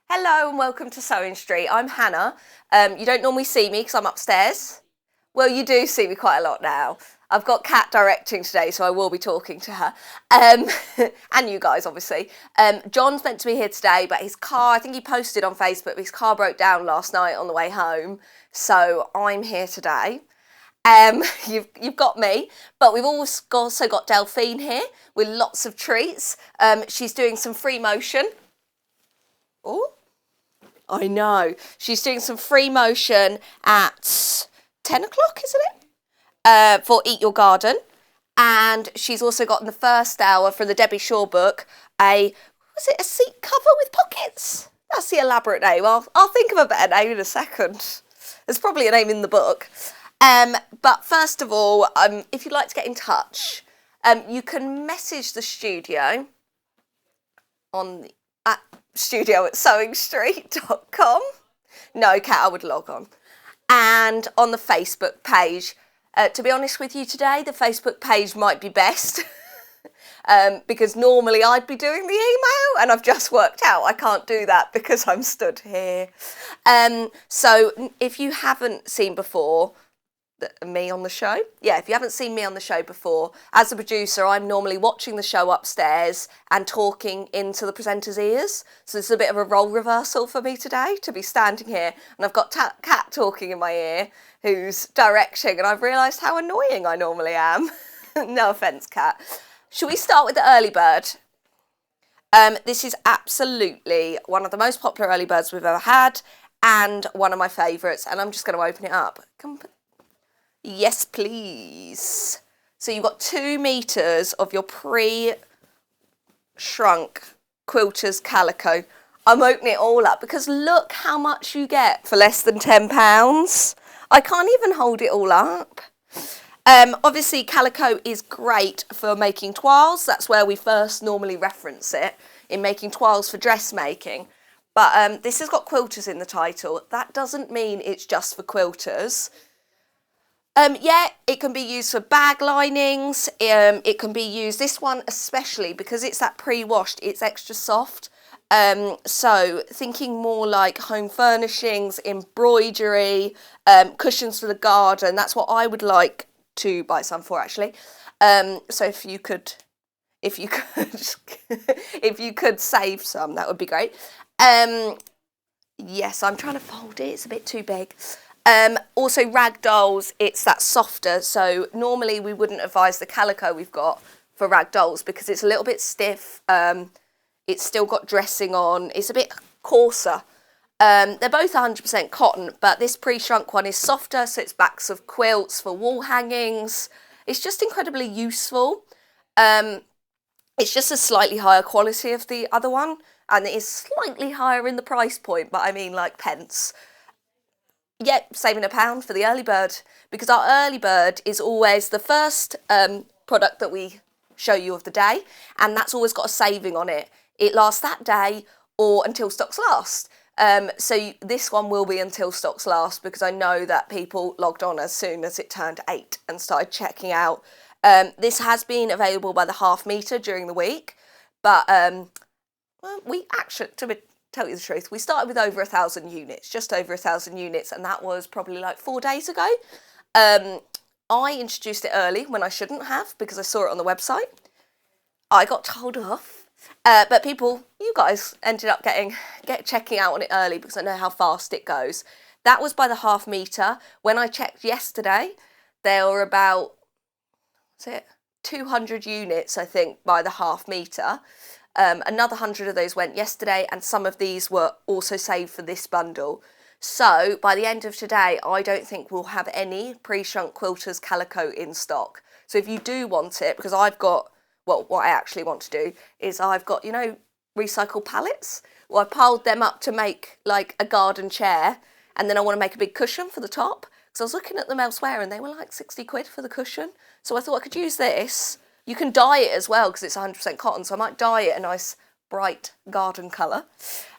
Hello and welcome to Sewing Street. I'm Hannah. You don't normally see me because I'm upstairs. Well, you do see me quite a lot now. I've got Kat directing today, so I will be talking to her. And you guys, obviously. John's meant to be here today, but his car, I think he posted on Facebook, but his car broke down last night on the way home. So I'm here today. You've got me, but we've also got Delphine here with lots of treats. She's doing some free motion. Oh, I know. She's doing some free motion at 10 o'clock, isn't it? For Eat Your Garden. And she's also got in the first hour for the Debbie Shaw book was it a seat cover with pockets? That's the elaborate name. I'll think of a better name in a second. There's probably a name in the book. But first of all, if you'd like to get in touch, you can message the studio on at studio@sewingstreet.com. No, Kat, I would log on. And on the Facebook page. To be honest with you today, the Facebook page might be best. Because normally I'd be doing the email and I've just worked out I can't do that because I'm stood here. So if you haven't seen before, me on the show. Yeah, if you haven't seen me on the show before, as a producer, I'm normally watching the show upstairs and talking into the presenter's ears. So it's a bit of a role reversal for me today to be standing here and I've got Kat talking in my ear who's directing, and I've realised how annoying I normally am. No offence, Kat. Should we start with the early bird? This is absolutely one of the most popular early birds we've ever had and one of my favourites, and I'm just going to open it up. Yes, please. So you've got 2 meters of your pre-shrunk Quilters Calico. I'm opening it all up because look how much you get for less than £10. I can't even hold it all up. Obviously, Calico is great for making toiles. That's where we first normally reference it, in making toiles for dressmaking. But this has got quilters in the title. That doesn't mean it's just for quilters. Yeah, it can be used for bag linings. It can be used, this one especially, because it's that pre-washed, it's extra soft. So thinking more like home furnishings, embroidery, cushions for the garden. That's what I would like to buy some for, actually. So if you could if you could save some, that would be great. Yes, I'm trying to fold it. It's a bit too big. Also rag dolls, it's that softer, so normally we wouldn't advise the calico we've got for rag dolls because it's a little bit stiff, it's still got dressing on, it's a bit coarser. They're both 100% cotton, but this pre-shrunk one is softer, so it's backs of quilts for wall hangings. It's just incredibly useful. It's just a slightly higher quality of the other one, and it is slightly higher in the price point, but I mean like pence. Yep, saving £1 for the early bird, because our early bird is always the first product that we show you of the day, and that's always got a saving on it. It lasts that day or until stocks last. So this one will be until stocks last, because I know that people logged on as soon as it turned 8 and started checking out. This has been available by the half metre during the week, but well, we actually, tell you the truth, we started with over 1,000 units, just over 1,000 units, and that was probably like 4 days ago. I introduced it early when I shouldn't have, because I saw it on the website. I got told off, but people, you guys ended up checking out on it early because I know how fast it goes. That was by the half metre. When I checked yesterday, there were about 200 units, I think, by the half metre. Another 100 of those went yesterday, and some of these were also saved for this bundle. So by the end of today, I don't think we'll have any pre-shrunk Quilters Calico in stock. So if you do want it, because I've got, well, what I actually want to do is I've got, you know, recycled pallets. Well, I piled them up to make like a garden chair, and then I want to make a big cushion for the top. Because I was looking at them elsewhere and they were like 60 quid for the cushion. So I thought I could use this. You can dye it as well because it's 100% cotton, so I might dye it a nice bright garden colour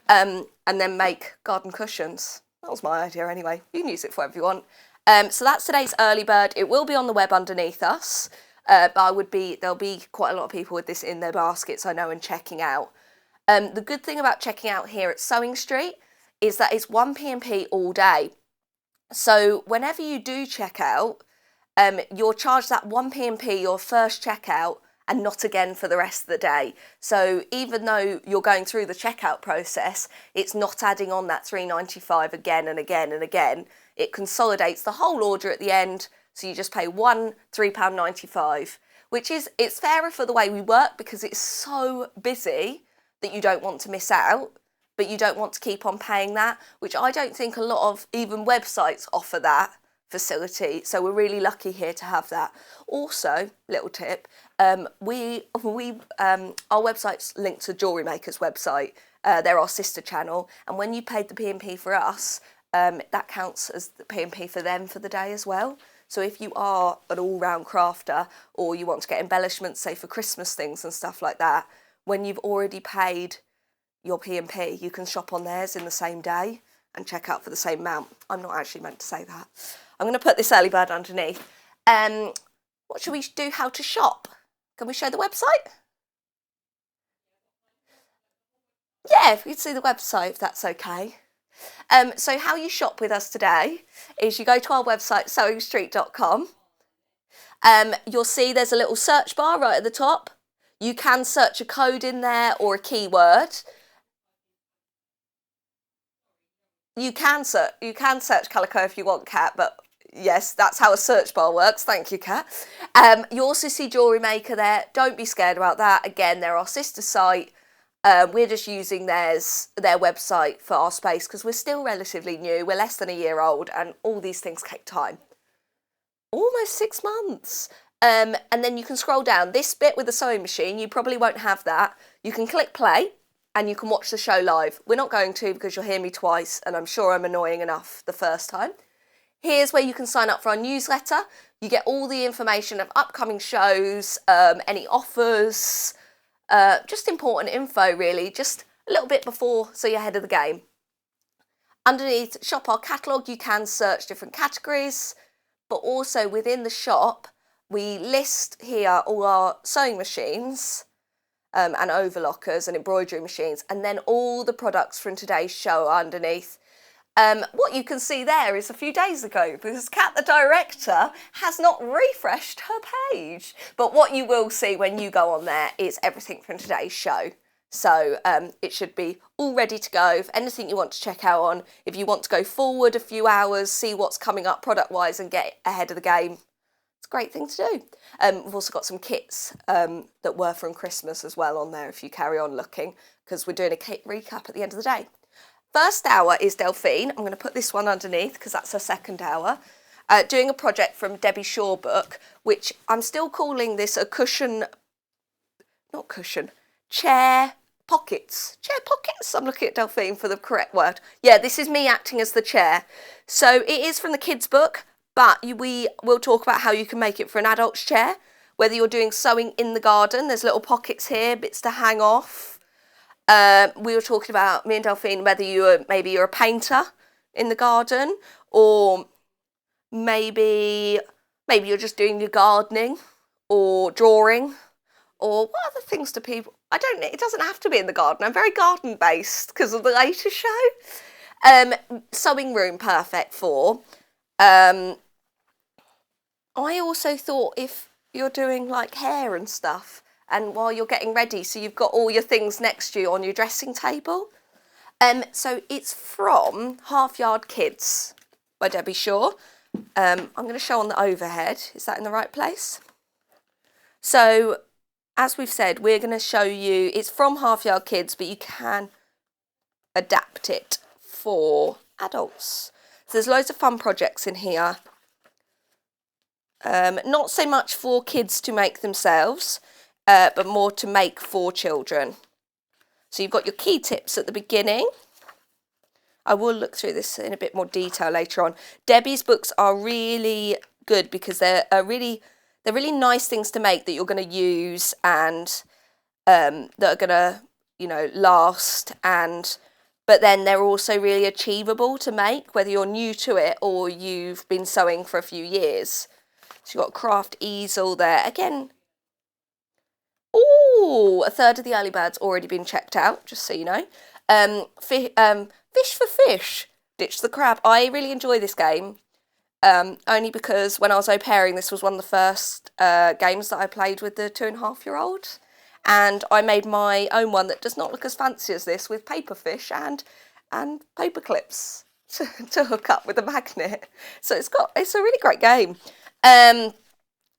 and then make garden cushions. That was my idea anyway. You can use it for whatever you want. So that's today's early bird. It will be on the web underneath us, but there'll be quite a lot of people with this in their baskets, I know, and checking out. The good thing about checking out here at Sewing Street is that it's 1p&p all day. So whenever you do check out, you're charged that 1p&p your first checkout and not again for the rest of the day. So even though you're going through the checkout process, it's not adding on that £3.95 again and again and again. It consolidates the whole order at the end, so you just pay one £3.95, which is, it's fairer for the way we work because it's so busy that you don't want to miss out, but you don't want to keep on paying that, which I don't think a lot of even websites offer that facility. So we're really lucky here to have that. Also, little tip, our website's linked to Jewellery Maker's website. They're our sister channel, and when you paid the P&P for us, that counts as the P&P for them for the day as well. So if you are an all-round crafter, or you want to get embellishments, say for Christmas things and stuff like that, when you've already paid your P&P, you can shop on theirs in the same day and check out for the same amount. I'm not actually meant to say that. I'm going to put this early bird underneath. What should we do? How to shop? Can we show the website? Yeah, if we could see the website, if that's okay. So how you shop with us today is you go to our website, sewingstreet.com. You'll see there's a little search bar right at the top. You can search a code in there or a keyword. You can search Calico if you want, Kat, but yes, that's how a search bar works. Thank you, Kat. You also see Jewellery Maker there. Don't be scared about that. Again, they're our sister site. We're just using their website for our space because we're still relatively new. We're less than a year old, and all these things take time. Almost 6 months. And then you can scroll down. This bit with the sewing machine, you probably won't have that. You can click play and you can watch the show live. We're not going to because you'll hear me twice, and I'm sure I'm annoying enough the first time. Here's where you can sign up for our newsletter. You get all the information of upcoming shows, any offers, just important info really, just a little bit before so you're ahead of the game. Underneath shop our catalogue, you can search different categories, but also within the shop we list here all our sewing machines and overlockers and embroidery machines, and then all the products from today's show are underneath. What you can see there is a few days ago, because Kat, the director, has not refreshed her page. But what you will see when you go on there is everything from today's show. So it should be all ready to go for anything you want to check out on. If you want to go forward a few hours, see what's coming up product-wise and get ahead of the game, it's a great thing to do. We've also got some kits that were from Christmas as well on there if you carry on looking, because we're doing a kit recap at the end of the day. First hour is Delphine. I'm going to put this one underneath because that's her second hour. Doing a project from Debbie Shaw book, which I'm still calling this a chair pockets. Chair pockets? I'm looking at Delphine for the correct word. Yeah, this is me acting as the chair. So it is from the kids book, but we will talk about how you can make it for an adult's chair. Whether you're doing sewing in the garden, there's little pockets here, bits to hang off. We were talking about, me and Delphine, whether maybe you're a painter in the garden, or maybe you're just doing your gardening or drawing, or what other things do people, it doesn't have to be in the garden. I'm very garden based because of the later show. Sewing room, perfect for. I also thought if you're doing like hair and stuff, and while you're getting ready, so you've got all your things next to you on your dressing table. So it's from Half Yard Kids by Debbie Shaw. I'm going to show on the overhead. Is that in the right place? So, as we've said, we're going to show you, it's from Half Yard Kids, but you can adapt it for adults. So there's loads of fun projects in here. Not so much for kids to make themselves, but more to make for children. So you've got your key tips at the beginning. I will look through this in a bit more detail later on. Debbie's books are really good because they're really nice things to make that you're going to use and that are going to, last, but then they're also really achievable to make, whether you're new to it or you've been sewing for a few years. So you've got craft easel there. Again, Ooh, a third of the early birds already been checked out, just so you know. Fish for fish, ditch the crab. I really enjoy this game, only because when I was au pairing, this was one of the first games that I played with the 2.5-year-old. And I made my own one that does not look as fancy as this, with paper fish and paper clips to hook up with a magnet. So it's a really great game.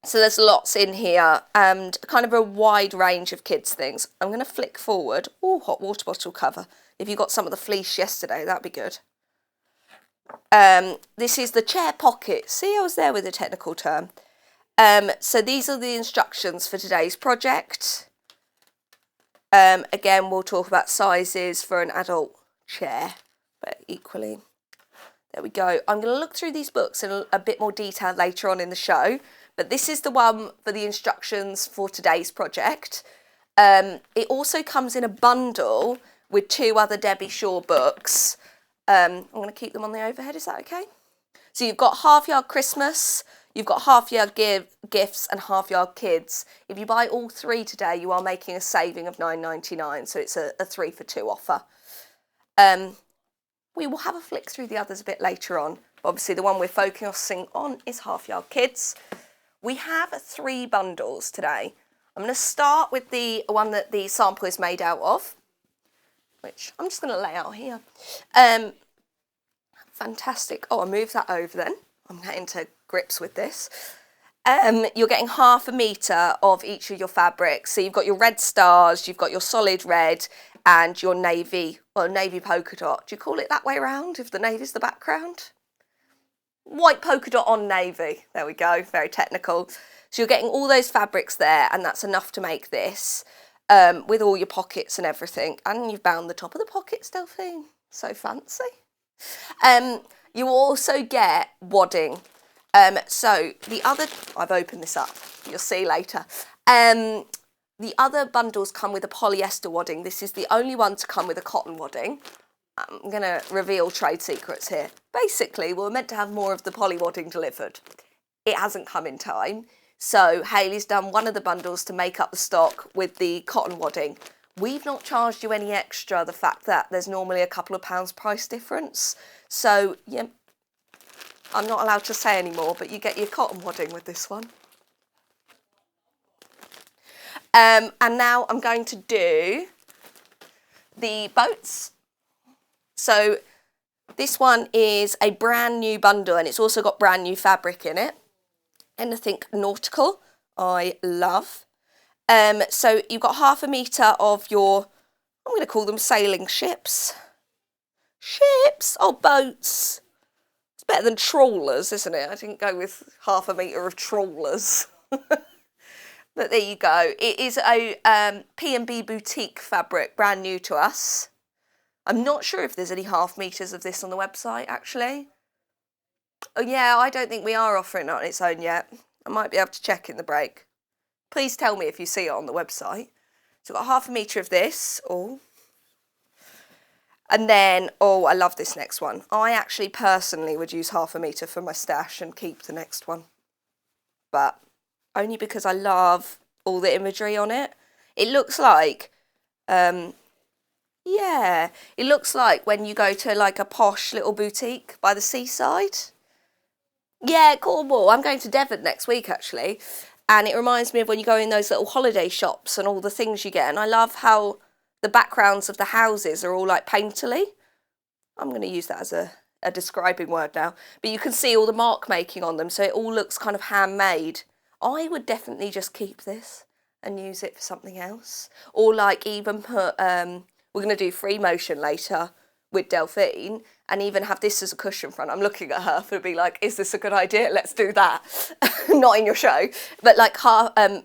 So there's lots in here and kind of a wide range of kids things. I'm going to flick forward. Oh, hot water bottle cover. If you got some of the fleece yesterday, that'd be good. This is the chair pocket. See, I was there with the technical term. So these are the instructions for today's project. Again, we'll talk about sizes for an adult chair, but equally, there we go. I'm going to look through these books in a bit more detail later on in the show, but this is the one for the instructions for today's project. It also comes in a bundle with 2 other Debbie Shaw books. I'm going to keep them on the overhead, is that okay? So you've got Half Yard Christmas, you've got Half Yard Gifts and Half Yard Kids. If you buy all 3 today, you are making a saving of $9.99, so it's a 3 for 2 offer. We will have a flick through the others a bit later on. Obviously, the one we're focusing on is Half Yard Kids. We have 3 bundles today. I'm going to start with the one that the sample is made out of, which I'm just going to lay out here. Fantastic. Oh, I'll move that over then. I'm getting to grips with this. You're getting 1/2 metre of each of your fabrics. So you've got your red stars, you've got your solid red, and your navy, well, navy polka dot. Do you call it that way round if the navy's the background? White polka dot on navy. There we go, very technical. So you're getting all those fabrics there, and that's enough to make this, with all your pockets and everything. And you've bound the top of the pockets, Delphine. So fancy. You also get wadding. So the other, I've opened this up, you'll see later. The other bundles come with a polyester wadding. This is the only one to come with a cotton wadding. I'm going to reveal trade secrets here. Basically, we're meant to have more of the poly wadding delivered. It hasn't come in time. So Hayley's done one of the bundles to make up the stock with the cotton wadding. We've not charged you any extra, the fact that there's normally a couple of pounds price difference. So, yeah, I'm not allowed to say any more, but you get your cotton wadding with this one. And now I'm going to do the boats. So this one is a brand new bundle, and it's also got brand new fabric in it. Anything nautical, I love. So you've got 1/2 metre of your, I'm going to call them sailing ships. Ships? Oh, boats. It's better than trawlers, isn't it? I didn't go with 1/2 metre of trawlers. But there you go. It is a P&B boutique fabric, brand new to us. I'm not sure if there's any 1/2 metres of this on the website, actually. Oh, yeah, I don't think we are offering it on its own yet. I might be able to check in the break. Please tell me if you see it on the website. So I've got 1/2 metre of this. Oh. And then, oh, I love this next one. I actually personally would use 1/2 metre for my stash and keep the next one. But only because I love all the imagery on it. It looks like, yeah, it looks like when you go to like a posh little boutique by the seaside. Yeah, Cornwall. I'm going to Devon next week, actually. And it reminds me of when you go in those little holiday shops and all the things you get. And I love how the backgrounds of the houses are all like painterly. I'm going to use that as a describing word now. But you can see all the mark making on them. So it all looks kind of handmade. I would definitely just keep this and use it for something else. Or like even put, we're going to do free motion later with Delphine and even have this as a cushion front. I'm looking at her for be like, is this a good idea? Let's do that. Not in your show. But like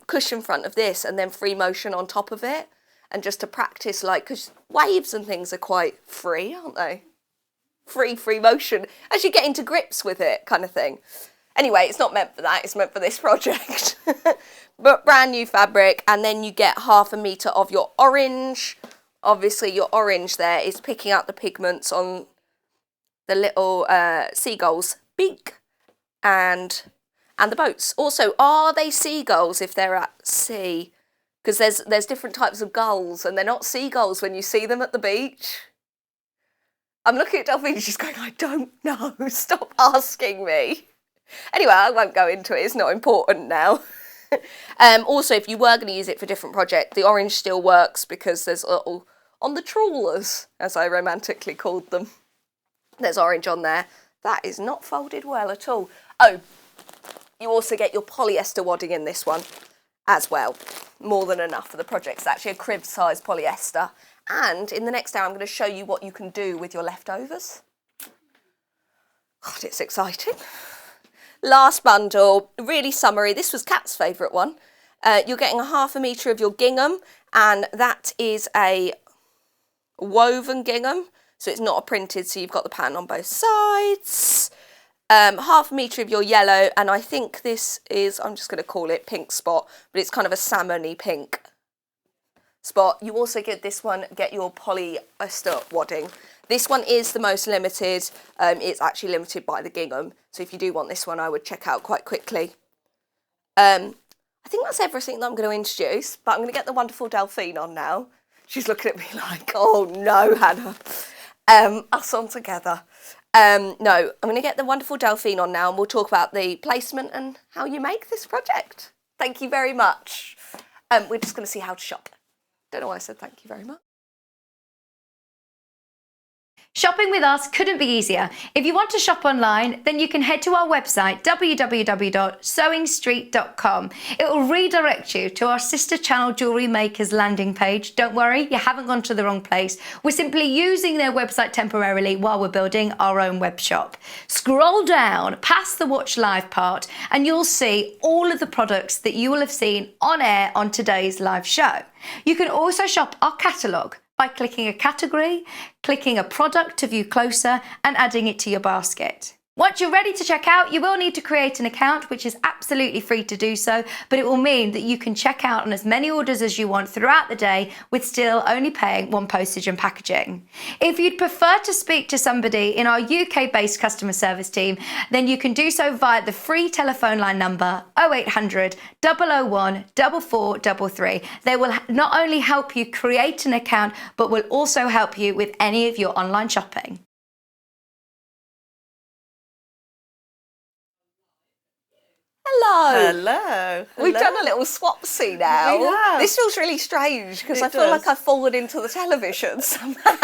cushion front of this and then free motion on top of it. And just to practice, like, because waves and things are quite free, aren't they? Free motion. As you get into grips with it kind of thing. Anyway, it's not meant for that, it's meant for this project. But brand new fabric, and then you get 1/2 metre of your orange. Obviously, your orange there is picking out the pigments on the little seagull's beak and the boats. Also, are they seagulls if they're at sea? because there's different types of gulls, and they're not seagulls when you see them at the beach. I'm looking at Delphine, she's going, I don't know, stop asking me. Anyway, I won't go into it, it's not important now. Also, if you were going to use it for a different project, the orange still works because there's a little, on the trawlers, as I romantically called them, there's orange on there. That is not folded well at all. Oh, you also get your polyester wadding in this one as well. More than enough for the project. It's actually a crib size polyester. And in the next hour, I'm going to show you what you can do with your leftovers. God, it's exciting. Last bundle, really summery. This was Kat's favourite one. You're getting a 1/2 metre of your gingham, and that is a woven gingham. So it's not a printed, so you've got the pattern on both sides. 1/2 metre of your yellow, and I think this is, I'm just going to call it pink spot, but it's kind of a salmon-y pink spot. You also get this one, get your polyester wadding. This one is the most limited. It's actually limited by the gingham. So if you do want this one, I would check out quite quickly. I think that's everything that I'm going to introduce, but I'm going to get the wonderful Delphine on now. She's looking at me like, oh no, Hannah. Us on together. No, I'm going to get the wonderful Delphine on now, and we'll talk about the placement and how you make this project. Thank you very much. We're just going to see how to shop. Don't know why I said thank you very much. Shopping with us couldn't be easier. If you want to shop online, then you can head to our website, www.sewingstreet.com. It will redirect you to our sister channel Jewellery Makers landing page. Don't worry, you haven't gone to the wrong place. We're simply using their website temporarily while we're building our own web shop. Scroll down past the Watch Live part and you'll see all of the products that you will have seen on air on today's live show. You can also shop our catalogue by clicking a category, clicking a product to view closer, and adding it to your basket. Once you're ready to check out, you will need to create an account, which is absolutely free to do so, but it will mean that you can check out on as many orders as you want throughout the day with still only paying one postage and packaging. If you'd prefer to speak to somebody in our UK-based customer service team, then you can do so via the free telephone line number 0800 001 4433. They will not only help you create an account, but will also help you with any of your online shopping. Hello. Hello. We've done a little swapsy now. We have. This feels really strange because I feel does. like I've fallen into the television somehow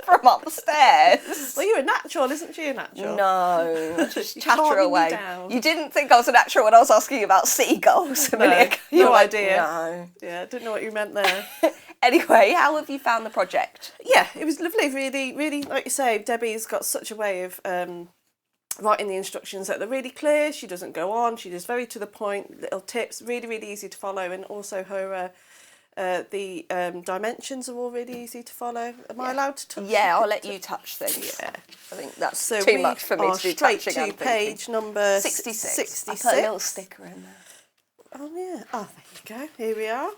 from upstairs. Well, you're a natural, isn't she a natural? No, just You chatter calmed me away. down. You didn't think I was a natural when I was asking about seagulls a minute ago. You no were like, idea. No. Yeah, didn't know what you meant there. Anyway, how have you found the project? Yeah, it was lovely, really, really, like you say, Debbie's got such a way of writing the instructions that they're really clear. She doesn't go on, she just very to the point, little tips, really, really easy to follow, and also her the dimensions are all really easy to follow. Am I allowed to touch? Yeah, I'll let you touch things. Yeah. I think that's So too we much for me are to do straight touching to and page thinking. number 66. 66. I put a little sticker in there. Oh yeah. Oh, there you go. Here we are.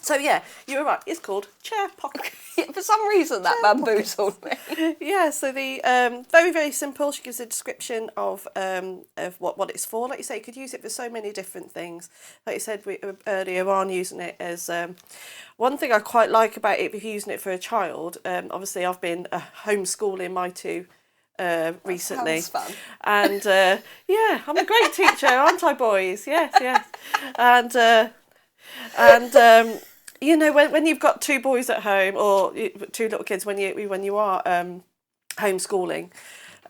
So yeah, you were right. It's called chair pocket. Yeah, for some reason that bamboozled me. Yeah. So the very, very simple. She gives a description of what it's for. Like you say, you could use it for so many different things. Like you said earlier on, using it as one thing I quite like about it. If you're using it for a child, obviously I've been homeschooling my two recently. Sounds fun. And yeah, I'm a great teacher, aren't I, boys? Yes, yes. And you know, when you've got two boys at home or two little kids, when you are homeschooling,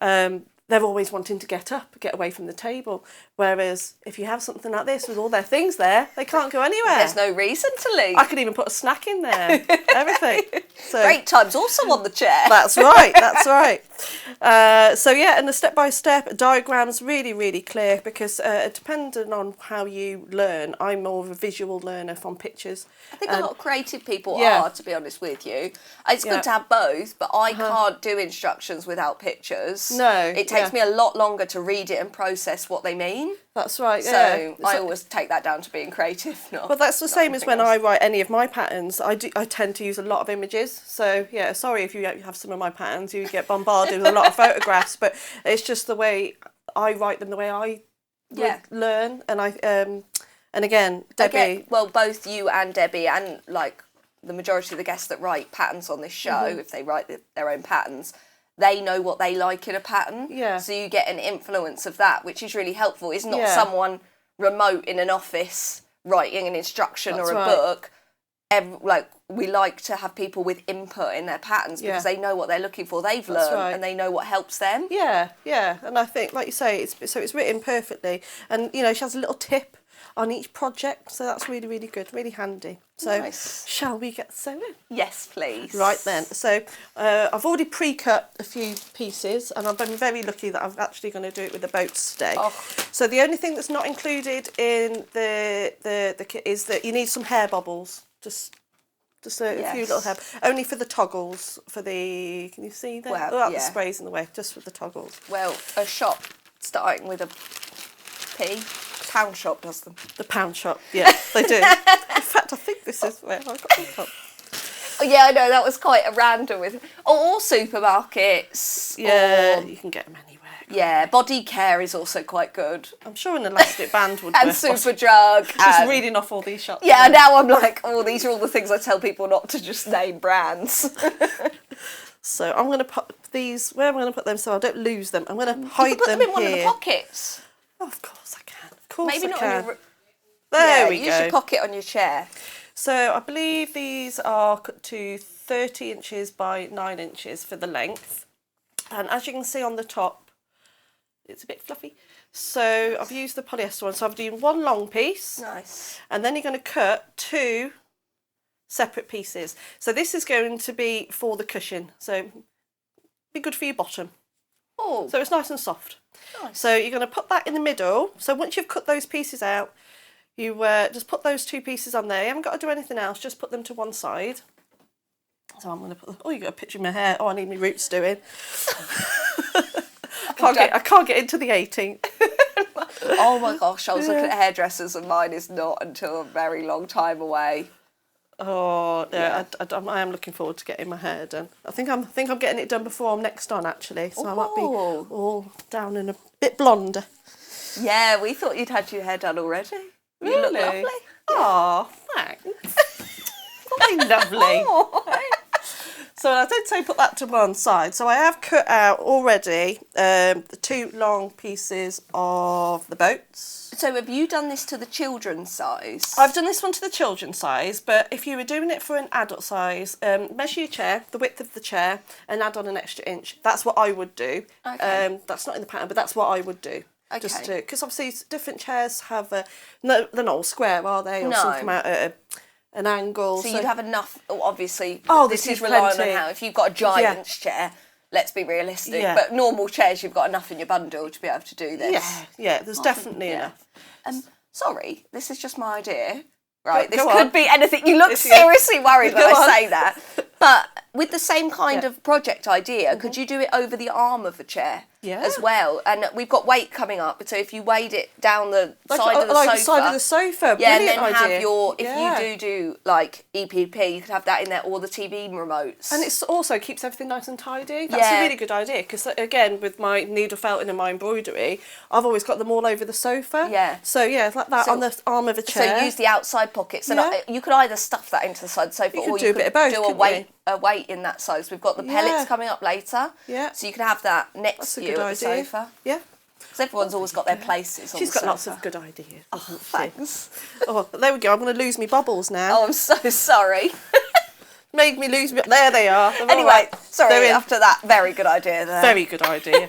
they're always wanting to get up, get away from the table. Whereas if you have something like this with all their things there, they can't go anywhere. There's no reason to leave. I could even put a snack in there, everything. So Great times also on the chair. that's right, that's right. So yeah, and the step-by-step diagram's really, really clear because depending on how you learn, I'm more of a visual learner from pictures. I think a lot of creative people yeah. are, to be honest with you. It's Yeah. good to have both, but I can't do instructions without pictures. No, It takes me a lot longer to read it and process what they mean. That's right, So yeah. I always take that down to being creative. But that's the same as when I write any of my patterns. I tend to use a lot of images. So yeah, sorry if you have some of my patterns, you get bombarded with a lot of photographs. But it's just the way I write them, the way I would learn, and And again, Debbie... well, both you and Debbie and, like, the majority of the guests that write patterns on this show, if they write their own patterns, they know what they like in a pattern. Yeah. So you get an influence of that, which is really helpful. It's not someone remote in an office writing an instruction or a book. Like, we like to have people with input in their patterns because they know what they're looking for. They've learned and they know what helps them. Yeah, yeah. And I think, like you say, it's written perfectly. And, you know, she has a little tip on each project, so that's really, really good, really handy. So shall we get sewing? Yes, please. Right then. So I've already pre-cut a few pieces, and I've been very lucky that I'm actually going to do it with the boats today. Oh. So the only thing that's not included in the kit is that you need some hair bobbles. Just a few little hair, only for the toggles, for the, can you see that? Well, the spray's in the way, just for the toggles. Well, a shop starting with a P, pound shop does them. The pound shop, yeah, they do. In fact, I think this is where I got them from. Oh, yeah, I know, that was quite a random with, or supermarkets. Yeah, you can get them anywhere. Yeah, body care is also quite good. I'm sure an elastic band would and Superdrug. Just reading off all these shops. Yeah, now I'm like, oh, these are all the things I tell people not to just name brands. So I'm going to put these, where am I going to put them so I don't lose them? I'm going to hide them here. You can put them in one of the pockets. Oh, of course I can. Of course Maybe I not can. on your... There we go. Use your pocket on your chair. So I believe these are cut to 30 inches by 9 inches for the length. And as you can see on the top, it's a bit fluffy. So I've used the polyester one. So I'm doing one long piece. Nice. And then you're going to cut 2 separate pieces. So this is going to be for the cushion. So be good for your bottom. Oh. So it's nice and soft. Nice. So you're going to put that in the middle. So once you've cut those pieces out, you just put those 2 pieces on there. You haven't got to do anything else. Just put them to one side. So I'm going to put them... Oh, you got a picture of my hair. Oh, I need my roots doing. I can't get into the 18th. Oh my gosh, I was looking at hairdressers and mine is not until a very long time away. Oh, yeah. I am looking forward to getting my hair done. I think I'm getting it done before I'm next on, actually. So I might be all down and a bit blonder. Yeah, we thought you'd had your hair done already. You look lovely. Oh, thanks. Lovely. Oh. So I did say put that to one side. So I have cut out already the 2 long pieces of the boats. So have you done this to the children's size? I've done this one to the children's size, but if you were doing it for an adult size, measure your chair, the width of the chair, and add on an extra inch. That's what I would do. Okay. That's not in the pattern, but that's what I would do. Okay. Just to, because obviously different chairs have they're not all square, are they? Or some come out at an angle. So you'd have enough, obviously, this is relying on how, if you've got a giant chair, let's be realistic, but normal chairs, you've got enough in your bundle to be able to do this. Yeah, there's definitely enough. Sorry, this is just my idea, right? This could be anything. You look seriously worried when I say that. But with the same kind of project idea, could you do it over the arm of a chair as well? And we've got weight coming up, so if you weighed it down the side of the sofa. The side of the sofa, yeah, and brilliant then idea. have your, if you do like EPP, you could have that in there, or the TV remotes. And it also keeps everything nice and tidy. That's a really good idea, because again, with my needle felting and my embroidery, I've always got them all over the sofa. Yeah. So yeah, like that on the arm of a chair. So use the outside pockets, and you could either stuff that into the side of the sofa, or you could do a weight in that size. We've got the pellets coming up later. Yeah. So you can have that next to you at the sofa. Yeah. Because everyone's always got their places on the sofa. She's got lots of good ideas. Oh, thanks. Oh, there we go. I'm going to lose my bobbles now. Oh, I'm so sorry. Made me lose my... There they are. Anyway, sorry, after that, very good idea there. Very good idea.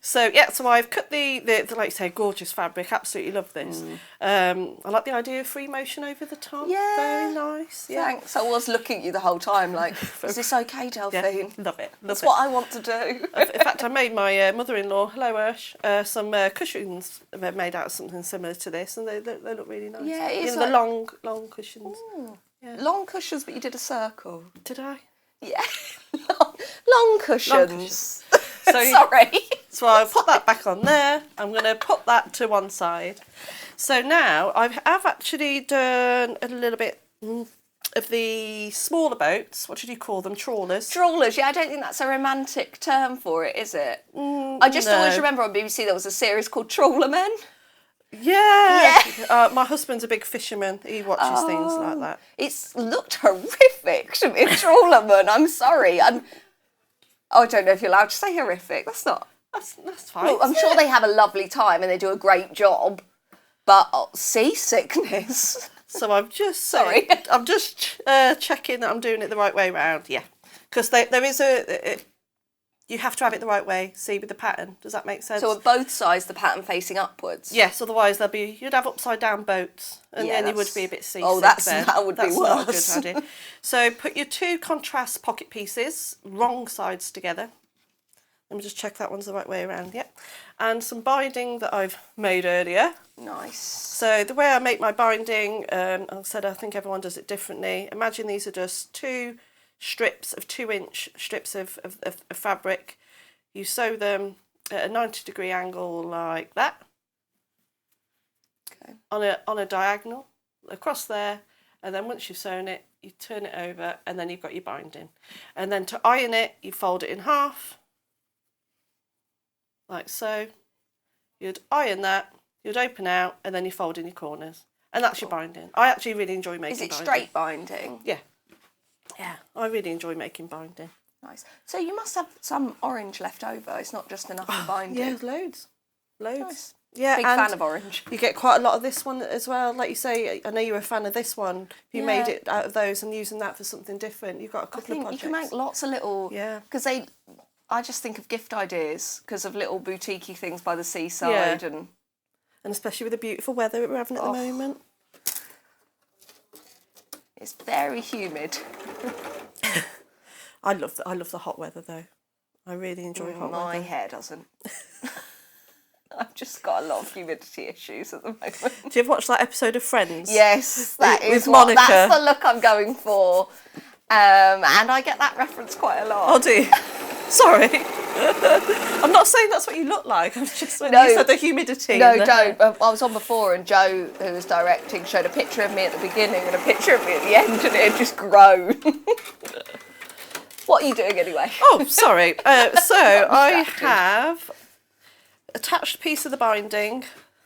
So, yeah, so I've cut the like you say, gorgeous fabric. Absolutely love this. I like the idea of free motion over the top. Yeah. Very nice. Yeah. Thanks. I was looking at you the whole time like, is this okay, Delphine? Yeah, love it. That's what I want to do. In fact, I made my mother-in-law, hello Ursh, some cushions made out of something similar to this, and they look really nice. Yeah, it's the long cushions. Yeah. Long cushions, but you did a circle. Did I? Yeah. long cushions. Long cushions. So, sorry. So I'll put that back on there. I'm going to put that to one side. So now I've actually done a little bit of the smaller boats. What should you call them? Trawlers? Trawlers, yeah. I don't think that's a romantic term for it, is it? I just always remember on BBC there was a series called Trawler Men. Yeah. My husband's a big fisherman. He watches things like that. It's looked horrific to be a trawlerman. I'm sorry. I don't know if you're allowed to say horrific. That's not. That's fine. Well, I'm sure they have a lovely time and they do a great job, but seasickness. So I'm just Sorry. I'm just checking that I'm doing it the right way round. Yeah, because there is you have to have it the right way. See, with the pattern. Does that make sense? So on both sides, the pattern facing upwards. Yes, otherwise you'd have upside down boats, and then you would be a bit seasick. Oh, that would be not worse. a good idea. So put your 2 contrast pocket pieces, wrong sides together. Let me just check that one's the right way around. Yep, and some binding that I've made earlier. Nice. So the way I make my binding, I said I think everyone does it differently. Imagine these are just 2 strips of 2-inch strips of fabric. You sew them at a 90-degree angle like that. Okay. On a diagonal across there, and then once you've sewn it, you turn it over, and then you've got your binding. And then to iron it, you fold it in half, like so. You'd iron that, you'd open out, and then you fold in your corners, and that's your binding. I actually really enjoy making binding. Is it straight binding? Yeah. Yeah, I really enjoy making binding. Nice. So you must have some orange left over. It's not just enough for binding. Yeah, loads. Nice. Yeah, Big and fan of orange. you get quite a lot of this one as well. Like you say, I know you're a fan of this one. You made it out of those and using that for something different. You've got a couple of projects. You can make lots of little... Yeah. Because I just think of gift ideas because of little boutiquey things by the seaside and especially with the beautiful weather we're having at the moment. It's very humid. I love the hot weather though. I really enjoy hot weather. My hair doesn't. I've just got a lot of humidity issues at the moment. Do you ever watch that episode of Friends? Yes, that is Monica. That's the look I'm going for. And I get that reference quite a lot. Oh, do you? Sorry. I'm not saying that's what you look like. I'm just when you said the humidity. No, don't. I was on before and Joe, who was directing, showed a picture of me at the beginning and a picture of me at the end, and it had just grown. What are you doing anyway? Oh, sorry. So I have attached a piece of the binding.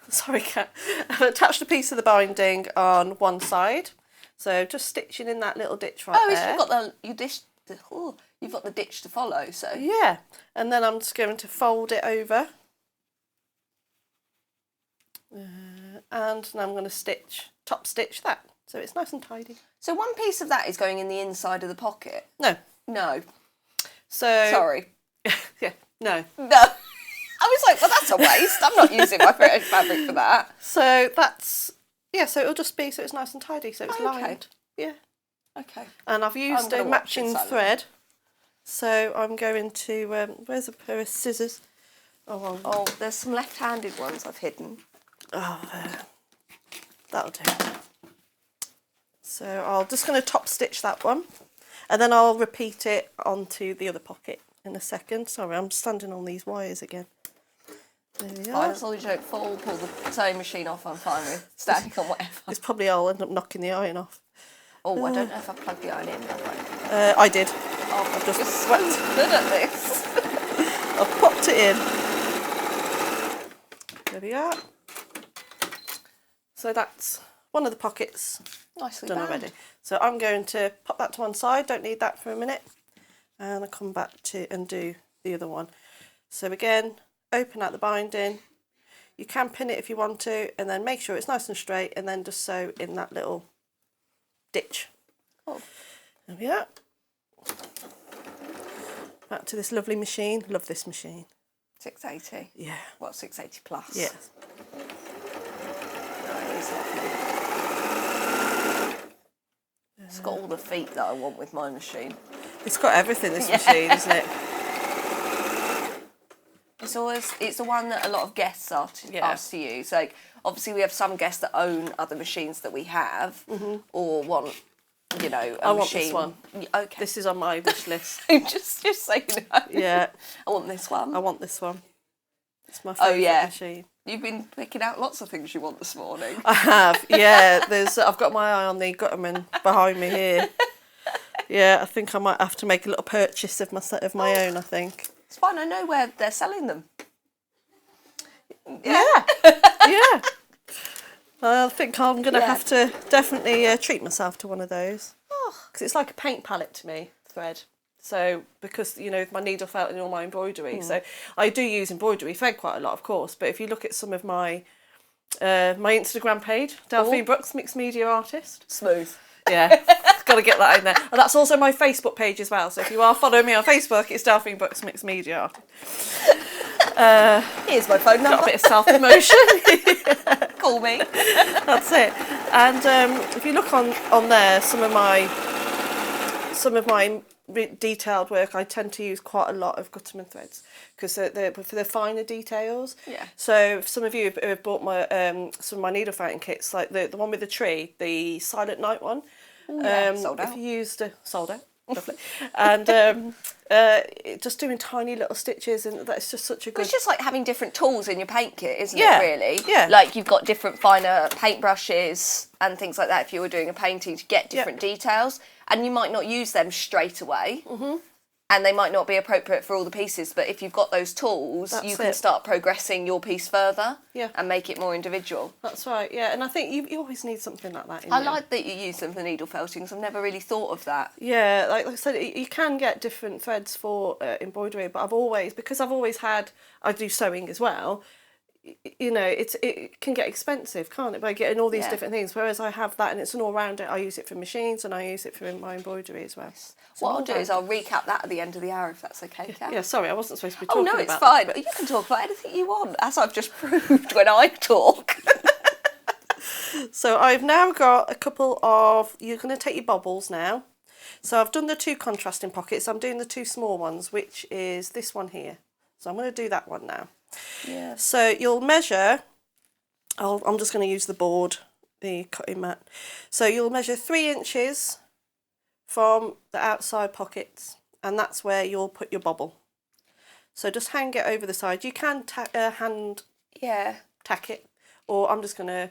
Sorry, Kat. I've attached a piece of the binding on one side. So just stitching in that little ditch right there. You've got you've got the ditch to follow. So yeah, and then I'm just going to fold it over, and now I'm going to top stitch that, so it's nice and tidy. So one piece of that is going in the inside of the pocket. No. So sorry. Yeah. No. I was like, well, that's a waste. I'm not using my fabric for that. So that's so it'll just be it's nice and tidy, so it's lined. Yeah. Okay. And I've used a matching thread. So I'm going to where's a pair of scissors? Oh, there's some left-handed ones I've hidden. Oh, there. That'll do. So I'm just going to top stitch that one, and then I'll repeat it onto the other pocket in a second. Sorry, I'm standing on these wires again. There we are. As long as you don't pull the sewing machine off, I'm fine with standing on whatever. It's probably I'll end up knocking the iron off. Oh, I don't know if I plugged the iron in. I did. Oh, I've just so good at this. I've popped it in. There we are. So that's one of the pockets Nicely done bound. already. So I'm going to pop that to one side. Don't need that for a minute. And I'll come back to and do the other one. So again, open out the binding. You can pin it if you want to, and then make sure it's nice and straight, and then just sew in that little ditch. Oh. There we are. Back to this lovely machine. Love this machine. 680. Yeah. What, 680 plus? Yeah. That is lovely. It's got all the feet that I want with my machine. It's got everything, this machine, isn't it? It's the one that a lot of guests ask to use. Like, obviously we have some guests that own other machines that we have, or want, a machine. I want this one. Okay. This is on my wish list. just so you know. Yeah. I want this one. I want this one. It's my favourite machine. You've been picking out lots of things you want this morning. I have, yeah. I've got my eye on the Gutterman behind me here. Yeah, I think I might have to make a little purchase of my own, I think. It's fine, I know where they're selling them. Yeah. Yeah. I think I'm going to have to definitely treat myself to one of those. Because it's like a paint palette to me, thread. So, because, you know, my needle felt in all my embroidery. So, I do use embroidery thread quite a lot, of course. But if you look at some of my my Instagram page, Delphine Brooks, Mixed Media Artist. Smooth. Yeah, got to get that in there. And that's also my Facebook page as well. So, if you are following me on Facebook, it's Delphine Brooks, Mixed Media Artist. Here's my phone number. Got a bit of self-promotion. Call me. That's it. And if you look on there, some of my detailed work, I tend to use quite a lot of Gutterman threads because they're for the finer details. Yeah. So if some of you have bought my some of my needle fountain kits, like the one with the tree, the Silent Night one. Sold out. If you used sold out. Lovely. And just doing tiny little stitches, and that's just such a good. It's just like having different tools in your paint kit, isn't Yeah, it, really? yeah. Like you've got different finer paintbrushes and things like that if you were doing a painting to get different details. And you might not use them straight away. And they might not be appropriate for all the pieces. But if you've got those tools, you can start progressing your piece further and make it more individual. That's right, yeah. And I think you always need something like that in I there. like that you use them for needle felting because I've never really thought of that. Yeah, like I said, you can get different threads for embroidery, but because I've always had, I do sewing as well, you know, it can get expensive, can't it, by getting all these different things, whereas I have that and it's an all-rounder. I use it for machines and I use it for my embroidery as well. What I'll do is I'll recap that at the end of the hour if that's okay, Kat. Yeah, sorry, I wasn't supposed to be talking about Oh no, it's fine. You can talk about anything you want, as I've just proved when I talk. So I've now got a couple of, you're going to take your bobbles now. So I've done the 2 contrasting pockets. I'm doing the 2 small ones, which is this one here. So I'm going to do that one now. Yeah. So you'll measure, I'm just going to use the board, the cutting mat. So you'll measure 3 inches from the outside pockets, and that's where you'll put your bobble. So just hang it over the side. You can hand tack it, or I'm just going to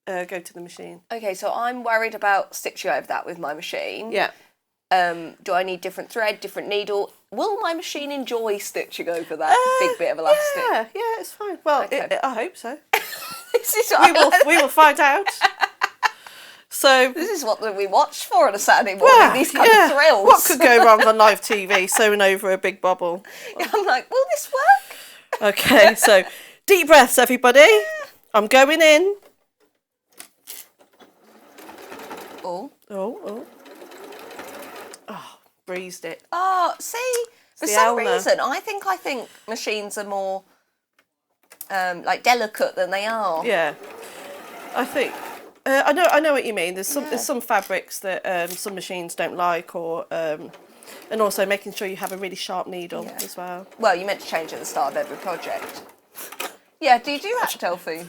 go to the machine. Okay, so I'm worried about stitching over that with my machine. Yeah. Do I need different thread, different needle? Will my machine enjoy stitching over that big bit of elastic? Yeah, it's fine. Well, Okay. I hope so. This is what We will find out. So This is what we watch for on a Saturday morning. These kind of thrills. What could go wrong on live TV? Sewing over a big bobble. I'm like, will this work? Okay, so deep breaths, everybody. I'm going in. Oh. Oh, breezed it. Oh, see, for the some Elmer. reason, I think machines are more like delicate than they are. Yeah, I think I know what you mean. There's some fabrics that some machines don't like, or and also making sure you have a really sharp needle as well. Well, you meant to change at the start of every project. Yeah, do you do that, Delphine?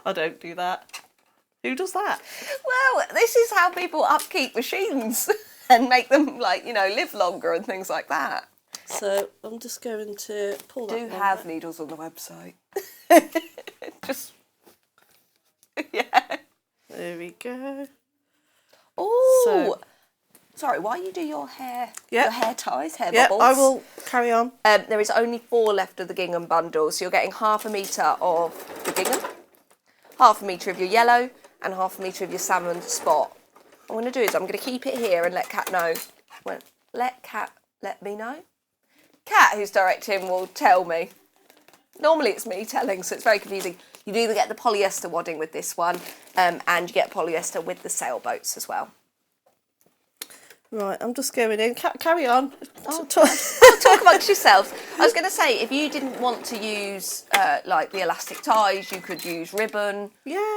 I don't do that. Who does that? Well, this is how people upkeep machines and make them, like, you know, live longer and things like that. So I'm just going to pull that. Do one have back. needles on the website. Just, There we go. oh, So- sorry, while you do your hair, Yeah. your hair ties, hair Yeah, bubbles. I will carry on. There is only 4 left of the gingham bundle, so you're getting 1/2 metre of the gingham, 1/2 metre of your yellow, and 1/2 metre of your salmon spot. What I'm going to do is I'm going to keep it here and let Kat know. Well, let Kat let me know. Kat, who's directing, will tell me. Normally it's me telling, so it's very confusing. You do either get the polyester wadding with this one, and you get polyester with the sailboats as well. Right, I'm just going in. Carry on. Talk amongst yourselves. I was going to say, if you didn't want to use like the elastic ties, you could use ribbon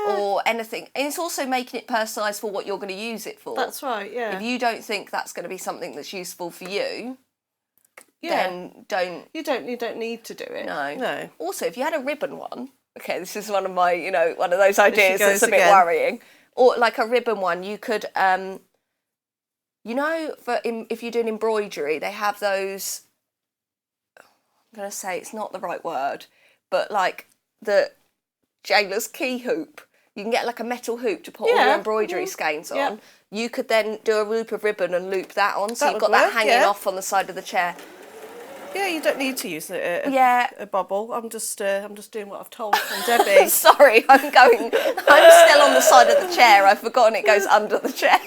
or anything. And it's also making it personalised for what you're going to use it for. That's right, yeah. If you don't think that's going to be something that's useful for you, then don't. You don't need to do it. No. Also, if you had a ribbon one, okay, this is one of my, one of those ideas goes that's a bit again. worrying. Or like a ribbon one, you could, if you're doing embroidery, they have those, I'm going to say it's not the right word, but like the jailer's key hoop. You can get like a metal hoop to put all your embroidery skeins on. Yeah. You could then do a loop of ribbon and loop that on, so That you've would got that work, hanging yeah. off on the side of the chair. Yeah, you don't need to use a bobble. I'm just doing what I've told from Debbie. Sorry, I'm still on the side of the chair. I've forgotten it goes under the chair.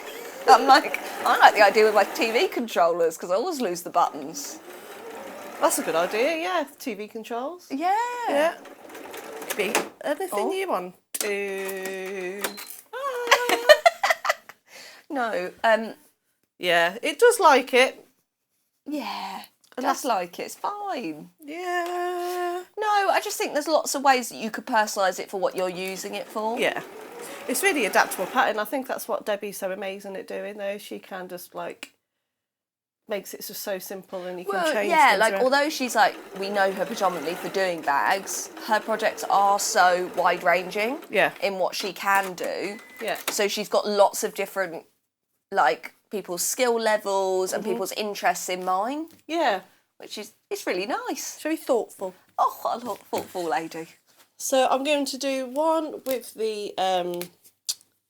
I like the idea with my TV controllers because I always lose the buttons. That's a good idea, yeah. TV controls. Yeah. Yeah. Could be anything you want to. No. Yeah, it does like it. Yeah. Just like it. It's fine. Yeah. No, I just think there's lots of ways that you could personalise it for what you're using it for. Yeah. It's really adaptable pattern. I think that's what Debbie's so amazing at doing, though. She can just makes it just so simple, and you can change things around. Although she's we know her predominantly for doing bags, her projects are so wide ranging. Yeah. In what she can do. Yeah. So she's got lots of different people's skill levels and people's interests in mind. Yeah. Which it's really nice. Very thoughtful. Oh, what a thoughtful lady. So I'm going to do one with the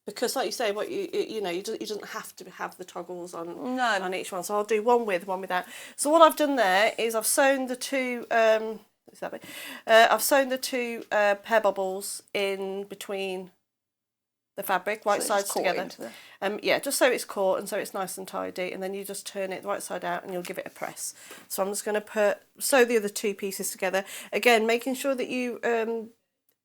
because like you say, what you doesn't have to have the toggles on each one. So I'll do one with, one without. So what I've done there is I've sewn the two pair bobbles in between the fabric, right sides together. Just so it's caught and so it's nice and tidy, and then you just turn it the right side out and you'll give it a press. So I'm just going to sew the other two pieces together, again making sure that you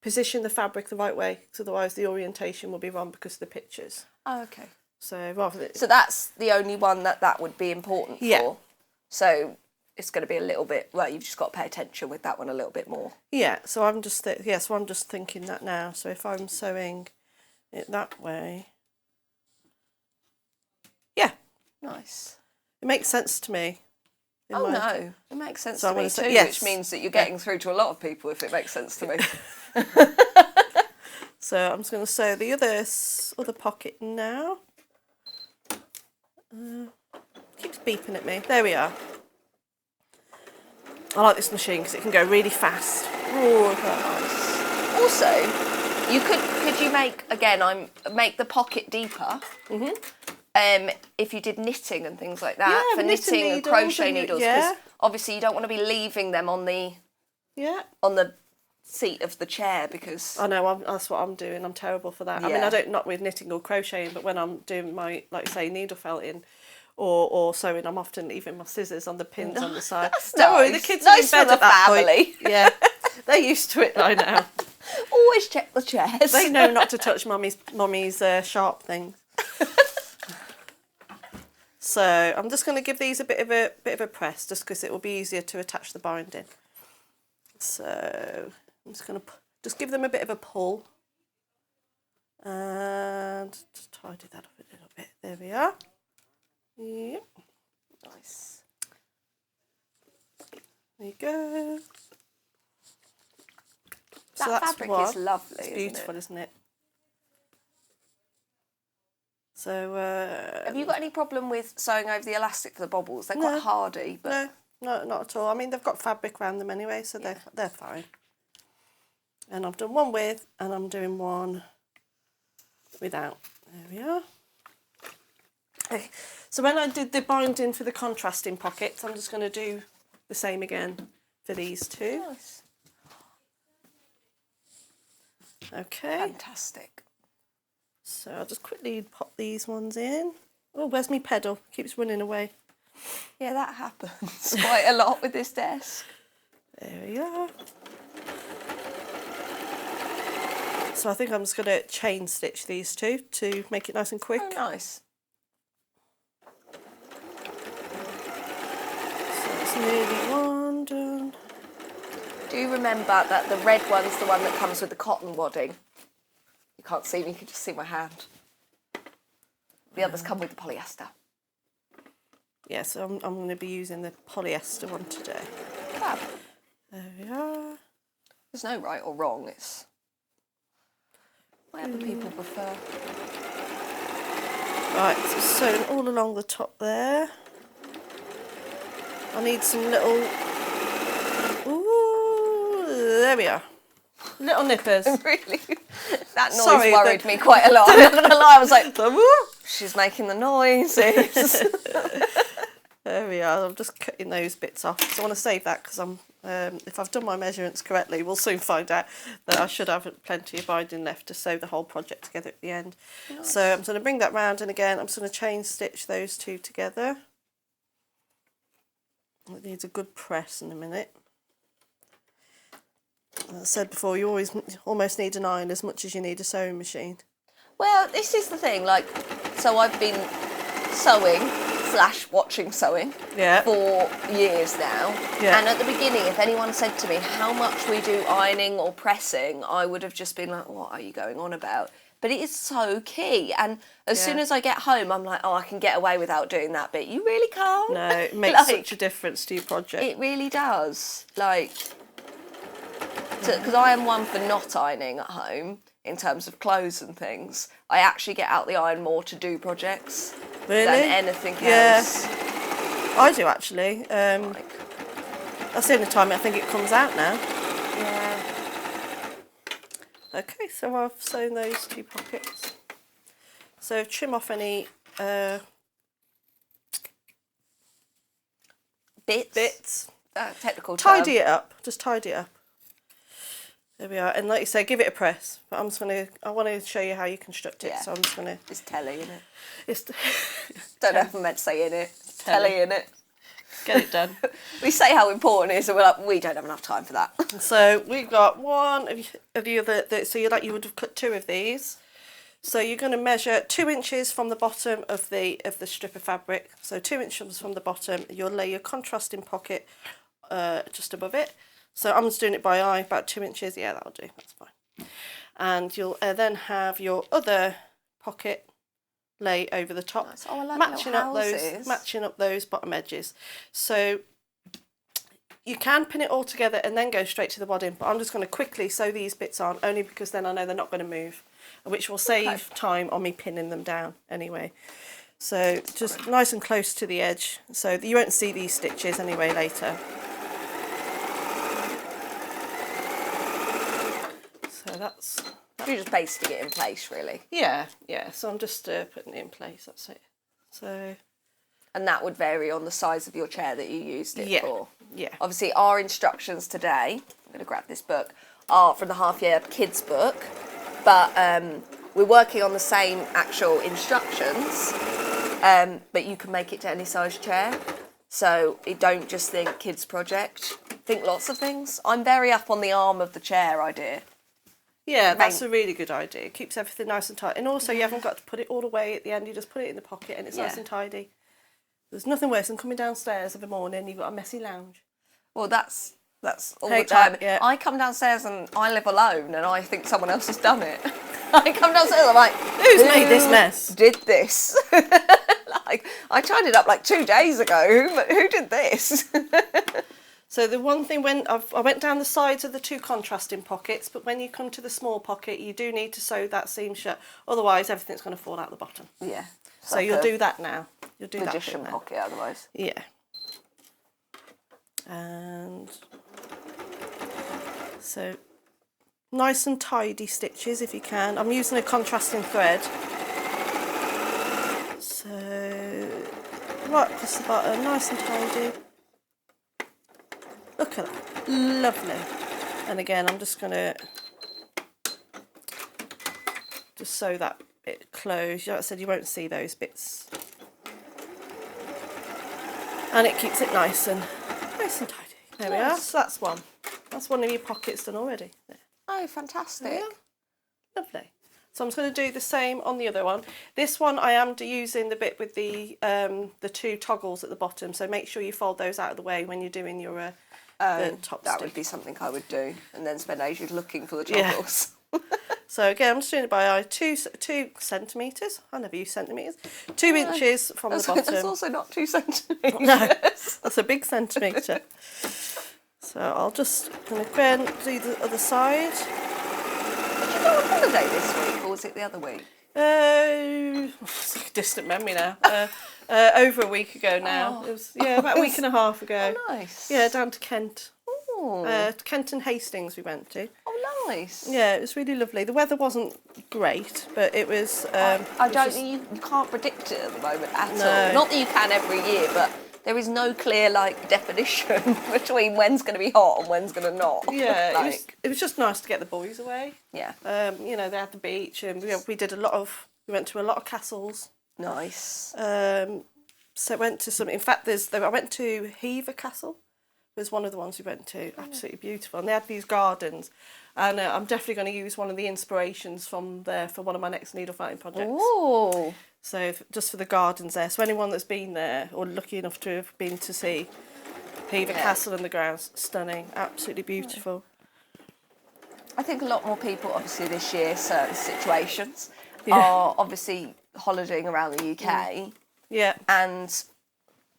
position the fabric the right way, because otherwise the orientation will be wrong because of the pictures. Oh, okay. So so that's the only one that would be important for. So it's going to be a little bit, you've just got to pay attention with that one a little bit more. Yeah, so I'm just thinking that now. So if I'm sewing it that way, yeah, nice. It makes sense to me. It makes sense to me too, which means that you're getting through to a lot of people if it makes sense to me. So I'm just going to sew the other pocket now. Keeps beeping at me. There we are. I like this machine because it can go really fast. Oh, nice. Also, you could you make the pocket deeper. If you did knitting and things like that, for knitting and crochet needles, because obviously you don't want to be leaving them on the seat of the chair, because I know that's what I'm doing. I'm terrible for that. I mean, not with knitting or crocheting, but when I'm doing my needle felting or sewing, I'm often leaving my scissors on the pins on the side. Don't worry, the kids are in bed at that point. Yeah, they're used to it by now. Always check the chairs. They know not to touch mummy's sharp things. So I'm just going to give these a bit of a press, just because it will be easier to attach the binding. So I'm just going to give them a bit of a pull, and just tidy that up a little bit. There we are. Yep. Nice. There you go. That fabric is lovely. It's beautiful, isn't it? So, have you got any problem with sewing over the elastic for the bobbles? They're quite hardy. But... No, not at all. I mean, they've got fabric around them anyway, so they're fine. And I've done one with, and I'm doing one without. There we are. Okay. So when I did the binding for the contrasting pockets, I'm just going to do the same again for these two. Nice. Okay. Fantastic. So I'll just quickly pop these ones in. Oh, where's my pedal? Keeps running away. Yeah, that happens quite a lot with this desk. There we are. So I think I'm just going to chain stitch these two to make it nice and quick. Oh, nice. So it's nearly one done. Do you remember that the red one's the one that comes with the cotton wadding? You can't see me, you can just see my hand. The others come with the polyester. Yeah, so I'm going to be using the polyester one today. Fab. There we are. There's no right or wrong, it's whatever people prefer. Right, so sewn all along the top there. I need some little... Ooh, there we are. Little nippers. Really? That noise worried me quite a lot. I'm not going to lie, I was like, she's making the noises. There we are. I'm just cutting those bits off because I want to save that because if I've done my measurements correctly, we'll soon find out that I should have plenty of binding left to sew the whole project together at the end. Nice. So I'm going to bring that round, and again I'm just going to chain stitch those two together. It needs a good press in a minute. As I said before, you almost need an iron as much as you need a sewing machine. Well, this is the thing, like, so I've been sewing / watching sewing for years now. Yeah. And at the beginning, if anyone said to me how much we do ironing or pressing, I would have just been like, what are you going on about? But it is so key. And as soon as I get home, I'm like, oh, I can get away without doing that bit. You really can't. No, it makes such a difference to your project. It really does. Like, because I am one for not ironing at home in terms of clothes and things. I actually get out the iron more to do projects than anything else. I do actually. That's the only time I think it comes out now. Yeah. Okay, so I've sewn those two pockets. So trim off any bits. Technical term. Tidy it up. Just tidy it up. There we are. And like you say, give it a press. But I want to show you how you construct it. Yeah. So I'm just gonna. It's telly, isn't it? It's. Don't know if I meant to say in it. Telly in it. Get it done. We say how important it is, and we're like, we don't have enough time for that. So we've got one of the other. So you would have cut two of these. So you're going to measure 2 inches from the bottom of the strip of fabric. So 2 inches from the bottom. You'll lay your contrasting pocket just above it. So I'm just doing it by eye, about 2 inches. Yeah, that'll do. That's fine. And you'll then have your other pocket lay over the top, nice. Oh, I like matching up those bottom edges. So you can pin it all together and then go straight to the wadding, but I'm just going to quickly sew these bits on, only because then I know they're not going to move, which will save time on me pinning them down anyway. So just nice and close to the edge, so you won't see these stitches anyway later. So that's... You're just basting it in place, really. Yeah. So I'm just putting it in place, that's it. So... And that would vary on the size of your chair that you used it for. Yeah. Obviously, our instructions today, I'm going to grab this book, are from the half-year kids book, but we're working on the same actual instructions, but you can make it to any size chair. So you don't just think kids project, think lots of things. I'm very up on the arm of the chair idea. Yeah, that's a really good idea. It keeps everything nice and tight. And also you haven't got to put it all away at the end, you just put it in the pocket and it's nice and tidy. There's nothing worse than coming downstairs of a morning and you've got a messy lounge. Well, that's all the time. I come downstairs and I live alone and I think someone else has done it. I come downstairs, I'm like, who's made this mess? Did this? Like, I tied it up like 2 days ago. Who did this? So the one thing, when I went down the sides of the two contrasting pockets, but when you come to the small pocket, you do need to sew that seam shut. Otherwise, everything's going to fall out the bottom. Yeah. So like you'll do that now. You'll do magician that pocket otherwise. Yeah. And so nice and tidy stitches if you can. I'm using a contrasting thread. So right across the bottom, nice and tidy. Look at that, lovely. And again, I'm just going to just sew that bit closed. Like I said, you won't see those bits. And it keeps it nice and tidy. There we are. So that's one. That's one of your pockets done already. There. Oh, fantastic. Yeah. Lovely. So I'm just going to do the same on the other one. This one I am using the bit with the two toggles at the bottom. So make sure you fold those out of the way when you're doing your top that stick. would be something I would do, and then spend ages looking for the toggles. Yeah. So again, I'm just doing it by eye. 2 centimetres. I never use centimetres. 2 inches from the bottom. That's also not 2 centimetres. No, that's a big centimetre. So I'll just do the other side. Did you go on holiday this week, or was it the other week? It's like a distant memory now. Over a week ago now. It was about a week and a half ago. Oh, nice. Yeah, down to Kent. Oh. Kent and Hastings we went to. Oh, nice. Yeah, it was really lovely. The weather wasn't great, but it was... you can't predict it at the moment at all. Not that you can every year, but there is no clear like definition between when's going to be hot and when's going to not. Yeah, like, it was just nice to get the boys away. yeah. You know, they had the beach, and we went to a lot of castles. Nice. So went to some. In fact, I went to Hever Castle. Was one of the ones we went to. Absolutely beautiful, and they had these gardens. And I'm definitely going to use one of the inspirations from there for one of my next needle fighting projects. Ooh. So just for the gardens there. So anyone that's been there or lucky enough to have been to see Hever Castle and the grounds, stunning, absolutely beautiful. I think a lot more people, obviously this year, certain situations, are obviously holidaying around the UK. Yeah. And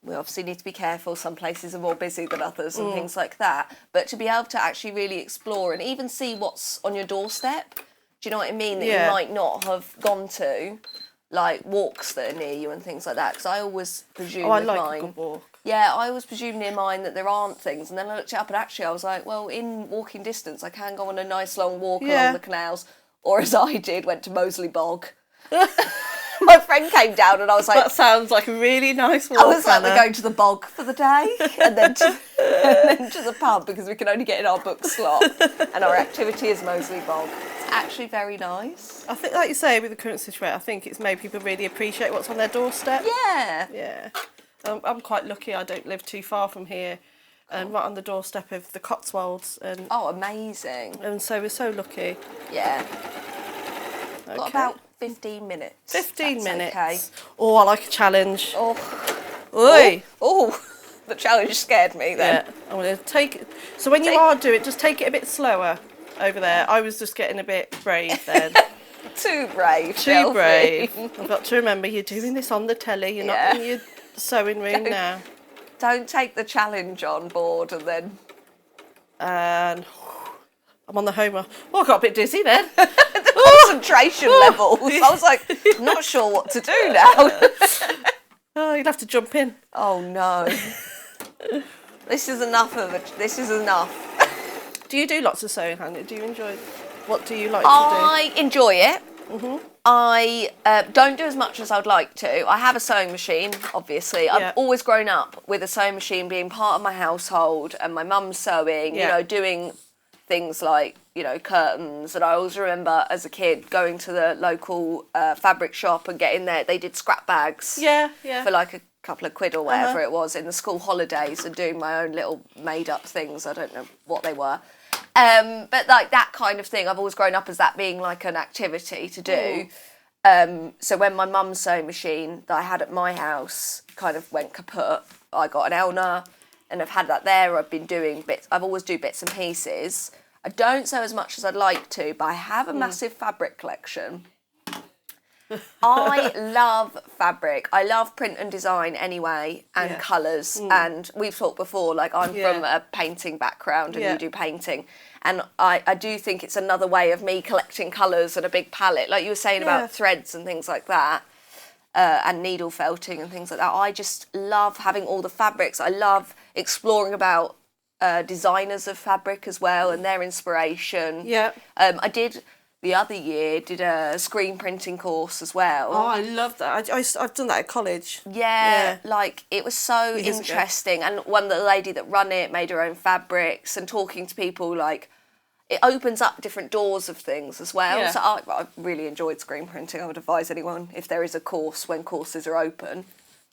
we obviously need to be careful. Some places are more busy than others and things like that. But to be able to actually really explore and even see what's on your doorstep, do you know what I mean? That you might not have gone to, like walks that are near you and things like that. Because I always presume I with like mine, a good walk. yeah, I always presume near mine that there aren't things. And then I looked it up and actually I was like, well, in walking distance, I can go on a nice long walk along the canals. Or as I did, went to Moseley Bog. My friend came down and I was like... That sounds like a really nice walk, I was like, Anna. we're going to the bog for the day and then to the pub because we can only get in our book slot. And our activity is Moseley Bog. It's actually very nice. I think, like you say, with the current situation, I think it's made people really appreciate what's on their doorstep. Yeah. Yeah. I'm quite lucky. I don't live too far from here. And right on the doorstep of the Cotswolds. And oh, amazing. And so we're so lucky. Yeah. Okay. Got about 15 minutes. 15 minutes. Okay. Oh, I like a challenge. Oh. Oi. Oh. The challenge scared me then. Yeah. I'm going to take it. So when you are doing it, just take it a bit slower over there. I was just getting a bit brave then. Too brave. Too Delphine. brave. I've got to remember you're doing this on the telly. You're not in your sewing room now. Don't take the challenge on board and then... And I'm on the homer. Oh, I got a bit dizzy then. The concentration levels. I was like, not sure what to do now. Oh, you'll have to jump in. Oh no. This is enough of it. This is enough. Do you do lots of sewing, Hannah? Do you enjoy? What do you like I to do? enjoy it. I don't do as much as I'd like to. I have a sewing machine, obviously. I've always grown up with a sewing machine being part of my household and my mum's sewing, you know, doing things like, you know, curtains. And I always remember as a kid going to the local fabric shop and getting there. They did scrap bags for like a couple of quid or whatever it was in the school holidays and doing my own little made up things. I don't know what they were. But like that kind of thing, I've always grown up as that being like an activity to do. So when my mum's sewing machine that I had at my house kind of went kaput, I got an Elna and I've had that there. I've been doing bits. I've always do bits and pieces. I don't sew as much as I'd like to, but I have a massive fabric collection. I love fabric. I love print and design anyway, and colours. And we've talked before, like I'm from a painting background and you do painting. And I do think it's another way of me collecting colours and a big palette. Like you were saying about threads and things like that, and needle felting and things like that. I just love having all the fabrics. I love exploring about designers of fabric as well and their inspiration. I did... The other year, did a screen printing course as well. Oh, I love that. I've done that at college. Yeah, like it was so interesting. And the lady that run it made her own fabrics and talking to people, like it opens up different doors of things as well. Yeah. So I really enjoyed screen printing. I would advise anyone, if there is a course when courses are open,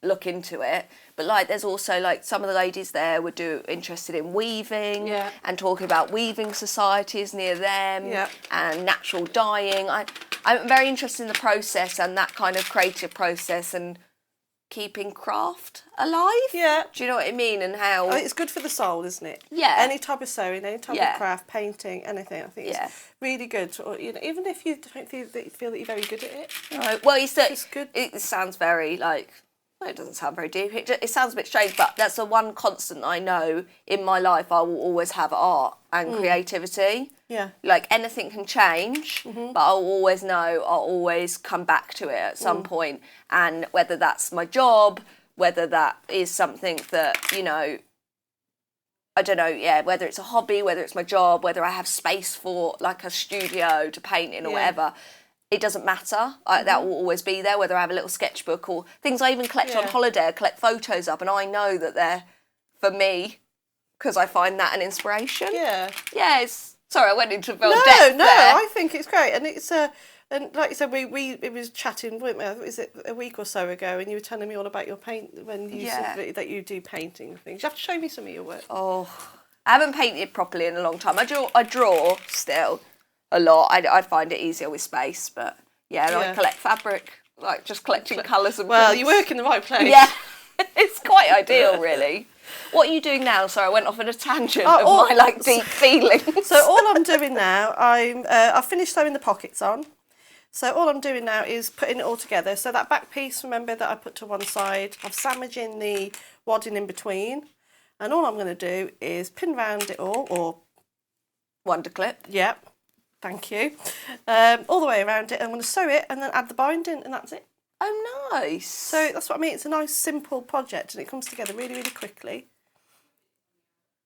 look into it. But like there's also like some of the ladies there were interested in weaving and talking about weaving societies near them and natural dyeing. I'm very interested in the process and that kind of creative process and keeping craft alive. Yeah. Do you know what I mean? And how It's good for the soul, isn't it? Yeah. Any type of sewing, any type of craft, painting, anything. I think it's really good. Or, you know, even if you don't feel that you're very good at it. Right. Well, It's good. It sounds very like... Well, it doesn't sound very deep. It sounds a bit strange, but that's the one constant I know in my life. I will always have art and creativity. Yeah. Like anything can change, but I'll always know, I'll always come back to it at some point. And whether that's my job, whether that is something that, you know, I don't know, whether it's a hobby, whether it's my job, whether I have space for like a studio to paint in or whatever. it doesn't matter. That will always be there, whether I have a little sketchbook or things I even collect on holiday. I collect photos up, and I know that they're for me because I find that an inspiration. Yeah. Yeah, sorry, I went into real No, depth there. I think it's great, and it's and like you said, it was chatting, weren't we? Was it a week or so ago? And you were telling me all about your paint when you said that you do painting things. You have to show me some of your work. Oh, I haven't painted properly in a long time. I draw still a lot. I find it easier with space, but I collect fabric, like just collecting colours and Well, prints. you work in the right place. Yeah, it's quite ideal, really. What are you doing now? Sorry, I went off on a tangent of my deep feelings. So all I'm doing now, I've finished sewing the pockets on. So all I'm doing now is putting it all together. So that back piece, remember, that I put to one side, I'm sandwiching the wadding in between. And all I'm going to do is pin round it all, or... Wonder clip. Yep, thank you. All the way around it. I'm going to sew it and then add the binding, and that's it. Oh, nice. So that's what I mean. It's a nice, simple project, and it comes together really, really quickly.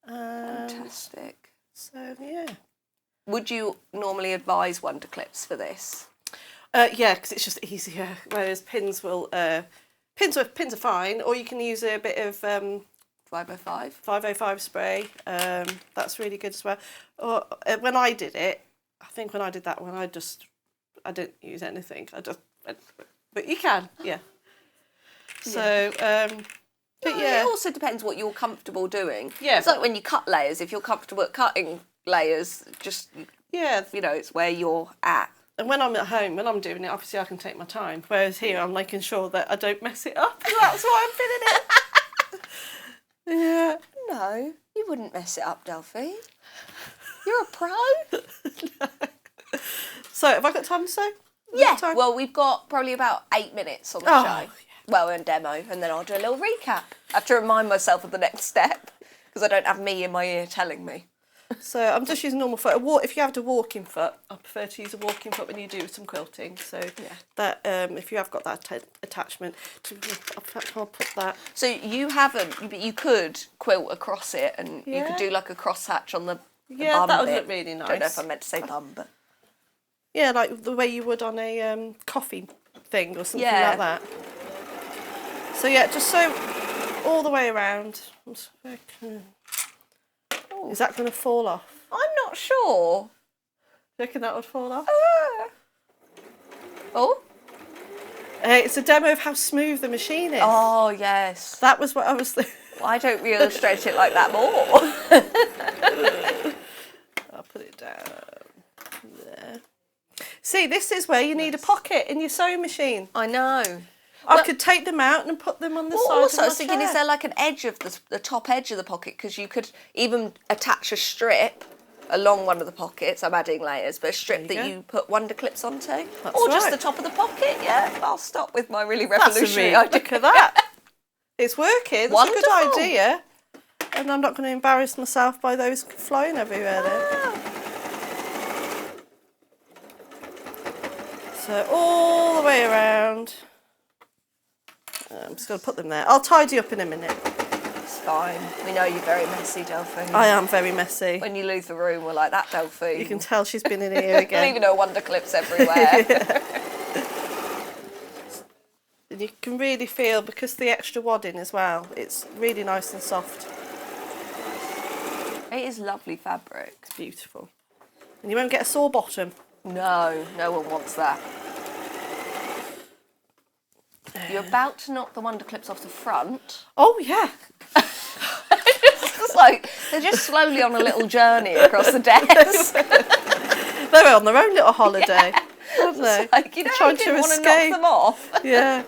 Fantastic. So, yeah. Would you normally advise wonder clips for this? Yeah, because it's just easier. Whereas pins will pins are fine, or you can use a bit of 505 spray. That's really good as well. Or when I did it, I think when I did that one, I didn't use anything. But you can, yeah. So, but yeah. It also depends what you're comfortable doing. Yeah. It's like when you cut layers. If you're comfortable at cutting layers, just it's where you're at. And when I'm at home, when I'm doing it, obviously I can take my time. Whereas here, I'm making sure that I don't mess it up. That's why I'm pinning it. Yeah. No, you wouldn't mess it up, Delphine. You're a pro. No. So, have I got time to sew? Yeah. Well, we've got probably about 8 minutes on the show. Yeah. Well, in demo, and then I'll do a little recap. I have to remind myself of the next step because I don't have me in my ear telling me. So I'm just using normal foot. If you have a walking foot, I prefer to use a walking foot when you do some quilting. So that if you have got that attachment, I'll put that. So you haven't, but you could quilt across it, and you could do like a cross hatch on the bum that would bit. look really nice. I don't know if I meant to say bum, but yeah, like the way you would on a coffee thing or something like that. So yeah, just sew all the way around. Is that going to fall off? I'm not sure. You reckon that would fall off? Oh? It's a demo of how smooth the machine is. Oh, yes. That was what I was thinking. Why don't we illustrate it like that more? I'll put it down there. See, this is where you need a pocket in your sewing machine. I know. I could take them out and put them on the side also, of my I was thinking, chair. is there like an edge of the top edge of the pocket? Because you could even attach a strip along one of the pockets. I'm adding layers, but a strip that you put wonder clips onto. Or just the top of the pocket, yeah. I'll stop with my really revolutionary idea. Look at that. It's working. It's Wonderful. a good idea. And I'm not going to embarrass myself by those flying everywhere then. So all the way around. I'm just going to put them there. I'll tidy up in a minute. It's fine. We know you're very messy, Delphine. I am very messy. When you leave the room, we're like, that Delphine. You can tell she's been in here again. Leaving her wonder clips everywhere. And you can really feel, because the extra wadding as well, it's really nice and soft. It is lovely fabric. It's beautiful. And you won't get a sore bottom. No, no one wants that. You're about to knock the wonder clips off the front. Oh, yeah. It's like they're just slowly on a little journey across the desk. They were on their own little holiday, weren't they? Like, you know, trying you didn't to want escape. to knock them off. Yeah.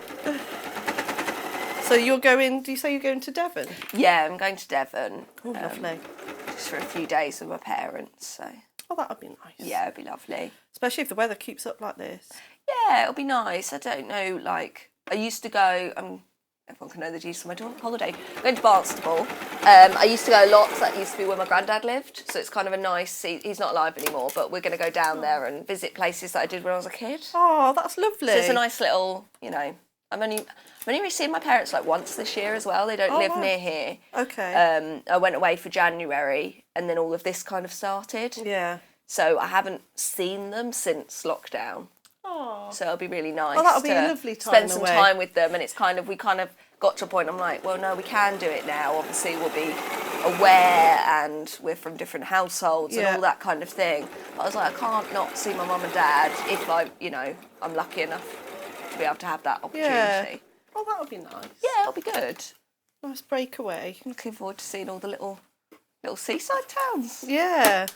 So you're going, do you say you're going to Devon? Yeah, I'm going to Devon. Oh, lovely. Just for a few days with my parents, so. Oh, that would be nice. Yeah, it'd be lovely. Especially if the weather keeps up like this. Yeah, it'll be nice. I don't know, like, I used to go, everyone can know the details of my holiday, going to Barnstable. I used to go a lot because that used to be where my granddad lived, so it's kind of a nice, he's not alive anymore, but we're going to go down there and visit places that I did when I was a kid. Oh, that's lovely. So it's a nice little, you know, I'm only really seeing my parents like once this year as well. They don't live near here. Okay. I went away for January and then all of this kind of started. Yeah. So I haven't seen them since lockdown. Oh. So it'll be really nice. Oh, that'll be a lovely time spend some away. time with them, and it's kind of we got to a point. I'm like, well, no, we can do it now. Obviously, we'll be aware, and we're from different households and all that kind of thing. But I was like, I can't not see my mum and dad if I'm lucky enough to be able to have that opportunity. Yeah. Oh, that'll be nice. Yeah, it'll be good. Nice breakaway. Looking forward to seeing all the little seaside towns. Yeah.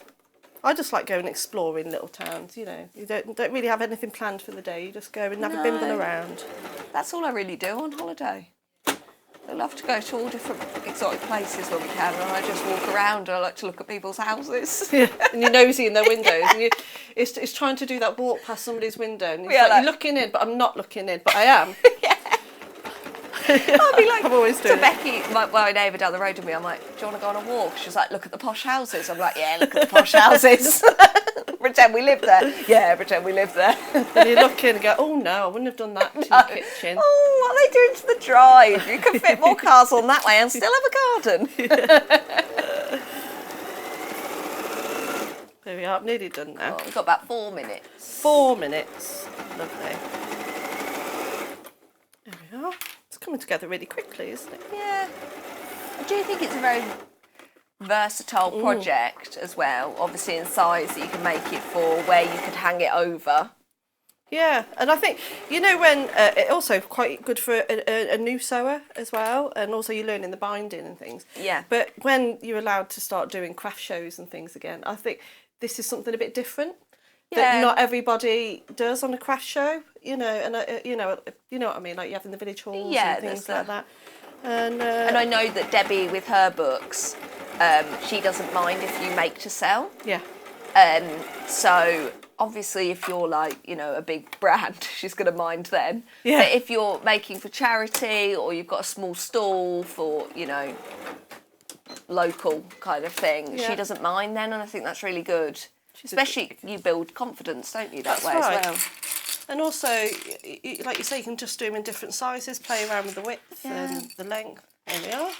I just like going exploring little towns, you know. You don't really have anything planned for the day. You just go and have a bimble around. That's all I really do on holiday. I love to go to all different exotic places when we can, and I just walk around and I like to look at people's houses. Yeah. And you're nosy in their windows. And it's trying to do that walk past somebody's window. And it's you're looking in, but I'm not looking in, but I am. Yeah. I'll be like, I'm always doing to Becky, my neighbour down the road with me, I'm like, do you want to go on a walk? She's like, look at the posh houses. I'm like, yeah, look at the posh houses. Pretend we live there. Yeah, pretend we live there. And you look in and go, oh no, I wouldn't have done that to the kitchen. Oh, what are they doing to the drive? You can fit more cars on that way and still have a garden. There we are, I'm nearly done now. Oh, we've got about 4 minutes. 4 minutes. Lovely. There we are. It's coming together really quickly, isn't it? Yeah. I do think it's a very versatile project as well, obviously in size that you can make it for, where you could hang it over. Yeah, and I think, when it also quite good for a new sewer as well, and also you're learning the binding and things. Yeah. But when you're allowed to start doing craft shows and things again, I think this is something a bit different. That not everybody does on a craft show, and you know what I mean, like you have in the village halls and things like that. And I know that Debbie with her books, she doesn't mind if you make to sell. Yeah. So obviously if you're like, a big brand, she's going to mind then. Yeah. But if you're making for charity or you've got a small stall for, local kind of thing, she doesn't mind then, and I think that's really good. Especially you build confidence, don't you, that way as well. And also, like you say, you can just do them in different sizes, play around with the width and the length. There we are.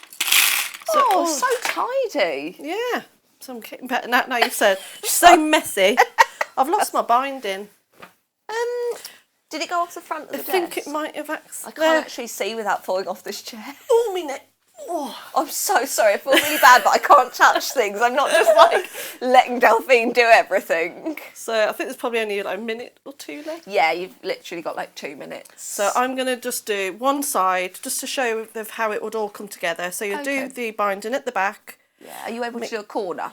So tidy. Yeah. So I'm getting better now you've said. It's so messy. I've lost my binding. Did it go off the front of the I desk? think it might have I can't actually see without falling off this chair. Oh, my neck. Oh. I'm so sorry. I feel really bad that I can't touch things. I'm not just like letting Delphine do everything. So I think there's probably only like a minute or two left. Yeah, you've literally got like 2 minutes. So I'm going to just do one side just to show how it would all come together. So you'll do the binding at the back. Yeah. Are you able to do a corner?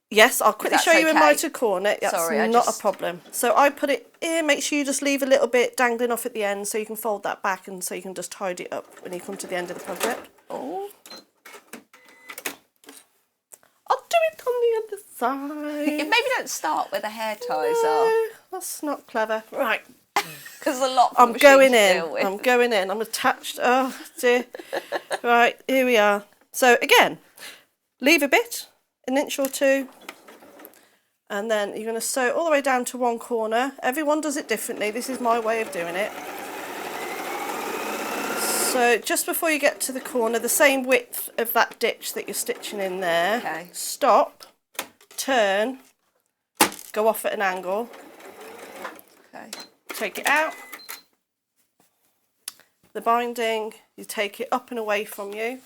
Yes, I'll quickly show you in my corner. That's Sorry, not a problem. So I put it here, make sure you just leave a little bit dangling off at the end so you can fold that back and so you can just tidy it up when you come to the end of the project. Oh. I'll do it on the other side. Maybe don't start where the hair ties are. No, that's not clever. Right. Because a lot I'm going in. I'm going in. I'm attached. Oh, dear. Right, here we are. So again, leave a bit, an inch or two. And then you're going to sew all the way down to one corner. Everyone does it differently. This is my way of doing it. So just before you get to the corner, the same width of that ditch that you're stitching in there. Okay. Stop, turn, go off at an angle. Okay. Take it out. The binding, you take it up and away from you.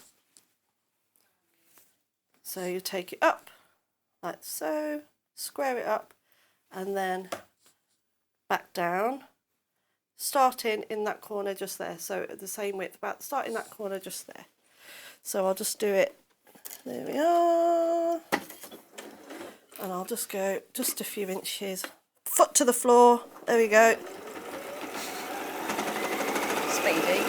So you take it up, like so, square it up, and then back down. Starting in that corner just there, so the same width, about starting that corner just there. So I'll just do it, there we are, and I'll just go just a few inches, foot to the floor, there we go. Speedy.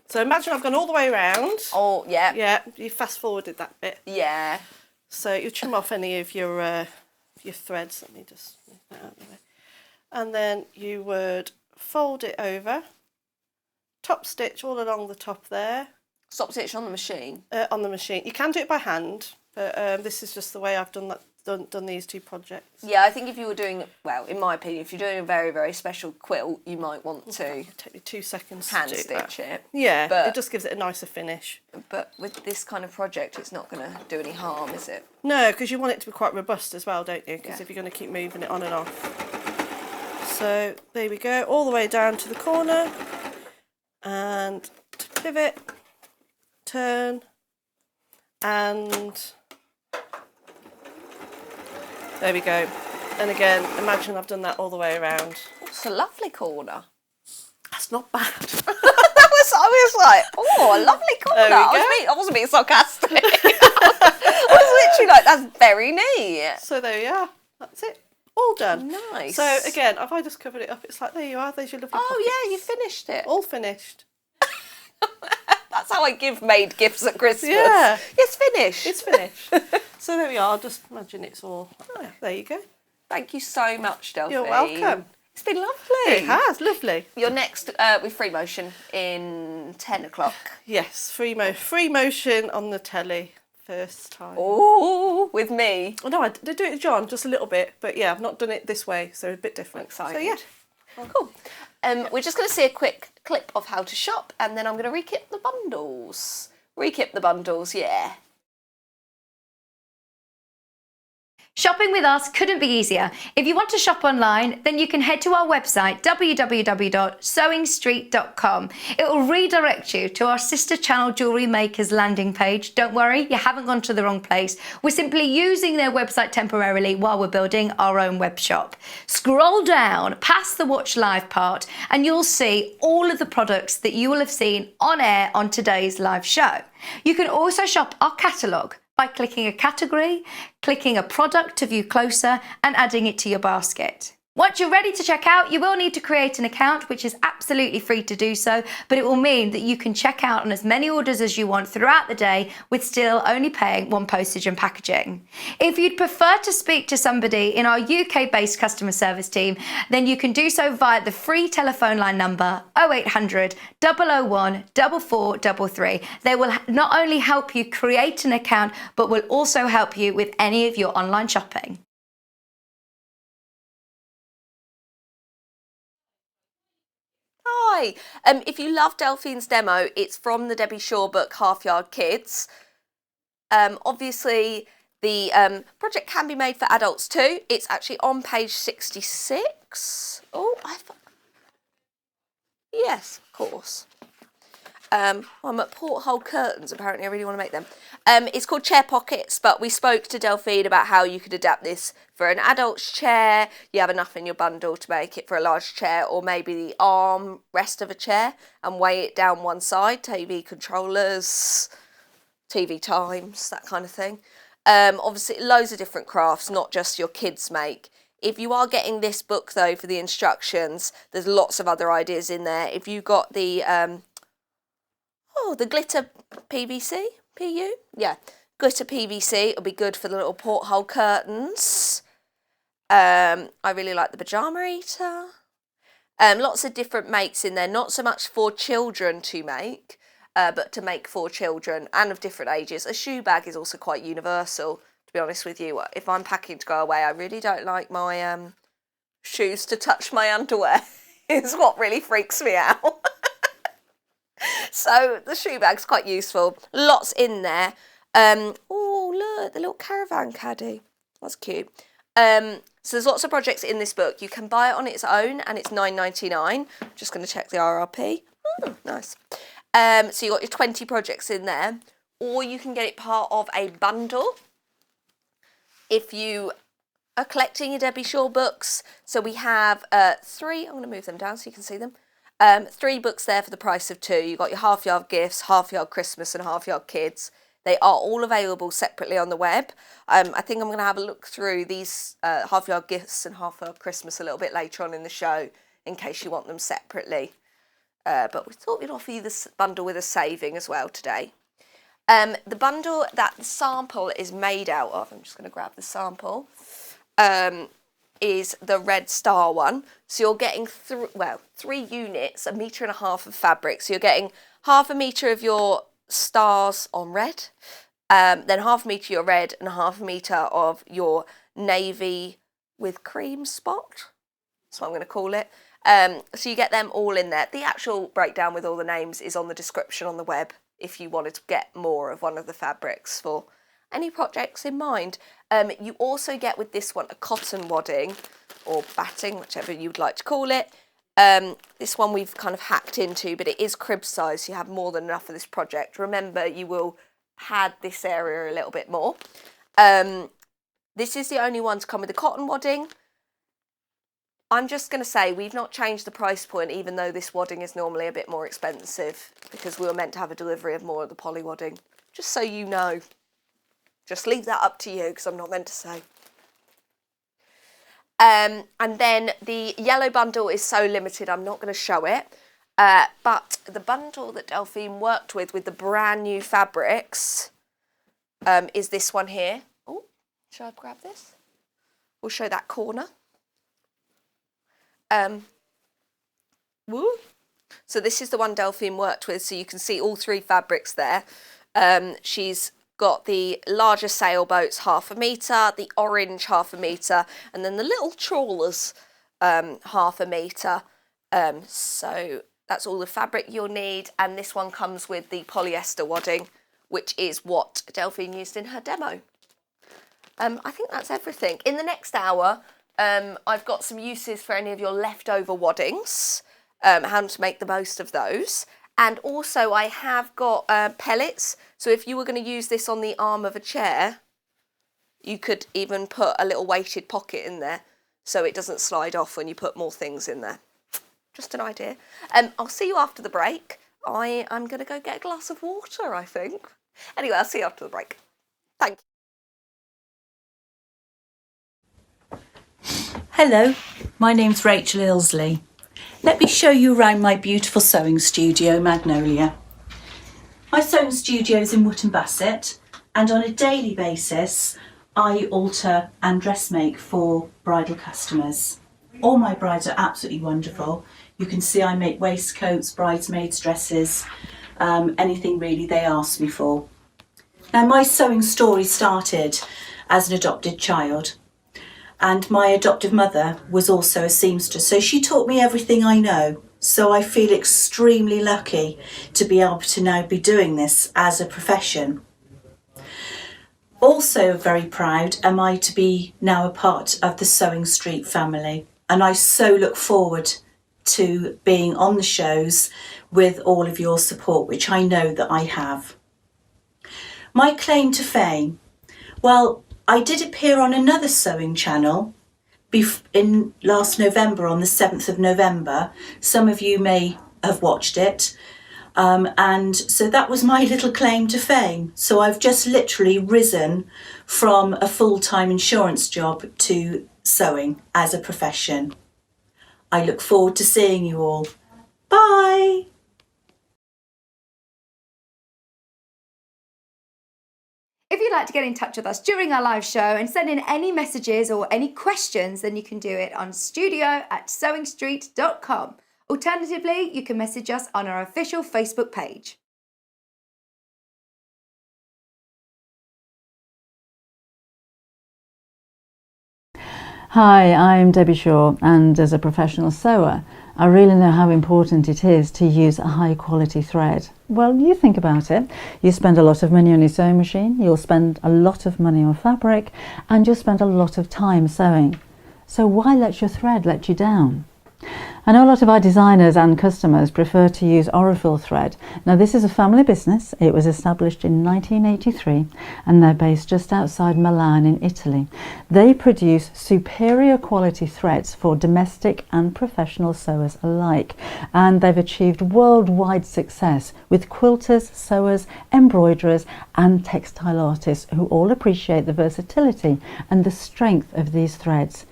So imagine I've gone all the way around. Oh, yeah. Yeah, you fast forwarded that bit. Yeah. So you trim off any of your threads, let me just move that out of the way. And then you would fold it over, top stitch all along the top there. Stop stitch on the machine? On the machine. You can do it by hand, but this is just the way I've done these two projects. Yeah, I think if you were doing, well, in my opinion, if you're doing a very, very special quilt, you might want to It'll take me 2 seconds hand to do stitch that. it. Yeah, but it just gives it a nicer finish. But with this kind of project, it's not going to do any harm, is it? No, because you want it to be quite robust as well, don't you? Because if you're going to keep moving it on and off. So there we go, all the way down to the corner, and to pivot, turn, and there we go. And again, imagine I've done that all the way around. It's a lovely corner. That's not bad. I was like, oh, a lovely corner. I wasn't being sarcastic. I was literally like, that's very neat. So there you are. That's it. All done. Nice. So again, if I just covered it up, it's like, there you are. There's your lovely pockets. Yeah, you finished it. All finished. That's how I give made gifts at Christmas. Yeah. It's finished. It's finished. So there we are. Just imagine it's all. Oh, there you go. Thank you so much, Delphine. You're welcome. It's been lovely. It has. Lovely. You're next with free motion in 10 o'clock. Yes. Free motion on the telly. First time. Oh, with me. Oh, no, I did do it with John just a little bit, but yeah, I've not done it this way, so a bit different. Excited. So yeah. Cool. We're just going to see a quick clip of how to shop, and then I'm going to rekip the bundles. Rekip the bundles, yeah. Shopping with us couldn't be easier. If you want to shop online, then you can head to our website, www.sewingstreet.com. It will redirect you to our sister channel Jewellery Makers landing page. Don't worry, you haven't gone to the wrong place. We're simply using their website temporarily while we're building our own web shop. Scroll down past the watch live part and you'll see all of the products that you will have seen on air on today's live show. You can also shop our catalogue by clicking a category, clicking a product to view closer, and adding it to your basket. Once you're ready to check out, you will need to create an account, which is absolutely free to do so, but it will mean that you can check out on as many orders as you want throughout the day with still only paying one postage and packaging. If you'd prefer to speak to somebody in our UK-based customer service team, then you can do so via the free telephone line number 0800 001 4433. They will not only help you create an account, but will also help you with any of your online shopping. Hi. If you love Delphine's demo, it's from the Debbie Shaw book, Half Yard Kids. Obviously, the project can be made for adults too. It's actually on page 66. Oh, yes, of course. I'm at porthole curtains, apparently. I really want to make them. It's called Chair Pockets, but we spoke to Delphine about how you could adapt this for an adult's chair. You have enough in your bundle to make it for a large chair, or maybe the arm rest of a chair and weigh it down one side, TV controllers, TV times, that kind of thing. Obviously, loads of different crafts, not just your kids make. If you are getting this book, though, for the instructions, there's lots of other ideas in there. If you got the glitter PVC, PU? Yeah, glitter PVC, it'll be good for the little porthole curtains. I really like the pajama eater. Lots of different makes in there, not so much for children to make, but to make for children and of different ages. A shoe bag is also quite universal, to be honest with you. If I'm packing to go away, I really don't like my shoes to touch my underwear. It's what really freaks me out. So the shoe bag's quite useful. Lots in there. Oh, look, the little caravan caddy. That's cute. So there's lots of projects in this book. You can buy it on its own and it's $9.99. Just going to check the RRP. Oh, nice. So you've got your 20 projects in there. Or you can get it part of a bundle. If you are collecting your Debbie Shaw books. So we have 3. I'm going to move them down so you can see them. 3 books there for the price of 2. You've got your Half Yard Gifts, Half Yard Christmas and Half Yard Kids. They are all available separately on the web. I think I'm going to have a look through these Half Yard Gifts and Half Yard Christmas a little bit later on in the show in case you want them separately. But we thought we'd offer you this bundle with a saving as well today. The bundle that the sample is made out of, I'm just going to grab the sample, is the Red Star one. So you're getting 3 units, 1.5 meters of fabric. So you're getting 0.5 meters of your stars on red, then 0.5 meters your red and 0.5 meters of your navy with cream spot. That's what I'm going to call it. So you get them all in there. The actual breakdown with all the names is on the description on the web if you wanted to get more of one of the fabrics for Any projects in mind? You also get with this one a cotton wadding or batting, whichever you would like to call it. This one we've kind of hacked into, but it is crib size, so you have more than enough for this project. Remember, you will pad this area a little bit more. This is the only one to come with the cotton wadding. I'm just going to say we've not changed the price point, even though this wadding is normally a bit more expensive, because we were meant to have a delivery of more of the poly wadding. Just so you know. Just leave that up to you, because I'm not meant to say. And then the yellow bundle is so limited, I'm not going to show it. But the bundle that Delphine worked with the brand new fabrics is this one here. Oh, should I grab this? We'll show that corner. Woo. So this is the one Delphine worked with, so you can see all 3 fabrics there. She's got the larger sailboats, 1/2 metre, the orange 1/2 metre, and then the little trawlers, 1/2 metre. So that's all the fabric you'll need, and this one comes with the polyester wadding, which is what Delphine used in her demo. I think that's everything. In the next hour, I've got some uses for any of your leftover waddings, how to make the most of those. And also I have got pellets, so if you were going to use this on the arm of a chair, you could even put a little weighted pocket in there so it doesn't slide off when you put more things in there. Just an idea. I'll see you after the break. I'm going to go get a glass of water, I think. Anyway, I'll see you after the break. Thank you. Hello, my name's Rachel Ilsley. Let me show you around my beautiful sewing studio, Magnolia. My sewing studio is in Wootton Bassett, and on a daily basis I alter and dressmake for bridal customers. All my brides are absolutely wonderful. You can see I make waistcoats, bridesmaids' dresses, anything really they ask me for. Now, my sewing story started as an adopted child. And my adoptive mother was also a seamstress, so she taught me everything I know. So I feel extremely lucky to be able to now be doing this as a profession. Also very proud am I to be now a part of the Sewing Street family, and I so look forward to being on the shows with all of your support, which I know that I have. My claim to fame, well, I did appear on another sewing channel in last November, on the 7th of November. Some of you may have watched it. And so that was my little claim to fame. So I've just literally risen from a full-time insurance job to sewing as a profession. I look forward to seeing you all. Bye! If you'd like to get in touch with us during our live show and send in any messages or any questions, then you can do it on studio@sewingstreet.com. Alternatively, you can message us on our official Facebook page. Hi, I'm Debbie Shaw, and as a professional sewer, I really know how important it is to use a high quality thread. Well, you think about it. You spend a lot of money on your sewing machine, you'll spend a lot of money on fabric, and you'll spend a lot of time sewing. So why let your thread let you down? I know a lot of our designers and customers prefer to use Aurifil thread. Now, this is a family business. It was established in 1983 and they're based just outside Milan in Italy. They produce superior quality threads for domestic and professional sewers alike, and they've achieved worldwide success with quilters, sewers, embroiderers and textile artists who all appreciate the versatility and the strength of these threads.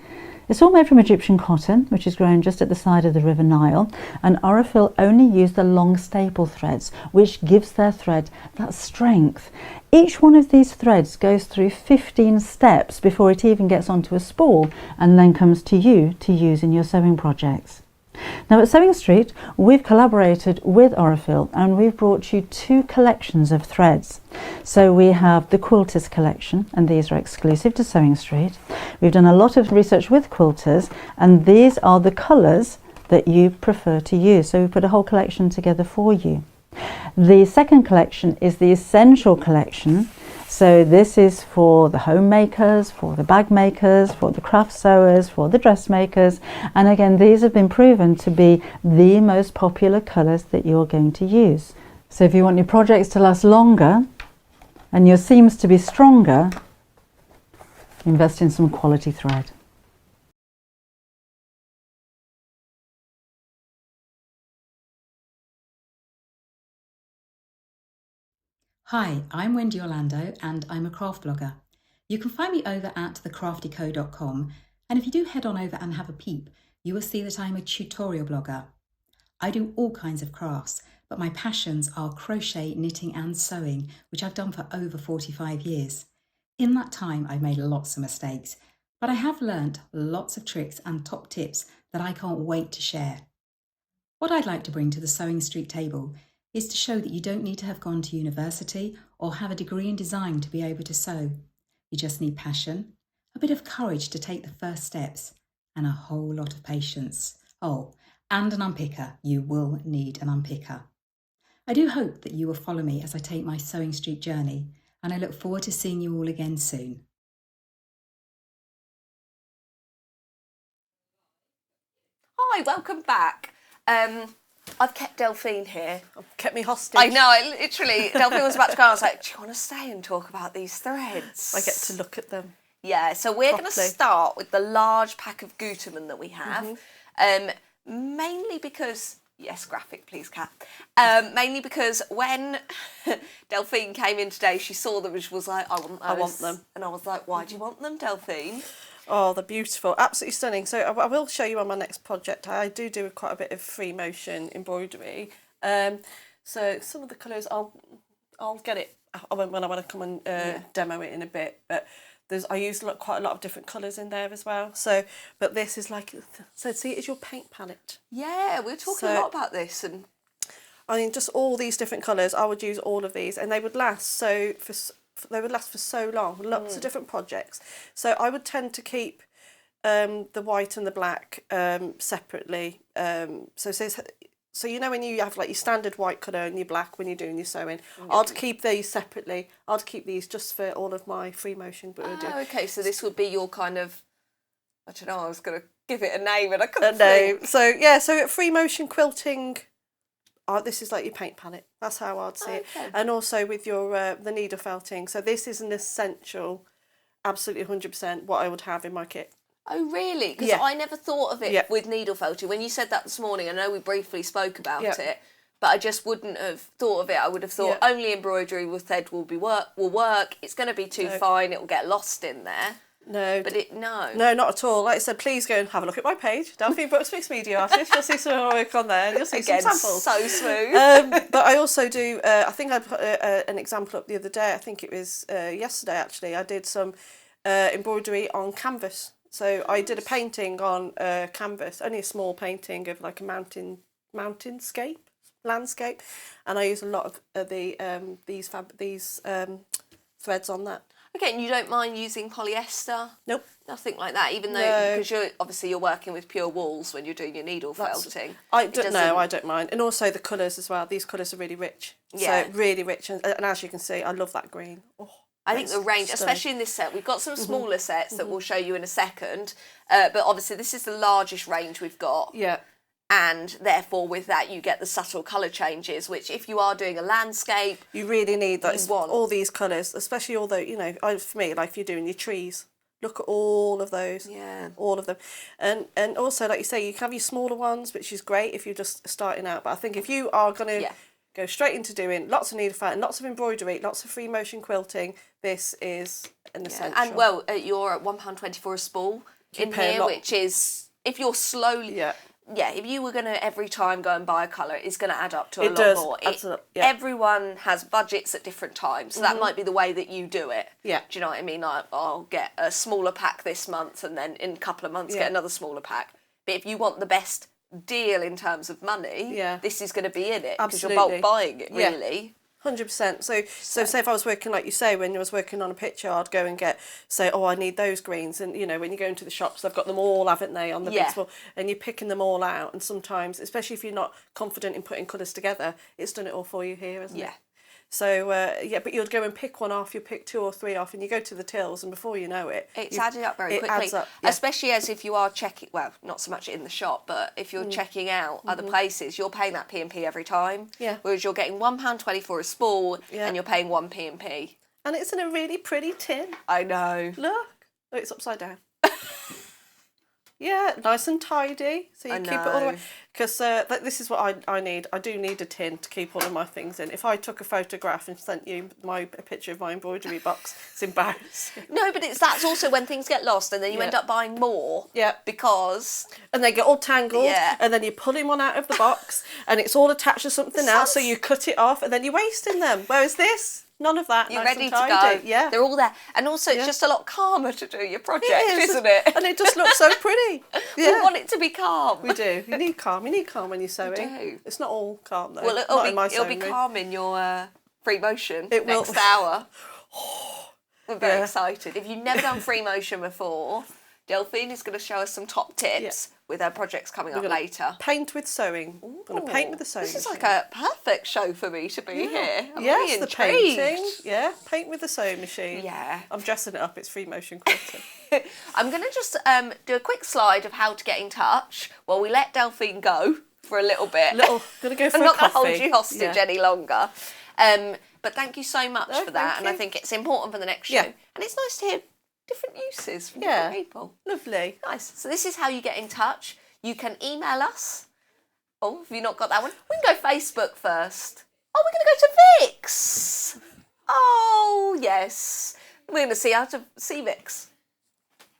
It's all made from Egyptian cotton, which is grown just at the side of the River Nile, and Aurifil only use the long staple threads, which gives their thread that strength. Each one of these threads goes through 15 steps before it even gets onto a spool and then comes to you to use in your sewing projects. Now at Sewing Street, we've collaborated with Aurifil and we've brought you 2 collections of threads. So we have the Quilters Collection, and these are exclusive to Sewing Street. We've done a lot of research with quilters, and these are the colours that you prefer to use. So we put a whole collection together for you. The second collection is the Essential Collection. So this is for the homemakers, for the bag makers, for the craft sewers, for the dressmakers. And again, these have been proven to be the most popular colours that you're going to use. So if you want your projects to last longer and your seams to be stronger, invest in some quality thread. Hi, I'm Wendy Orlando and I'm a craft blogger. You can find me over at thecraftyco.com, and if you do head on over and have a peep, you will see that I'm a tutorial blogger. I do all kinds of crafts, but my passions are crochet, knitting and sewing, which I've done for over 45 years. In that time, I've made lots of mistakes, but I have learnt lots of tricks and top tips that I can't wait to share. What I'd like to bring to the Sewing Street table is to show that you don't need to have gone to university or have a degree in design to be able to sew. You just need passion, a bit of courage to take the first steps, and a whole lot of patience. Oh, and an unpicker. You will need an unpicker. I do hope that you will follow me as I take my Sewing Street journey, and I look forward to seeing you all again soon. Hi, welcome back. I've kept Delphine here. Kept me hostage. I know, Delphine was about to go. I was like, do you want to stay and talk about these threads? I get to look at them. Yeah, so we're going to Properly. start with the large pack of Gutermann that we have. Mainly because, yes, graphic, please, Kat. Mainly because when Delphine came in today, she saw them and she was like, I want those. I want them. And I was like, why do you want them, Delphine? Oh, they're beautiful, absolutely stunning. So I will show you on my next project. I do quite a bit of free motion embroidery. So some of the colours, I'll get it when I want to come and demo it in a bit. But I use quite a lot of different colours in there as well. So, but this is like, so see, it's your paint palette. Yeah, we were talking a lot about this. And I mean, just all these different colours. I would use all of these, and they would last for so long, lots of different projects. So I would tend to keep the white and the black separately. So you know when you have like your standard white colour and your black when you're doing your sewing, I'd keep these separately. I'd keep these just for all of my free motion embroidery. oh, okay, so this would be your kind of, I don't know, I was going to give it a name and I couldn't No, think. so yeah, so at free motion quilting, this is like your paint palette. That's how I'd see it. And also with your the needle felting. So this is an essential, absolutely 100% what I would have in my kit. Oh, really? Because Yeah. I never thought of it Yeah. with needle felting. When you said that this morning, I know we briefly spoke about Yeah. it, but I just wouldn't have thought of it. I would have thought only embroidery with thread will work. It's going to be too fine. It will get lost in there. No, But no, not at all. Like I said, please go and have a look at my page, Delphine Brooks Mixed Media Artist. You'll see some of my work on there, and you'll see Again, some samples. so smooth. But I also do. I think I put an example up the other day. I think it was yesterday actually. I did some embroidery on canvas. So I did a painting on canvas, only a small painting of like a landscape, and I use a lot of these threads on that. Okay, and you don't mind using polyester? Nope. Nothing like that, even though, because you're working with pure wools when you're doing your needle felting. I don't mind. And also the colours as well. These colours are really rich. Yeah. So really rich. And as you can see, I love that green. Oh, I think the range, stunning. especially in this set, we've got some smaller sets that we'll show you in a second. But obviously this is the largest range we've got. Yeah. And therefore with that you get the subtle colour changes, which if you are doing a landscape, You really need that. You want. All these colours, especially all the, for me, like if you're doing your trees, look at all of those. Yeah. All of them. And also, like you say, you can have your smaller ones, which is great if you're just starting out. But I think if you are going to go straight into doing lots of needle felting, lots of embroidery, lots of free motion quilting, this is an essential. and well, you're at £1.24 a spool in pay a here, lot. which is, if you're slowly... Yeah. If you were going to every time go and buy a colour, it's going to add up to a It lot does, more. absolutely, yeah. Everyone has budgets at different times, so that might be the way that you do it. Yeah. Do you know what I mean? Like, I'll get a smaller pack this month and then in a couple of months get another smaller pack. But if you want the best deal in terms of money, this is going to be in it because you're bulk buying it, really. 100%. So say if I was working, like you say, when I was working on a picture, I'd go and say, I need those greens. And, when you go into the shops, they've got them all, haven't they, on the big spool. And you're picking them all out. And sometimes, especially if you're not confident in putting colours together, it's done it all for you here, hasn't it? So yeah, but you'd go and pick one off, you pick 2 or 3 off, and you go to the tills, and before you know it, It's added up very it quickly. adds up, yeah. Especially as if you are checking, well, not so much in the shop, but if you're checking out other places, you're paying that P&P every time. Yeah. Whereas you're getting £1.20 for a spool, Yeah. and you're paying 1 P&P. And it's in a really pretty tin. I know. Look, oh, it's upside down. Yeah, nice and tidy. So you keep it all the way. Because this is what I need. I do need a tin to keep all of my things in. If I took a photograph and sent you a picture of my embroidery box, it's embarrassing. No, but that's also when things get lost and then you end up buying more. Yeah. Because... And they get all tangled. Yeah. And then you're pulling one out of the box and it's all attached to something else. So you cut it off and then you're wasting them. Whereas this... None of that. You're nice ready and to tidy. go. Yeah. They're all there. And also, it's just a lot calmer to do your project, It is. isn't it? And it just looks so pretty. Yeah. We want it to be calm. We do. You need calm. You need calm when you're sewing. do. It's not all calm though. Well, Not in my it'll be sewing room. calm in your free motion It will. next hour. We're very Yeah. excited. If you've never done free motion before, Delphine is going to show us some top tips with her projects coming up later. Paint with sewing. I'm going to paint with the sewing This is machine. like a perfect show for me to be here. I'm really Yes, the intrigued. painting. Yeah, paint with the sewing machine. Yeah. I'm dressing it up. It's free motion quilting. I'm going to just do a quick slide of how to get in touch while we let Delphine go for a little bit. Gonna go for I'm a not going to hold coffee. you hostage Yeah. any longer. But thank you so much for that. thank And I you. think it's important for the next show. Yeah. And it's nice to hear different uses from Yeah. different people. Lovely. Nice. So this is how you get in touch. You can email us. Oh, have you not got that one? We can go Facebook first. Oh, we're going to go to Vix. Oh, yes. We're going to see how to see Vix.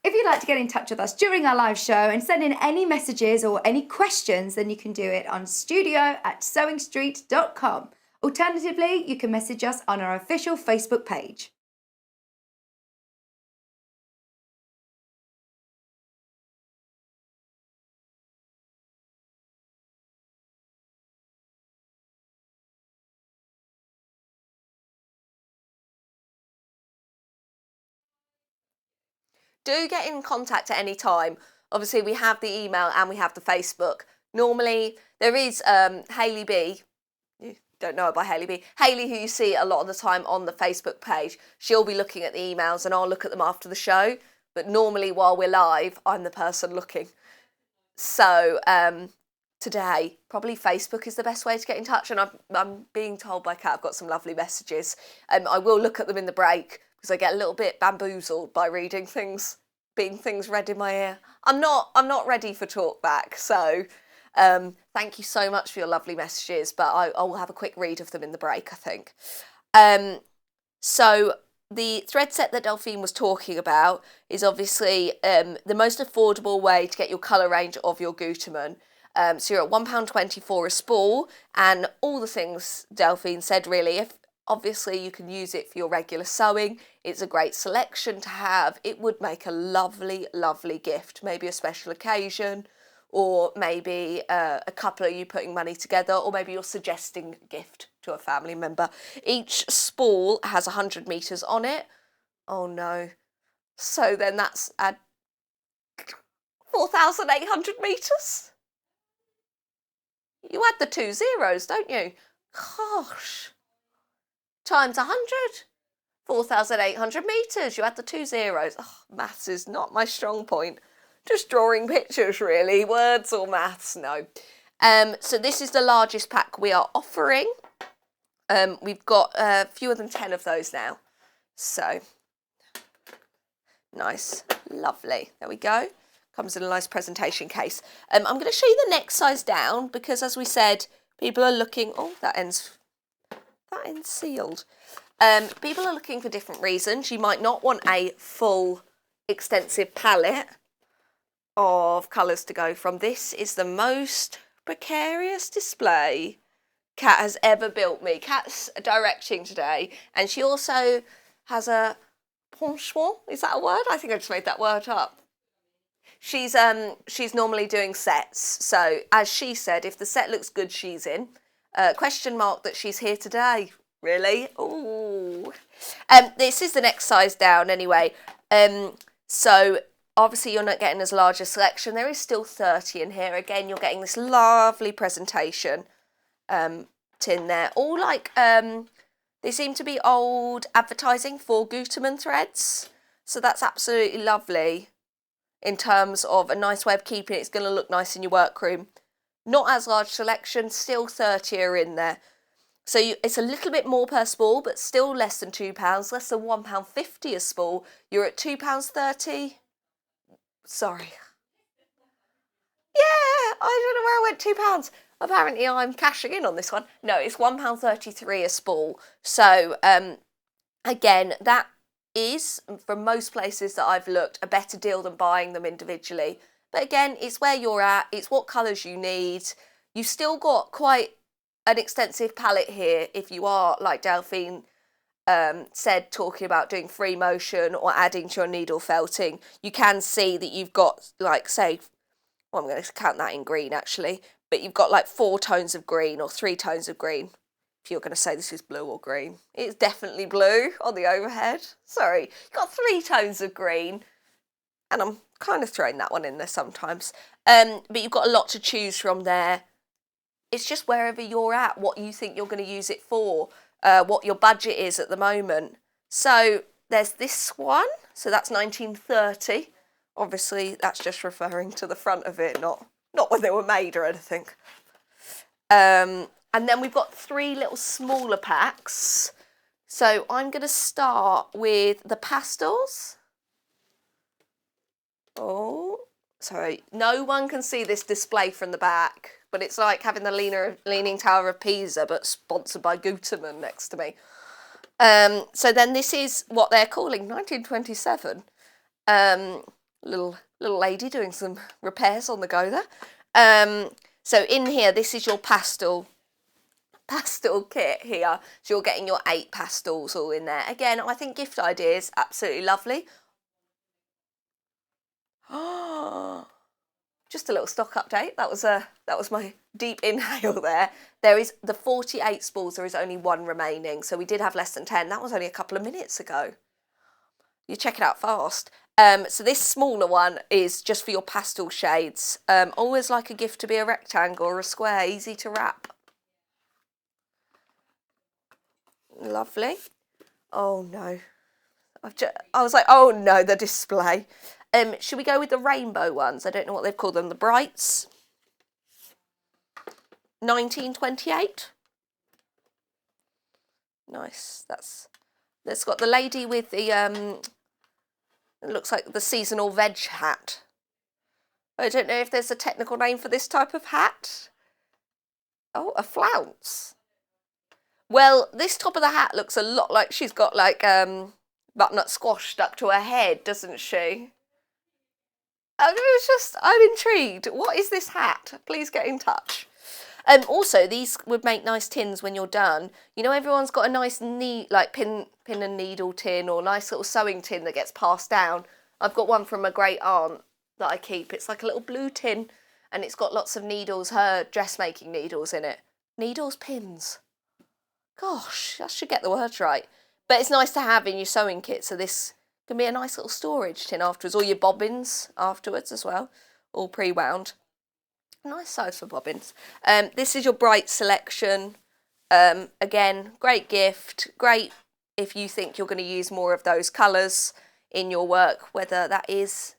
If you'd like to get in touch with us during our live show and send in any messages or any questions, then you can do it on studio@sewingstreet.com. Alternatively, you can message us on our official Facebook page. Do get in contact at any time. Obviously, we have the email and we have the Facebook. Normally, there is Hayley B. You don't know her by Hayley B. Hayley, who you see a lot of the time on the Facebook page. She'll be looking at the emails and I'll look at them after the show. But normally, while we're live, I'm the person looking. So today, probably Facebook is the best way to get in touch. And I'm being told by Kat, I've got some lovely messages. I will look at them in the break, because I get a little bit bamboozled by reading things, being things read in my ear. I'm not ready for talk back, so thank you so much for your lovely messages, but I will have a quick read of them in the break, I think. So the thread set that Delphine was talking about is obviously the most affordable way to get your colour range of your Gutermann. So you're at £1.20 for a spool, and all the things Delphine said really. Obviously, you can use it for your regular sewing. It's a great selection to have. It would make a lovely, lovely gift, maybe a special occasion, or maybe a couple of you putting money together, or maybe you're suggesting a gift to a family member. Each spool has 100 metres on it. Oh no. So then that's at 4,800 metres. You add the 2 zeros, don't you? Gosh. Times 100, 4,800 metres. You add the 2 zeros. Oh, maths is not my strong point. Just drawing pictures, really. Words or maths, no. So this is the largest pack we are offering. We've got fewer than 10 of those now. So, nice, lovely. There we go. Comes in a nice presentation case. I'm going to show you the next size down, because as we said, people are looking... Oh, that ends sealed. People are looking for different reasons. You might not want a full extensive palette of colours to go from. This is the most precarious display Kat has ever built me. Kat's directing today, and she also has a penchant. Is that a word? I think I just made that word up. She's normally doing sets, so as she said, if the set looks good, she's in. Question mark that she's here today. Really? Ooh. This is the next size down anyway. So obviously you're not getting as large a selection. There is still 30 in here. Again, you're getting this lovely presentation tin there. All like They seem to be old advertising for Gutermann threads. So that's absolutely lovely in terms of a nice way of keeping it. It's going to look nice in your workroom. Not as large selection, still 30 are in there. So it's a little bit more per spool, but still less than £2, less than £1.50 a spool. You're at £2.30. Sorry. Yeah, I don't know where I went, £2. Apparently I'm cashing in on this one. No, it's £1.33 a spool. So again, that is, from most places that I've looked, a better deal than buying them individually. But again, it's where you're at, it's what colours you need. You've still got quite an extensive palette here if you are, like Delphine said, talking about doing free motion or adding to your needle felting. You can see that you've got, like, say, well, I'm going to count that in green actually, but you've got like 4 tones of green or 3 tones of green. If you're going to say this is blue or green, it's definitely blue on the overhead. Sorry, you've got 3 tones of green, and I'm kind of throwing that one in there sometimes. But you've got a lot to choose from there. It's just wherever you're at, what you think you're going to use it for, what your budget is at the moment. So there's this one, so that's 1930. Obviously, that's just referring to the front of it, not when they were made or anything. And then we've got 3 little smaller packs. So I'm going to start with the pastels. Oh, sorry. No one can see this display from the back, but it's like having the Leaning Tower of Pisa, but sponsored by Gutermann next to me. So then this is what they're calling 1927. Little lady doing some repairs on the go there. So in here, this is your pastel kit here. So you're getting your 8 pastels all in there. Again, I think gift ideas, absolutely lovely. Just a little stock update. That was my deep inhale there. There is the 48 spools. There is only 1 remaining. So we did have less than 10. That was only a couple of minutes ago. You check it out fast. So this smaller one is just for your pastel shades. Always like a gift to be a rectangle or a square, easy to wrap. Lovely. Oh no. I was like, oh no, the display. Should we go with the rainbow ones? I don't know what they've called them. The Brights. 1928. Nice. That's got the lady with the it looks like the seasonal veg hat. I don't know if there's a technical name for this type of hat. Oh, a flounce. Well, this top of the hat looks a lot like she's got like butternut squash stuck to her head, doesn't she? I'm intrigued. What is this hat? Please get in touch. Also, these would make nice tins when you're done. You know, everyone's got a nice like pin and needle tin or nice little sewing tin that gets passed down. I've got one from a great aunt that I keep. It's like a little blue tin, and it's got lots of needles, her dressmaking needles in it. Needles, pins. Gosh, I should get the words right. But it's nice to have in your sewing kit, so this can be a nice little storage tin afterwards, or your bobbins afterwards as well, all pre-wound. Nice size for bobbins. This is your Bright selection. Again, great gift. Great if you think you're going to use more of those colours in your work, whether that is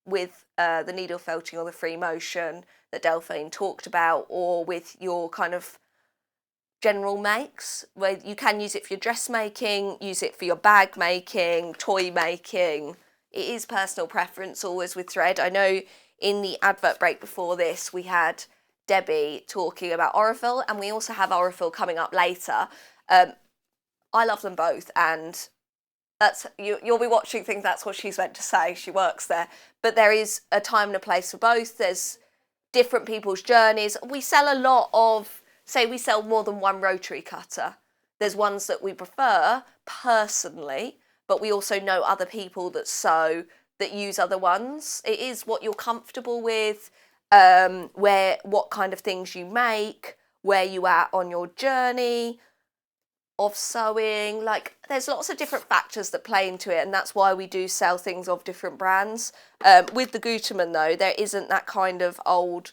with the needle felting or the free motion that Delphine talked about, or with your kind of general makes, where you can use it for your dressmaking, use it for your bag making, toy making. It is personal preference always with thread. I know in the advert break before this, we had Debbie talking about Aurifil, and we also have Aurifil coming up later. I love them both, and that's you'll be watching things. That's what she's meant to say. She works there, but there is a time and a place for both. There's different people's journeys. We sell a lot of, say, we sell more than one rotary cutter. There's ones that we prefer personally, but we also know other people that sew that use other ones. It is what you're comfortable with, what kind of things you make, where you are on your journey of sewing. Like, there's lots of different factors that play into it, and that's why we do sell things of different brands. With the Gutermann though, there isn't that kind of old,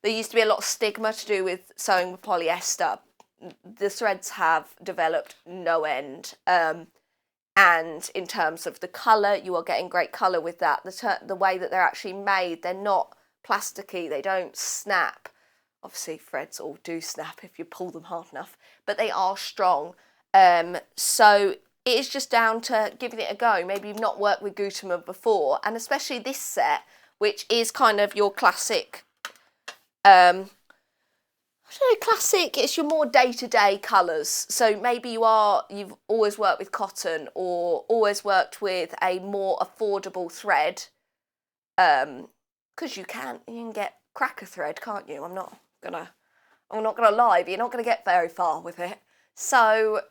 there used to be a lot of stigma to do with sewing with polyester. the threads have developed no end. And in terms of the colour, you are getting great colour with that. The way that they're actually made, they're not plasticky, they don't snap. Obviously, threads all do snap if you pull them hard enough, but they are strong. So it is just down to giving it a go. Maybe you've not worked with Gingham before, and especially this set, which is kind of your classic, I don't know, classic, it's your more day-to-day colours. So maybe you've always worked with cotton or always worked with a more affordable thread, because you can get cracker thread, can't you? I'm not gonna lie, but you're not gonna get very far with it. So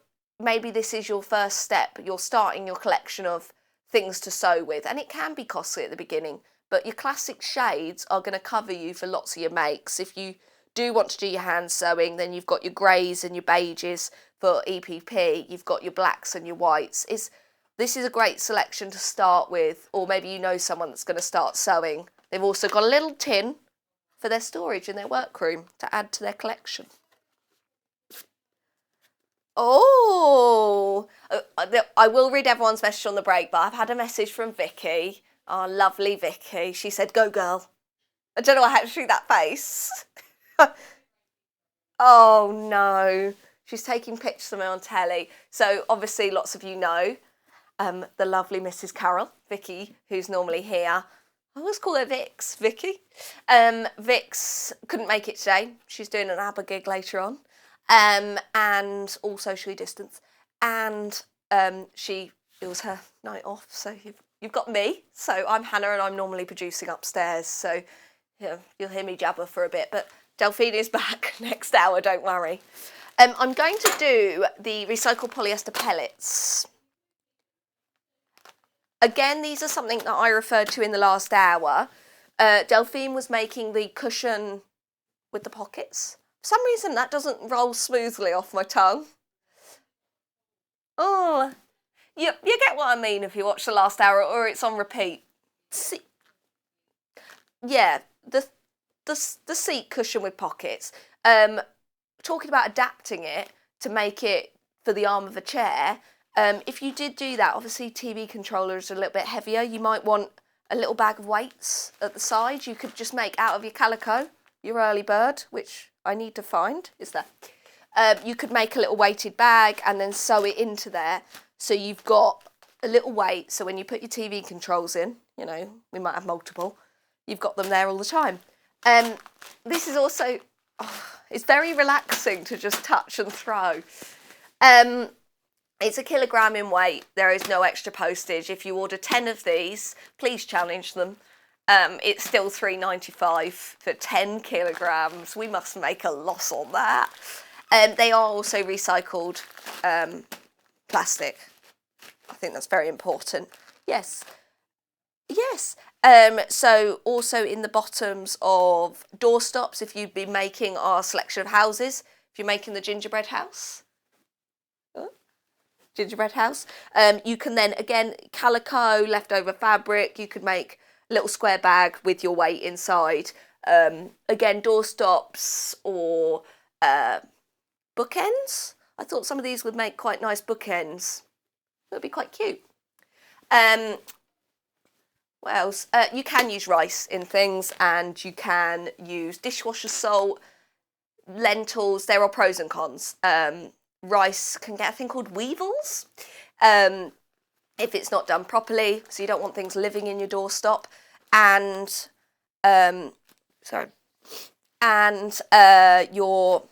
maybe this is your first step. You're starting your collection of things to sew with, and it can be costly at the beginning, but your classic shades are going to cover you for lots of your makes. If you do want to do your hand sewing, then you've got your greys and your beiges for EPP, you've got your blacks and your whites. This is a great selection to start with, or maybe you know someone that's going to start sewing. They've also got a little tin for their storage in their workroom to add to their collection. Oh, I will read everyone's message on the break, but I've had a message from Vicky, our lovely Vicky. She said, "Go girl." I don't know how to see that face. Oh no, she's taking pictures of me on telly. So obviously lots of you know the lovely Mrs. Carol, Vicky, who's normally here. I always call her Vix, Vicky. Vix couldn't make it today. She's doing an ABBA gig later on. And all socially distanced, and it was her night off, so you've got me. So I'm Hannah, and I'm normally producing upstairs, so you'll hear me jabber for a bit, but Delphine is back next hour, don't worry. I'm going to do the recycled polyester pellets. Again, these are something that I referred to in the last hour. Delphine was making the cushion with the pockets. For some reason, that doesn't roll smoothly off my tongue. Oh, you get what I mean if you watch the last hour or it's on repeat. See, yeah, the seat cushion with pockets. Talking about adapting it to make it for the arm of a chair. If you did do that, obviously TV controllers are a little bit heavier. You might want a little bag of weights at the side. You could just make out of your calico, your early bird, which I need to find, is there. You could make a little weighted bag and then sew it into there. So you've got a little weight, so when you put your TV controls in, we might have multiple, you've got them there all the time. This is also, it's very relaxing to just touch and throw. It's 1 kilogram in weight. There is no extra postage. If you order 10 of these, please challenge them. It's still $3.95 for 10 kilograms. We must make a loss on that. They are also recycled plastic. I think that's very important. Yes. So also in the bottoms of doorstops, if you've been making our selection of houses, if you're making the gingerbread house, you can then, again, calico, leftover fabric, you could make little square bag with your weight inside. Again, doorstops or bookends. I thought some of these would make quite nice bookends. It would be quite cute. What else? You can use rice in things, and you can use dishwasher salt, lentils. There are pros and cons. Rice can get a thing called weevils. If it's not done properly, so you don't want things living in your doorstop, and your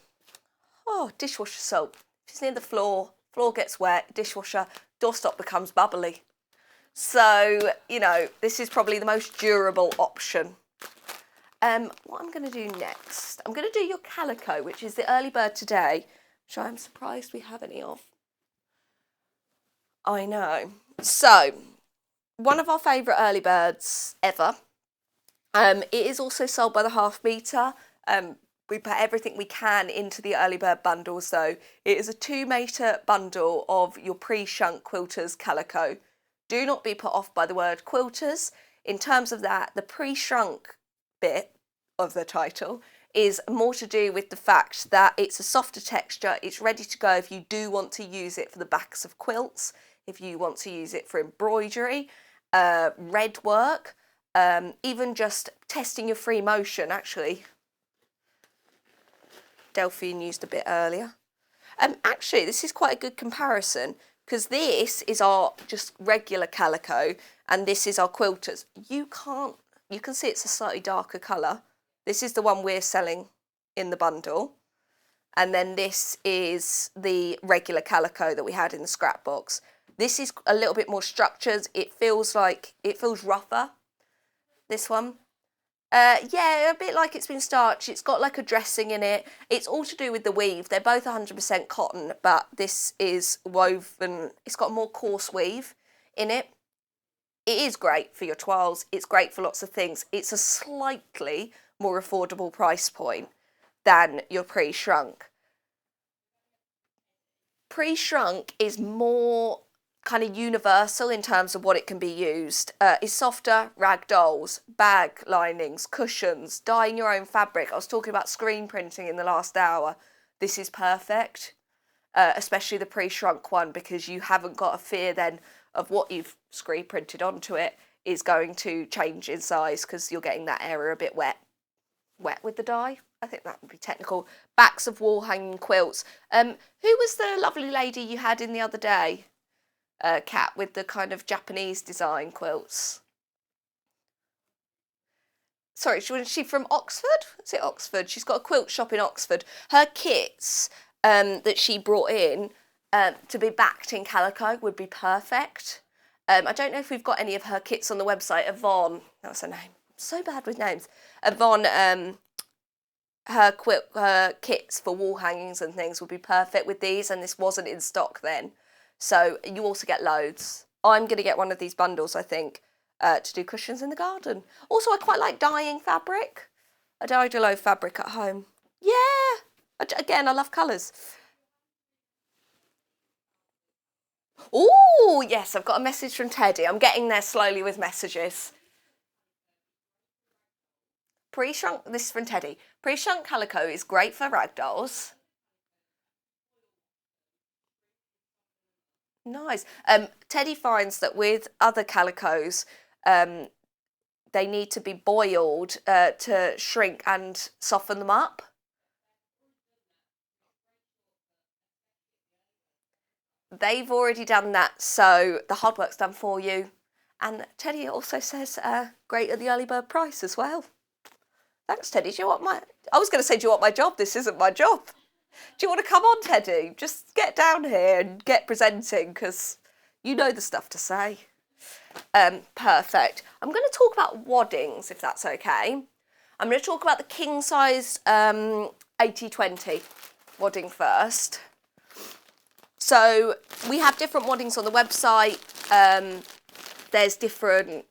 dishwasher soap. If it's near the floor gets wet, dishwasher, doorstop becomes bubbly. So, this is probably the most durable option. What I'm going to do next, I'm going to do your calico, which is the early bird today, which I'm surprised we have any of. I know. So, one of our favourite early birds ever. It is also sold by the half metre. We put everything we can into the early bird bundle. So, it is a 2 metre bundle of your pre-shrunk Quilters Calico. Do not be put off by the word quilters. In terms of that, the pre-shrunk bit of the title is more to do with the fact that it's a softer texture. It's ready to go if you do want to use it for the backs of quilts, if you want to use it for embroidery, red work, even just testing your free motion, actually. Delphine used a bit earlier. Actually, this is quite a good comparison because this is our just regular calico and this is our quilters. You can see it's a slightly darker colour. This is the one we're selling in the bundle. And then this is the regular calico that we had in the scrap box. This is a little bit more structured. It feels rougher, this one. Yeah, a bit like it's been starched. It's got like a dressing in it. It's all to do with the weave. They're both 100% cotton, but this is woven. It's got a more coarse weave in it. It is great for your toiles. It's great for lots of things. It's a slightly more affordable price point than your pre-shrunk. Pre-shrunk is more kind of universal in terms of what it can be used. It's softer, rag dolls, bag linings, cushions, dyeing your own fabric. I was talking about screen printing in the last hour. This is perfect, especially the pre-shrunk one, because you haven't got a fear then of what you've screen printed onto it is going to change in size because you're getting that area a bit wet with the dye. I think that would be technical. Backs of wall hanging quilts. Who was the lovely lady you had in the other day? Kat, with the kind of Japanese design quilts. Sorry, was she from Oxford? Is it Oxford? She's got a quilt shop in Oxford. Her kits that she brought in to be backed in calico would be perfect. I don't know if we've got any of her kits on the website. Yvonne, that's her name. I'm so bad with names. Yvonne, her kits for wall hangings and things would be perfect with these, and this wasn't in stock then. So you also get loads. I'm going to get one of these bundles, I think, to do cushions in the garden. Also, I quite like dyeing fabric. I dyed a load of fabric at home. Yeah. Again, I love colours. Oh, yes, I've got a message from Teddy. I'm getting there slowly with messages. Pre-shrunk, this is from Teddy. Pre-shrunk calico is great for rag dolls. Nice. Teddy finds that with other calicos, they need to be boiled to shrink and soften them up. They've already done that, so the hard work's done for you. And Teddy also says, great at the early bird price as well. Thanks, Teddy. Do you want I was going to say, do you want my job? This isn't my job. Do you want to come on, Teddy? Just get down here and get presenting, because you know the stuff to say. Perfect. I'm going to talk about waddings, if that's okay. I'm going to talk about the king size 80-20 wadding first. So we have different waddings on the website. There's different,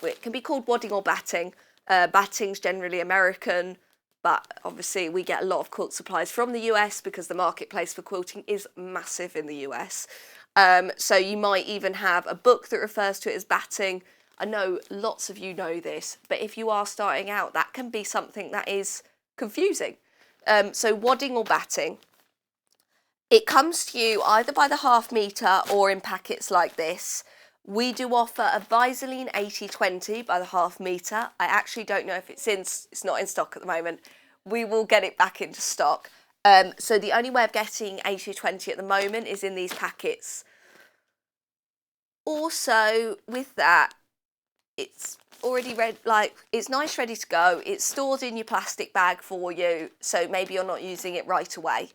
it can be called wadding or batting. Batting's generally American, but obviously we get a lot of quilt supplies from the US because the marketplace for quilting is massive in the US. So you might even have a book that refers to it as batting. I know lots of you know this, but if you are starting out, that can be something that is confusing. So wadding or batting, it comes to you either by the ½ metre or in packets like this. We do offer a Visaline 80-20 by the ½ metre. I actually don't know if it's not in stock at the moment. We will get it back into stock. So the only way of getting 80-20 at the moment is in these packets. Also, with that, it's already it's nice, ready to go. It's stored in your plastic bag for you, so maybe you're not using it right away.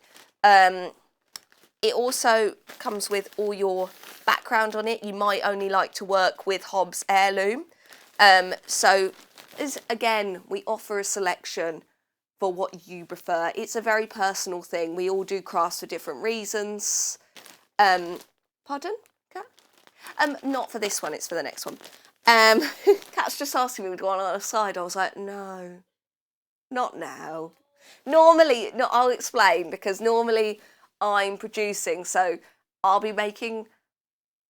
It also comes with all your background on it. You might only like to work with Hobbs Heirloom. So again, we offer a selection for what you prefer. It's a very personal thing. We all do crafts for different reasons. Pardon, Kat? Not for this one, it's for the next one. Kat's just asking me to go on the other side. I was like, no, not now. Normally, no, I'll explain, because normally I'm producing, so I'll be making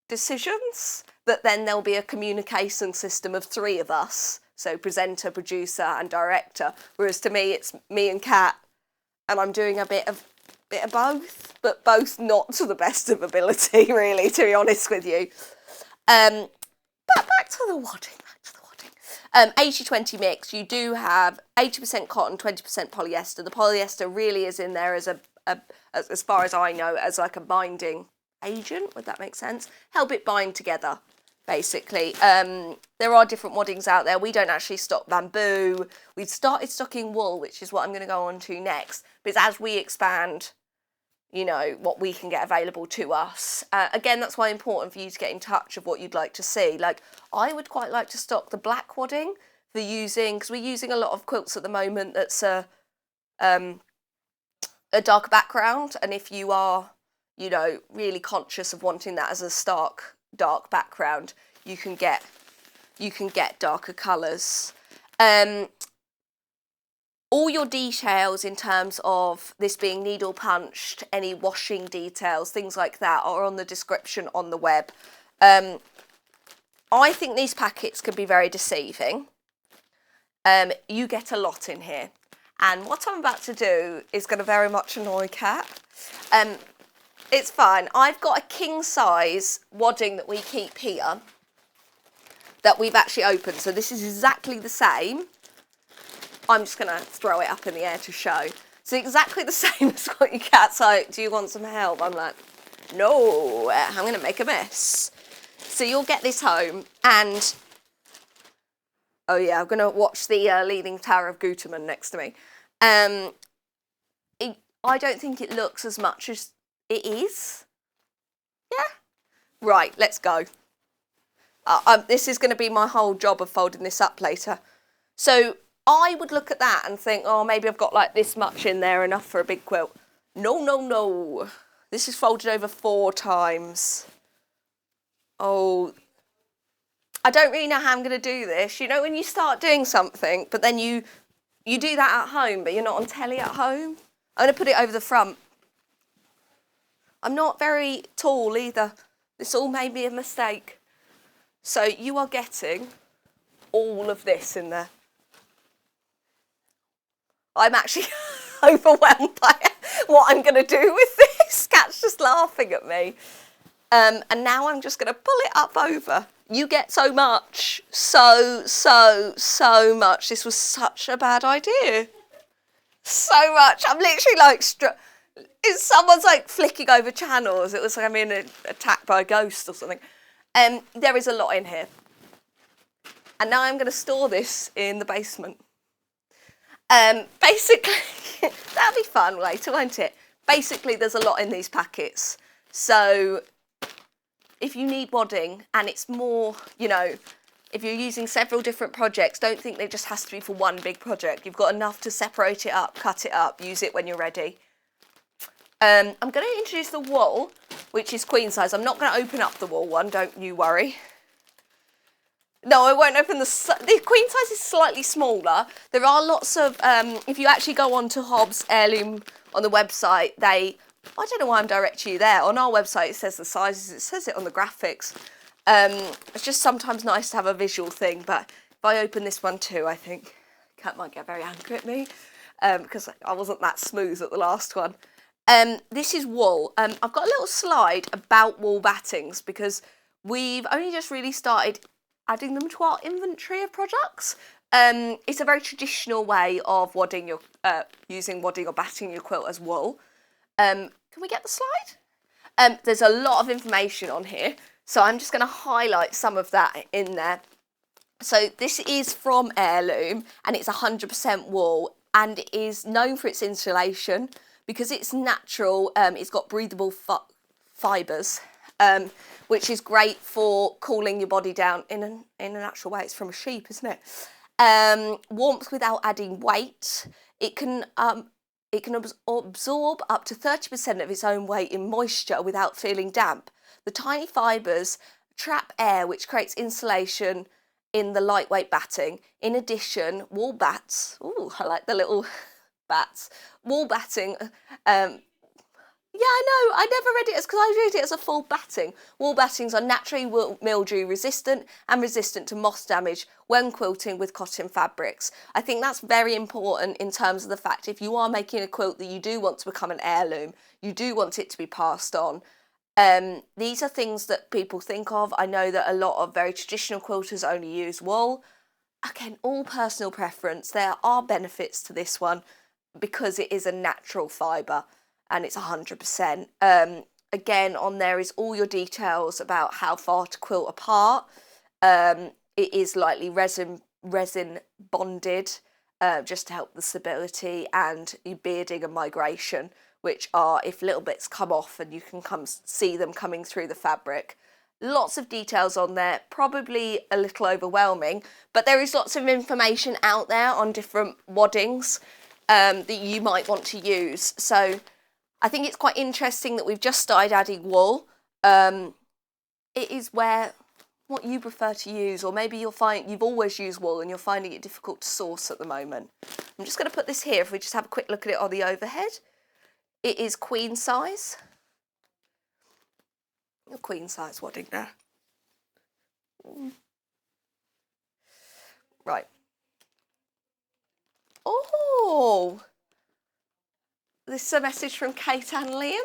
decisions, but then there'll be a communication system of 3 of us. So presenter, producer and director. Whereas to me, it's me and Kat, and I'm doing a bit of both, but both not to the best of ability, really, to be honest with you. But back to the wadding. 80-20 mix, you do have 80% cotton, 20% polyester. The polyester really is in there as as far as I know, as like a binding agent, would that make sense? Help it bind together, basically. There are different waddings out there. We don't actually stock bamboo. We've started stocking wool, which is what I'm going to go on to next, because as we expand, you know, what we can get available to us. Again, that's why it's important for you to get in touch of what you'd like to see. Like, I would quite like to stock the black wadding for using, because we're using a lot of quilts at the moment that's a darker background. And if you are, you know, really conscious of wanting that as a stark, dark background, you can get darker colours. All your details in terms of this being needle punched, any washing details, things like that are on the description on the web. I think these packets can be very deceiving. You get a lot in here. And what I'm about to do is going to very much annoy Kat. It's fine. I've got a king size wadding that we keep here that we've actually opened. So this is exactly the same. I'm just going to throw it up in the air to show. So exactly the same as what your Kat's like, do you want some help? I'm like, no, I'm going to make a mess. So you'll get this home and, oh yeah, I'm going to watch the Leaning Tower of Gutermann next to me. I don't think it looks as much as it is. Yeah? Right, let's go. This is going to be my whole job of folding this up later. So I would look at that and think, oh, maybe I've got like this much in there, enough for a big quilt. No, no, no. This is folded over 4 times. Oh, I don't really know how I'm going to do this. You know, when you start doing something, but then you do that at home, but you're not on telly at home. I'm going to put it over the front. I'm not very tall either. This all made me a mistake. So you are getting all of this in there. I'm actually overwhelmed by what I'm going to do with this. Kat's just laughing at me. And now I'm just going to pull it up over. You get so much. So much. This was such a bad idea. So much. I'm literally like, someone's like flicking over channels. It was like I'm being attacked by a ghost or something. There is a lot in here. And now I'm going to store this in the basement. Basically, that'll be fun later, won't it? Basically, there's a lot in these packets. So if you need wadding and it's more, you know, if you're using several different projects, don't think it just has to be for one big project. You've got enough to separate it up, cut it up, use it when you're ready. I'm going to introduce the wool, which is queen size. I'm not going to open up the wool one, don't you worry. No, I won't open the queen size is slightly smaller. There are lots of, if you actually go on to Hobbs Heirloom on the website, I don't know why I'm directing you there. On our website, it says the sizes, it says it on the graphics. It's just sometimes nice to have a visual thing, but if I open this one too, I think Kat might get very angry at me because I wasn't that smooth at the last one. This is wool. I've got a little slide about wool battings because we've only just really started adding them to our inventory of products. It's a very traditional way of wadding your, using wadding or batting your quilt as wool. Can we get the slide? There's a lot of information on here, so I'm just going to highlight some of that in there. So this is from Heirloom, and it's 100% wool, and it is known for its insulation because it's natural. It's got breathable fibres. Which is great for cooling your body down in a natural way. It's from a sheep, isn't it? Warmth without adding weight. It can absorb up to 30% of its own weight in moisture without feeling damp. The tiny fibres trap air, which creates insulation in the lightweight batting. In addition, wool bats. Ooh, I like the little bats. Wool batting. Yeah, I know. I never read it as, because I read it as a full batting. Wool battings are naturally mildew resistant and resistant to moth damage when quilting with cotton fabrics. I think that's very important in terms of the fact if you are making a quilt that you do want to become an heirloom, you do want it to be passed on. These are things that people think of. I know that a lot of very traditional quilters only use wool. Again, all personal preference. There are benefits to this one because it is a natural fibre and it's 100%. Again, on there is all your details about how far to quilt apart. It is lightly resin bonded just to help the stability and your bearding and migration, which are if little bits come off and you can see them coming through the fabric. Lots of details on there, probably a little overwhelming, but there is lots of information out there on different waddings that you might want to use. So I think it's quite interesting that we've just started adding wool. It is what you prefer to use, or maybe you'll find you've always used wool and you're finding it difficult to source at the moment. I'm just going to put this here if we just have a quick look at it on the overhead. It is queen size. A queen size wadding there. Right. Oh, this is a message from Kate and Liam.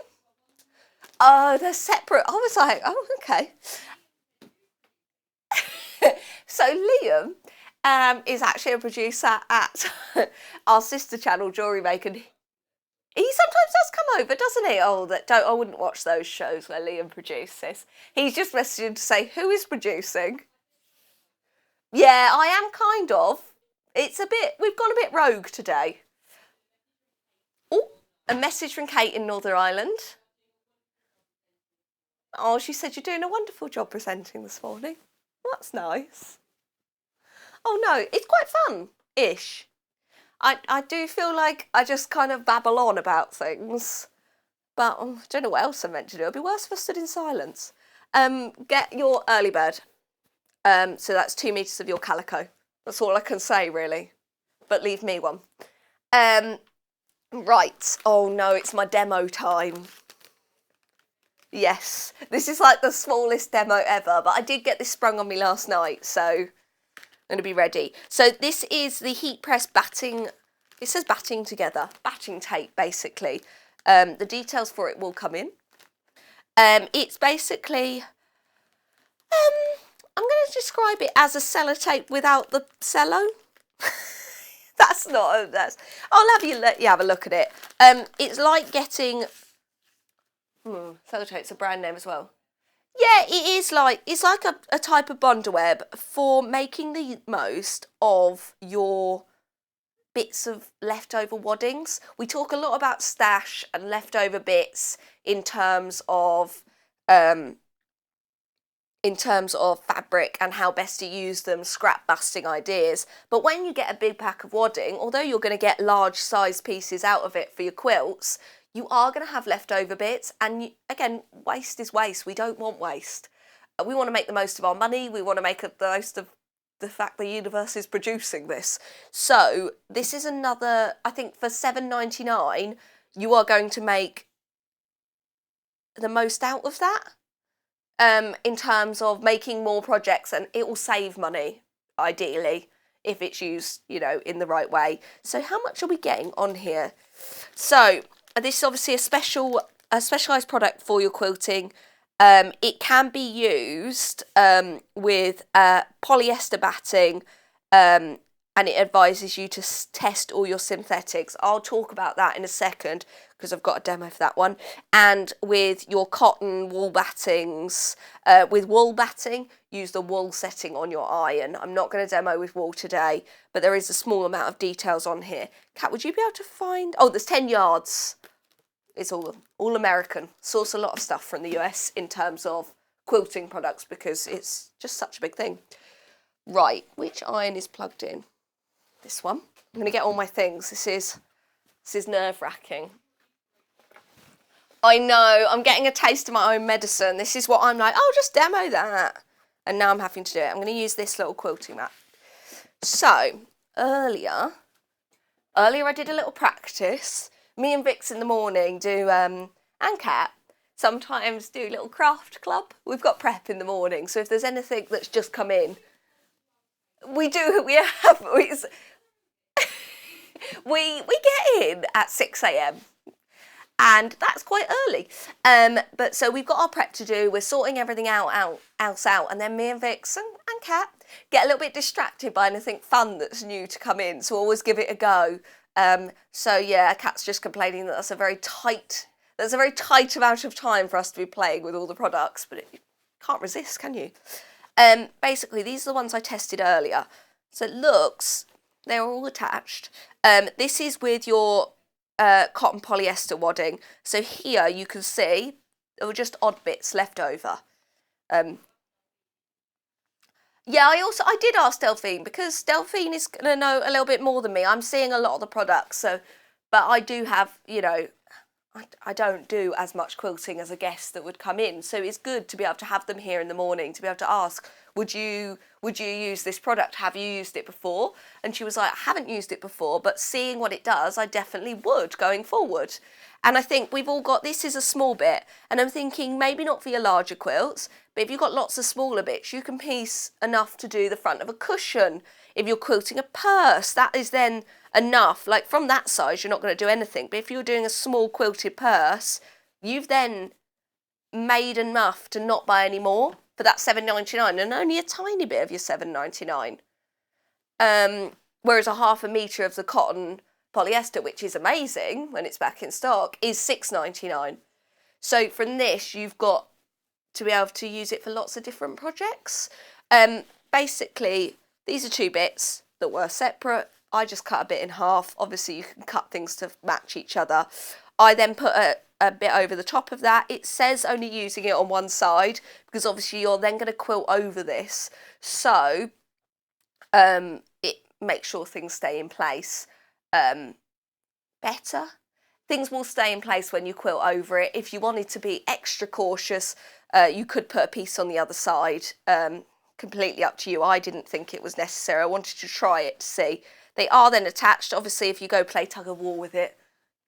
Oh, they're separate. I was like, oh, okay. So Liam is actually a producer at our sister channel, Jewellery Maker. He sometimes does come over, doesn't he? Oh, I wouldn't watch those shows where Liam produces. He's just messaging to say, who is producing? Yeah, I am kind of. We've gone a bit rogue today. Oh, a message from Kate in Northern Ireland. Oh, she said you're doing a wonderful job presenting this morning. That's nice. Oh no, it's quite fun-ish. I do feel like I just kind of babble on about things, but I don't know what else I'm meant to do. It'd be worse if I stood in silence. Get your early bird. So that's 2 meters of your calico. That's all I can say, really. But leave me one. Right. Oh no, it's my demo time. Yes, this is like the smallest demo ever, but I did get this sprung on me last night, so I'm going to be ready. So this is the heat press batting. It says batting together, batting tape basically. The details for it will come in. It's basically, I'm going to describe it as a sellotape without the cello. I'll have you have a look at it. It's like getting, sellotape's a brand name as well. Yeah, it's like a type of bondweb for making the most of your bits of leftover waddings. We talk a lot about stash and leftover bits in terms of fabric and how best to use them, scrap busting ideas. But when you get a big pack of wadding, although you're going to get large size pieces out of it for your quilts, you are going to have leftover bits, and again, waste is waste. We don't want waste. We want to make the most of our money. We want to make the most of the fact the universe is producing this. So this is another, I think for $7.99, you are going to make the most out of that in terms of making more projects, and it will save money, ideally, if it's used, in the right way. So how much are we getting on here? So this is obviously a specialised product for your quilting. It can be used with polyester batting, and it advises you to test all your synthetics. I'll talk about that in a second because I've got a demo for that one. And with your cotton wool battings, with wool batting, use the wool setting on your iron. I'm not going to demo with wool today, but there is a small amount of details on here. Kat, would you be able to find... Oh, there's 10 yards. It's all American. Source a lot of stuff from the US in terms of quilting products because it's just such a big thing. Right, which iron is plugged in? This one. I'm going to get all my things. This is nerve-wracking. I know, I'm getting a taste of my own medicine. This is what I'm like, oh, just demo that. And now I'm having to do it. I'm going to use this little quilting mat. So, earlier I did a little practice. Me and Vix in the morning do and Kat sometimes do little craft club. We've got prep in the morning, so if there's anything that's just come in, we get in at 6 a.m. and that's quite early. But so we've got our prep to do. We're sorting everything out, and then me and Vix and Kat get a little bit distracted by anything fun that's new to come in. So always give it a go. So yeah, Kat's just complaining that that's a very tight amount of time for us to be playing with all the products, but you can't resist, can you? Basically, these are the ones I tested earlier. So it looks, they're all attached. This is with your cotton polyester wadding. So here you can see there were just odd bits left over. Yeah, I did ask Delphine, because Delphine is going to know a little bit more than me. I'm seeing a lot of the products, so, but I do have, I don't do as much quilting as a guest that would come in, so it's good to be able to have them here in the morning, to be able to ask, would you use this product? Have you used it before? And she was like, I haven't used it before, but seeing what it does, I definitely would going forward. And I think we've all got, this is a small bit, and I'm thinking maybe not for your larger quilts, but if you've got lots of smaller bits, you can piece enough to do the front of a cushion. If you're quilting a purse, that is then enough. Like from that size, you're not going to do anything. But if you're doing a small quilted purse, you've then made enough to not buy any more for that $7.99, and only a tiny bit of your $7.99. Whereas a half a metre of the cotton polyester, which is amazing when it's back in stock, is $6.99. So from this, you've got to be able to use it for lots of different projects. Basically, these are two bits that were separate. I just cut a bit in half. Obviously, you can cut things to match each other. I then put a bit over the top of that. It says only using it on one side, because obviously you're then going to quilt over this. So it makes sure things stay in place better. Things will stay in place when you quilt over it. If you wanted to be extra cautious, you could put a piece on the other side. Completely up to you. I didn't think it was necessary. I wanted to try it to see. They are then attached. Obviously, if you go play tug of war with it,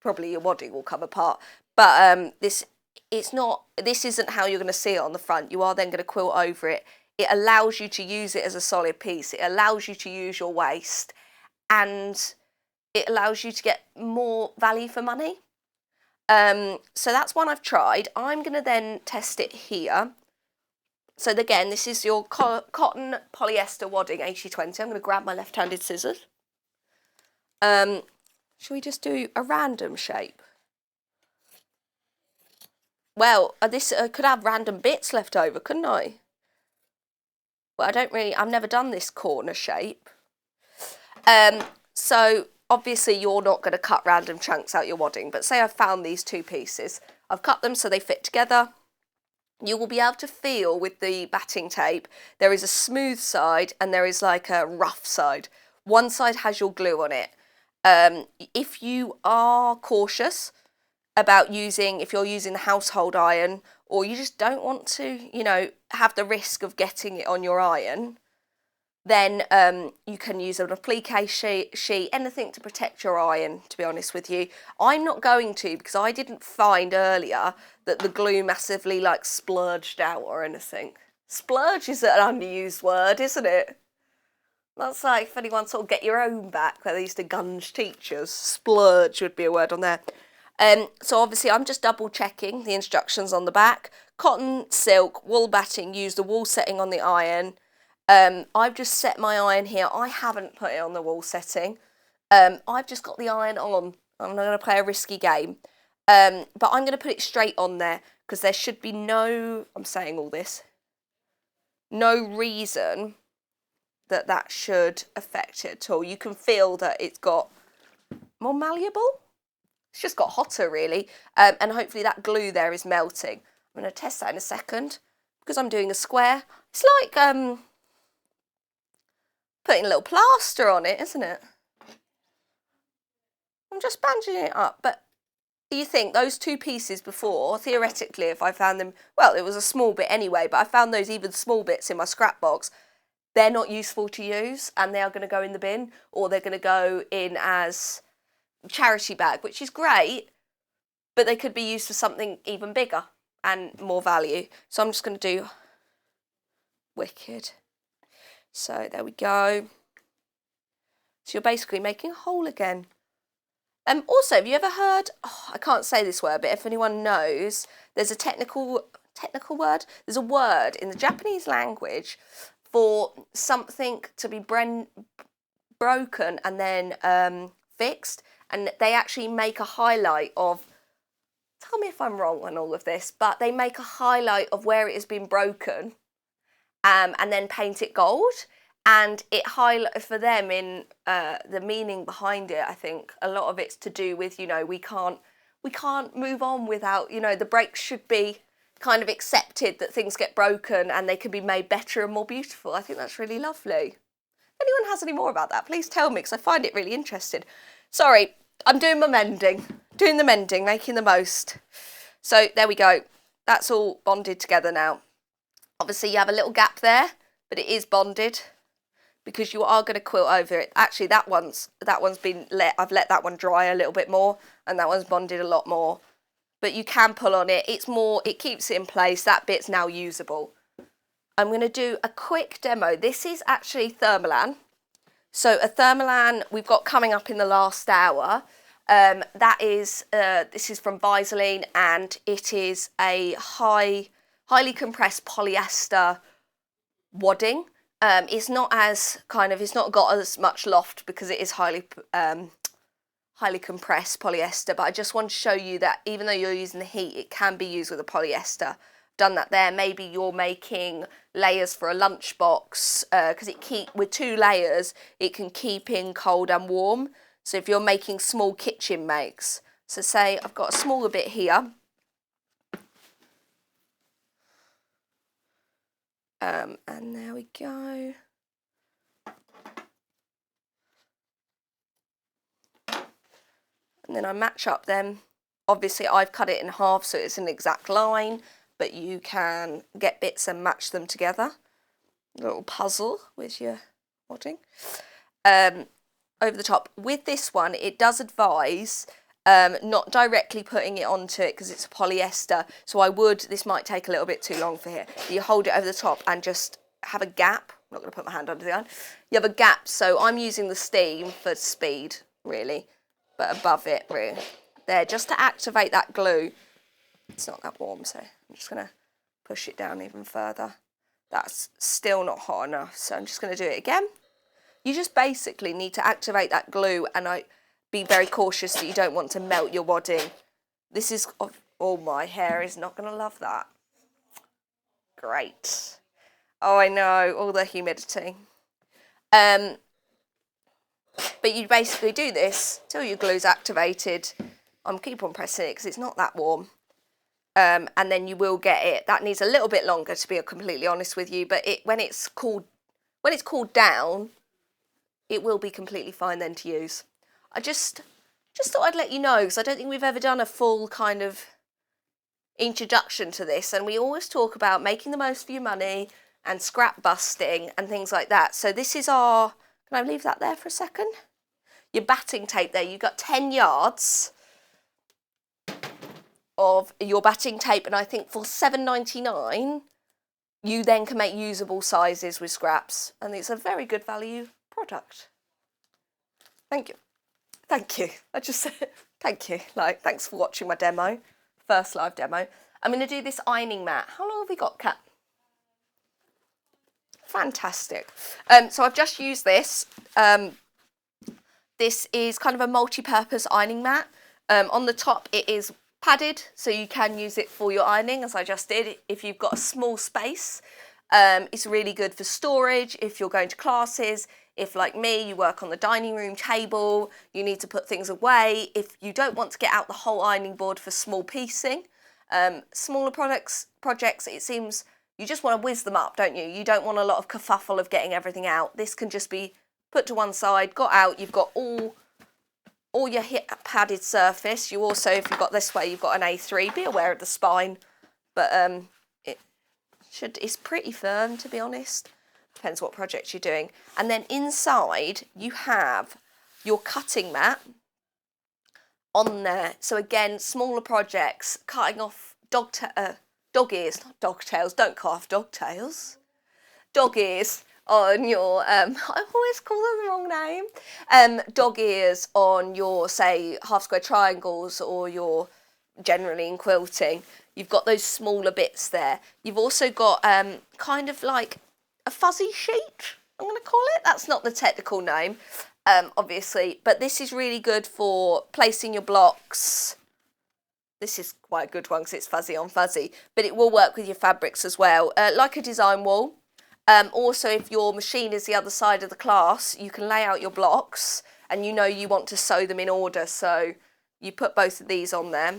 probably your wadding will come apart. But this isn't how you're going to see it on the front. You are then going to quilt over it. It allows you to use it as a solid piece. It allows you to use your waist, and it allows you to get more value for money. So that's one I've tried. I'm going to then test it here. So again, this is your cotton polyester wadding 80/20. I'm going to grab my left-handed scissors. Shall we just do a random shape? Well, this could have random bits left over, couldn't I? Well, I've never done this corner shape. So obviously you're not going to cut random chunks out your wadding, but say I've found these two pieces. I've cut them so they fit together. You will be able to feel with the batting tape, there is a smooth side and there is like a rough side. One side has your glue on it. If you are cautious about if you're using the household iron, or you just don't want to, have the risk of getting it on your iron, then you can use an applique sheet, anything to protect your iron, to be honest with you. I'm not going to, because I didn't find earlier that the glue massively splurged out or anything. Splurge is an underused word, isn't it? That's like if anyone sort of get your own back, where they used to gunge teachers. Splurge would be a word on there. So obviously I'm just double checking the instructions on the back. Cotton, silk, wool batting, use the wool setting on the iron. I've just set my iron here. I haven't put it on the wall setting. I've just got the iron on. I'm not going to play a risky game. But I'm going to put it straight on there, because there should be I'm saying all this, no reason that should affect it at all. You can feel that it's got more malleable. It's just got hotter, really. And hopefully that glue there is melting. I'm going to test that in a second, because I'm doing a square. It's like putting a little plaster on it, isn't it? I'm just bandaging it up. But you think those two pieces before, theoretically, if I found them, well, it was a small bit anyway, but I found those even small bits in my scrap box. They're not useful to use, and they are going to go in the bin, or they're going to go in as charity bag, which is great, but they could be used for something even bigger and more value. So I'm just going to do wicked. So there we go. So you're basically making a hole again. Also, have you ever heard, I can't say this word, but if anyone knows, there's a technical word. There's a word in the Japanese language for something to be broken and then fixed, and they actually make a highlight of, tell me if I'm wrong on all of this, but they make a highlight of where it has been broken and then paint it gold. And it highlights for them in the meaning behind it. I think a lot of it's to do with, you know, we can't move on without, you know, the breaks should be kind of accepted, that things get broken and they can be made better and more beautiful. I think that's really lovely. If anyone has any more about that, please tell me, because I find it really interesting. Sorry, I'm doing the mending, making the most. So there we go. That's all bonded together now. Obviously you have a little gap there, but it is bonded, because you are going to quilt over it. Actually, that one's been I've let that one dry a little bit more, and that one's bonded a lot more. But you can pull on it. It's more, it keeps it in place. That bit's now usable. I'm going to do a quick demo. This is actually Thermolan. So a Thermolan we've got coming up in the last hour. This is from Vaseline, and it is a highly compressed polyester wadding. It's not it's not got as much loft because it is highly compressed polyester, but I just want to show you that even though you're using the heat, it can be used with a polyester. Done that there. Maybe you're making layers for a lunchbox, because with 2 layers, it can keep in cold and warm. So if you're making small kitchen makes, so say I've got a smaller bit here. And there we go. And then I match up them. Obviously I've cut it in half so it's an exact line, but you can get bits and match them together. A little puzzle with your wadding. Over the top. With this one, it does advise not directly putting it onto it because it's a polyester. So this might take a little bit too long for here. You hold it over the top and just have a gap. I'm not going to put my hand under the iron. You have a gap. So I'm using the steam for speed, really, but above it, really. There, just to activate that glue. It's not that warm, so I'm just going to push it down even further. That's still not hot enough, so I'm just going to do it again. You just basically need to activate that glue, and be very cautious that you don't want to melt your wadding. This is, oh, my hair is not going to love that. Great. Oh, I know, all the humidity. But you basically do this till your glue's activated. I'm keep on pressing it because it's not that warm. And then you will get it. That needs a little bit longer, to be completely honest with you, but when it's cooled down, it will be completely fine then to use. I just thought I'd let you know, because I don't think we've ever done a full kind of introduction to this, and we always talk about making the most of your money and scrap busting and things like that. So this is can I leave that there for a second? Your batting tape there. You've got 10 yards of your batting tape, and I think for $7.99 you then can make usable sizes with scraps, and it's a very good value product. Thank you. I just said thank you. Thanks for watching my demo, first live demo. I'm going to do this ironing mat. How long have we got, Kat? Fantastic. So I've just used this. This is kind of a multi-purpose ironing mat. On the top it is padded, so you can use it for your ironing, as I just did. If you've got a small space, it's really good for storage. If you're going to classes, if like me, you work on the dining room table, you need to put things away. If you don't want to get out the whole ironing board for small piecing, smaller projects, it seems you just want to whiz them up, don't you? You don't want a lot of kerfuffle of getting everything out. This can just be put to one side, got out, you've got all your padded surface. You also, if you've got this way, you've got an A3. Be aware of the spine, but it's pretty firm, to be honest. Depends what project you're doing. And then inside you have your cutting mat, on there. So again, smaller projects, cutting off dog ears, not dog tails, don't cut off dog tails. Dog ears on your, I always call them the wrong name, dog ears on your, say, half square triangles or your, generally in quilting, you've got those smaller bits there. You've also got kind of like a fuzzy sheet, I'm going to call it. That's not the technical name, obviously, but this is really good for placing your blocks. This is quite a good one because it's fuzzy on fuzzy, but it will work with your fabrics as well, like a design wall. Also, if your machine is the other side of the class, you can lay out your blocks and you know you want to sew them in order. So you put both of these on there,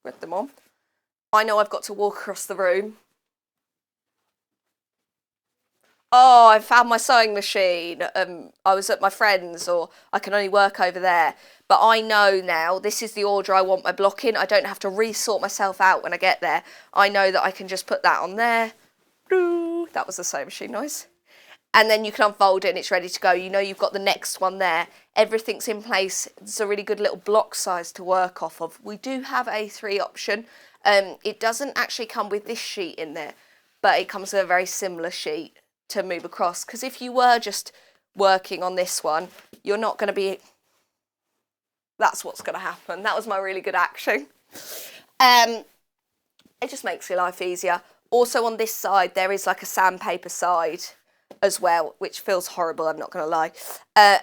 put them on. I know I've got to walk across the room. Oh, I found my sewing machine. I was at my friend's, or I can only work over there. But I know now this is the order I want my block in. I don't have to re-sort myself out when I get there. I know that I can just put that on there. That was the sewing machine noise. And then you can unfold it and it's ready to go. You know you've got the next one there. Everything's in place. It's a really good little block size to work off of. We do have a 3 option. It doesn't actually come with this sheet in there, but it comes with a very similar sheet to move across. Because if you were just working on this one, you're not going to be... That's what's going to happen. That was my really good action. It just makes your life easier. Also on this side, there is like a sandpaper side as well, which feels horrible, I'm not going to lie.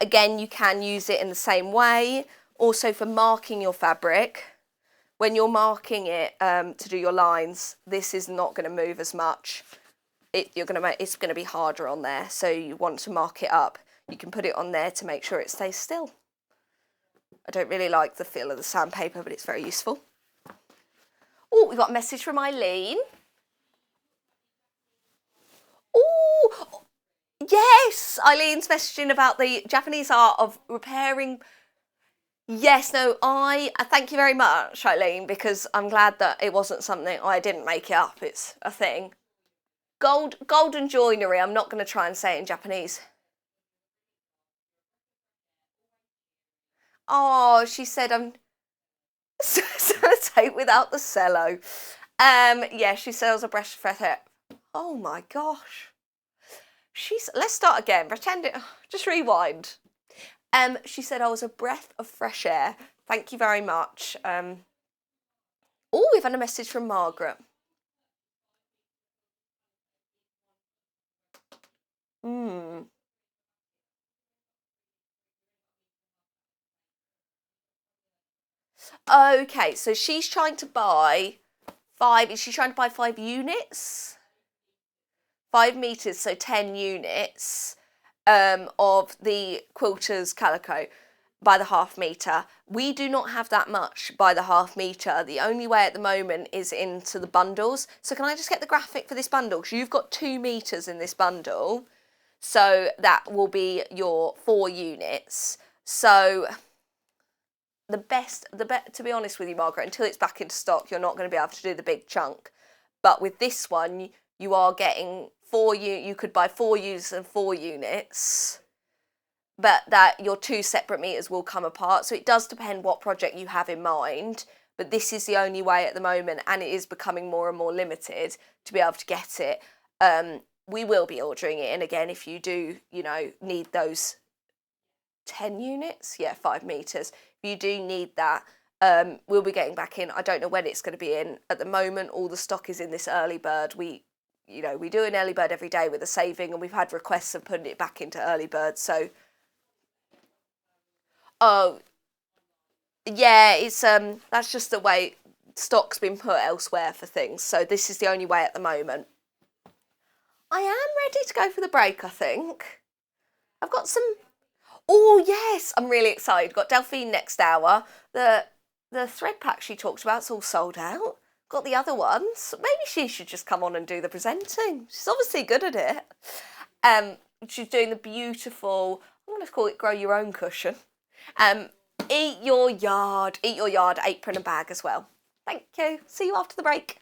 Again, you can use it in the same way. Also for marking your fabric, when you're marking it to do your lines, this is not going to move as much. It's going to be harder on there, so you want to mark it up. You can put it on there to make sure it stays still. I don't really like the feel of the sandpaper, but it's very useful. Oh, we've got a message from Eileen. Oh, yes, Eileen's messaging about the Japanese art of repairing. Yes, no, I thank you very much, Eileen, because I'm glad that it wasn't something, I didn't make it up, it's a thing. Golden joinery, I'm not going to try and say it in Japanese. Oh, she said I'm sellotape without the cello. Yeah, she sells a breath of fresh air. Oh my gosh. Let's start again. Pretend it. Just rewind. She said I was a breath of fresh air. Thank you very much. Oh, we've had a message from Margaret. Okay, so she's trying to buy 5. Is she trying to buy 5 units? 5 meters, so 10 units of the Quilters Calico by the half meter. We do not have that much by the half meter. The only way at the moment is into the bundles. So can I just get the graphic for this bundle? Because you've got 2 meters in this bundle. So that will be your 4 units. So to be honest with you, Margaret, until it's back into stock, you're not going to be able to do the big chunk. But with this one, you are getting 4 you could buy 4 units and 4 units, but that your 2 separate meters will come apart. So it does depend what project you have in mind, but this is the only way at the moment, and it is becoming more and more limited to be able to get it. We will be ordering it in again if you do, need those 10 units. Yeah, 5 meters. If you do need that, we'll be getting back in. I don't know when it's going to be in. At the moment, all the stock is in this early bird. We do an early bird every day with a saving, and we've had requests of putting it back into early bird. So, oh, yeah, it's that's just the way stock's been put elsewhere for things. So this is the only way at the moment. I am ready to go for the break, I think. I've got some... Oh, yes, I'm really excited. Got Delphine next hour. The thread pack she talked about is all sold out. Got the other ones. Maybe she should just come on and do the presenting. She's obviously good at it. She's doing the beautiful, I'm going to call it grow your own cushion. Eat your yard apron and bag as well. Thank you. See you after the break.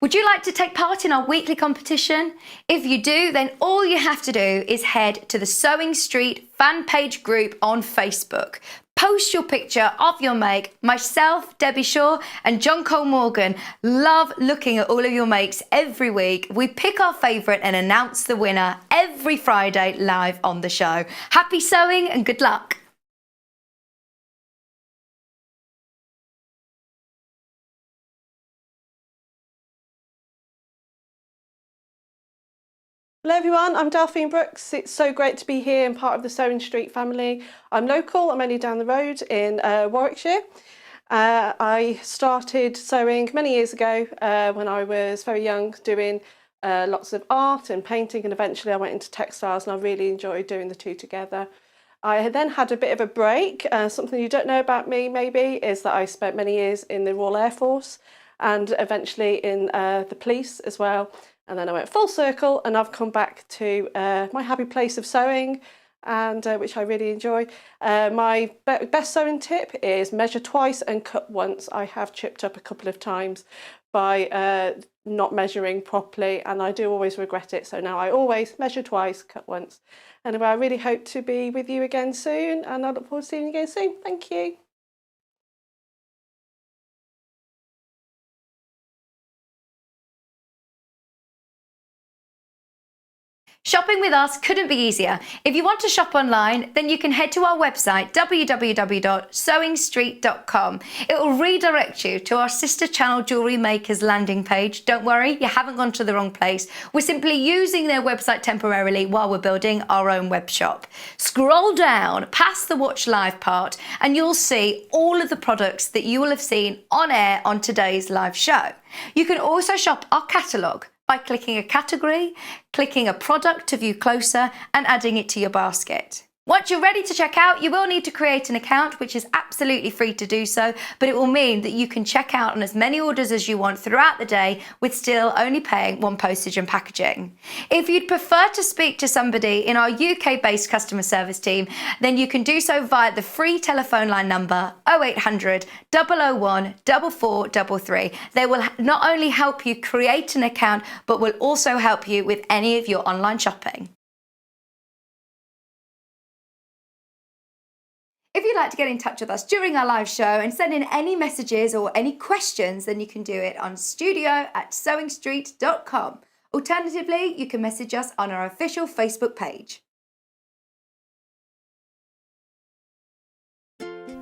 Would you like to take part in our weekly competition? If you do, then all you have to do is head to the Sewing Street fan page group on Facebook. Post your picture of your make. Myself, Debbie Shaw and John Cole Morgan love looking at all of your makes every week. We pick our favourite and announce the winner every Friday live on the show. Happy sewing and good luck. Hello everyone, I'm Delphine Brooks. It's so great to be here and part of the Sewing Street family. I'm local, I'm only down the road in Warwickshire. I started sewing many years ago when I was very young, doing lots of art and painting, and eventually I went into textiles and I really enjoyed doing the two together. I then had a bit of a break. Something you don't know about me maybe is that I spent many years in the Royal Air Force and eventually in the police as well. And then I went full circle and I've come back to my happy place of sewing, and which I really enjoy. My best sewing tip is measure twice and cut once. I have chipped up a couple of times by not measuring properly, and I do always regret it. So now I always measure twice, cut once. Anyway, I really hope to be with you again soon, and I look forward to seeing you again soon. Thank you. Shopping with us couldn't be easier. If you want to shop online, then you can head to our website, www.sewingstreet.com. It will redirect you to our sister channel Jewellery Makers landing page. Don't worry, you haven't gone to the wrong place. We're simply using their website temporarily while we're building our own web shop. Scroll down past the Watch Live part and you'll see all of the products that you will have seen on air on today's live show. You can also shop our catalogue by clicking a category, clicking a product to view closer and adding it to your basket. Once you're ready to check out, you will need to create an account, which is absolutely free to do so, but it will mean that you can check out on as many orders as you want throughout the day with still only paying one postage and packaging. If you'd prefer to speak to somebody in our UK-based customer service team, then you can do so via the free telephone line number 0800 001 4433. They will not only help you create an account, but will also help you with any of your online shopping. If you'd like to get in touch with us during our live show and send in any messages or any questions, then you can do it on studio@sewingstreet.com. Alternatively, you can message us on our official Facebook page.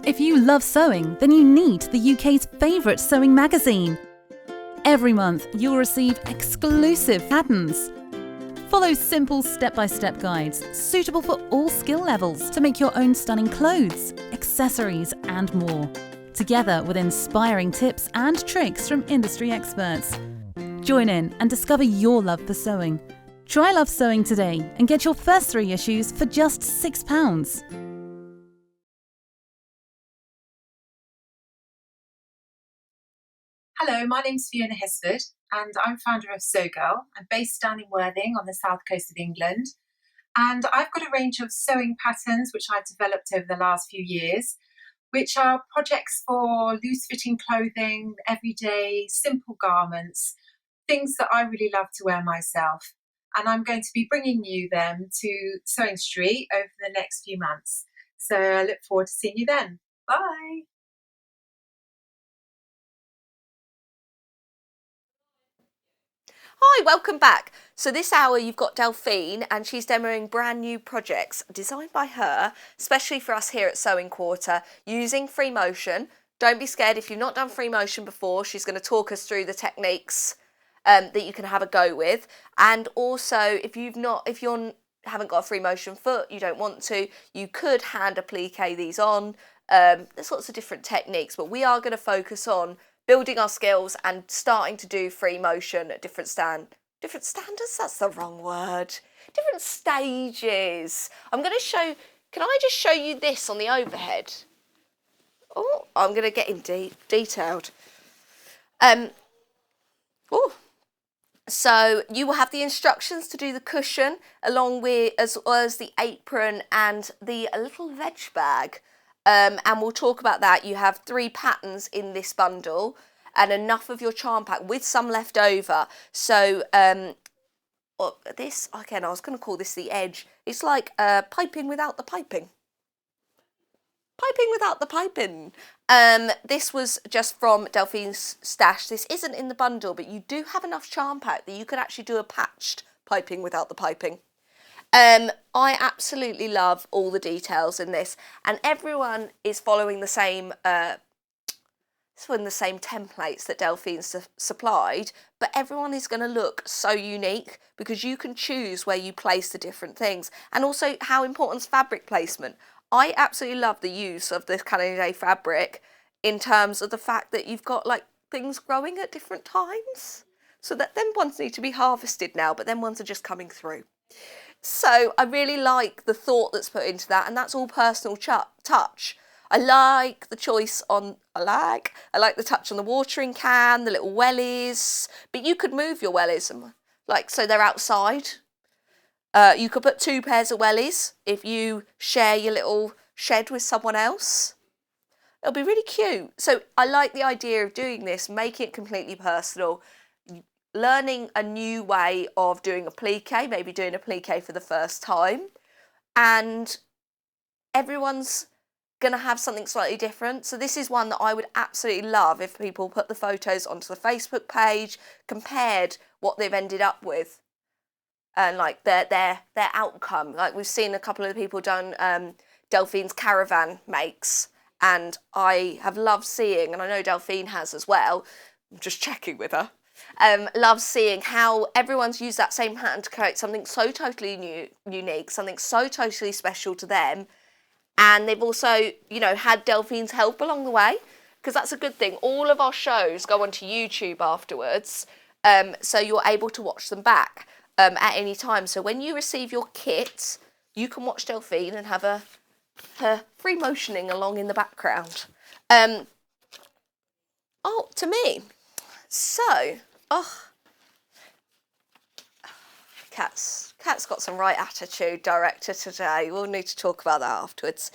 If you love sewing, then you need the UK's favourite sewing magazine. Every month, you'll receive exclusive patterns. Follow simple step-by-step guides suitable for all skill levels to make your own stunning clothes, accessories and more, together with inspiring tips and tricks from industry experts. Join in and discover your love for sewing. Try Love Sewing today and get your first 3 issues for just £6. Hello, my name's Fiona Hesford and I'm founder of Sew Girl. I'm based down in Wadding on the south coast of England, and I've got a range of sewing patterns which I've developed over the last few years, which are projects for loose-fitting clothing, everyday, simple garments, things that I really love to wear myself. And I'm going to be bringing you them to Sewing Street over the next few months. So I look forward to seeing you then. Bye! Hi, welcome back. So this hour you've got Delphine and she's demoing brand new projects designed by her, especially for us here at Sewing Quarter, using free motion. Don't be scared if you've not done free motion before. She's going to talk us through the techniques that you can have a go with. And also if you haven't got a free motion foot, you don't want to, you could hand applique these on. There's lots of different techniques, but we are going to focus on building our skills and starting to do free motion at different standards, that's the wrong word, different stages. I'm going to show, can I just show you this on the overhead? Oh, I'm going to get in detailed. So you will have the instructions to do the cushion along with, as well as the apron and the little veg bag. And we'll talk about that. You have 3 patterns in this bundle. and enough of your charm pack with some left over. So this, again, I was going to call this the edge. It's like piping without the piping. Piping without the piping. This was just from Delphine's stash. This isn't in the bundle, but you do have enough charm pack that you could actually do a patched piping without the piping. I absolutely love all the details in this, and everyone is following the same templates that Delphine supplied, but everyone is going to look so unique because you can choose where you place the different things, and also how important is fabric placement. I absolutely love the use of this Canning Day fabric in terms of the fact that you've got like things growing at different times, so that then ones need to be harvested now, but then ones are just coming through. So I really like the thought that's put into that, and that's all personal touch. I like the choice on, I like the touch on the watering can, the little wellies, but you could move your wellies, like, so they're outside. You could put 2 pairs of wellies if you share your little shed with someone else. It'll be really cute. So I like the idea of doing this, making it completely personal, learning a new way of doing a plique, maybe doing a plique for the first time, and everyone's going to have something slightly different. So this is one that I would absolutely love if people put the photos onto the Facebook page, compared what they've ended up with, and like their outcome. Like we've seen a couple of people done Delphine's caravan makes, and I have loved seeing, and I know Delphine has as well, I'm just checking with her, love seeing how everyone's used that same pattern to create something so totally unique, something so totally special to them. And they've also, you know, had Delphine's help along the way, because that's a good thing. All of our shows go onto YouTube afterwards, so you're able to watch them back at any time. So when you receive your kit, you can watch Delphine and have her free motioning along in the background. To me. So, Kat's got some right attitude, director, today. We'll need to talk about that afterwards.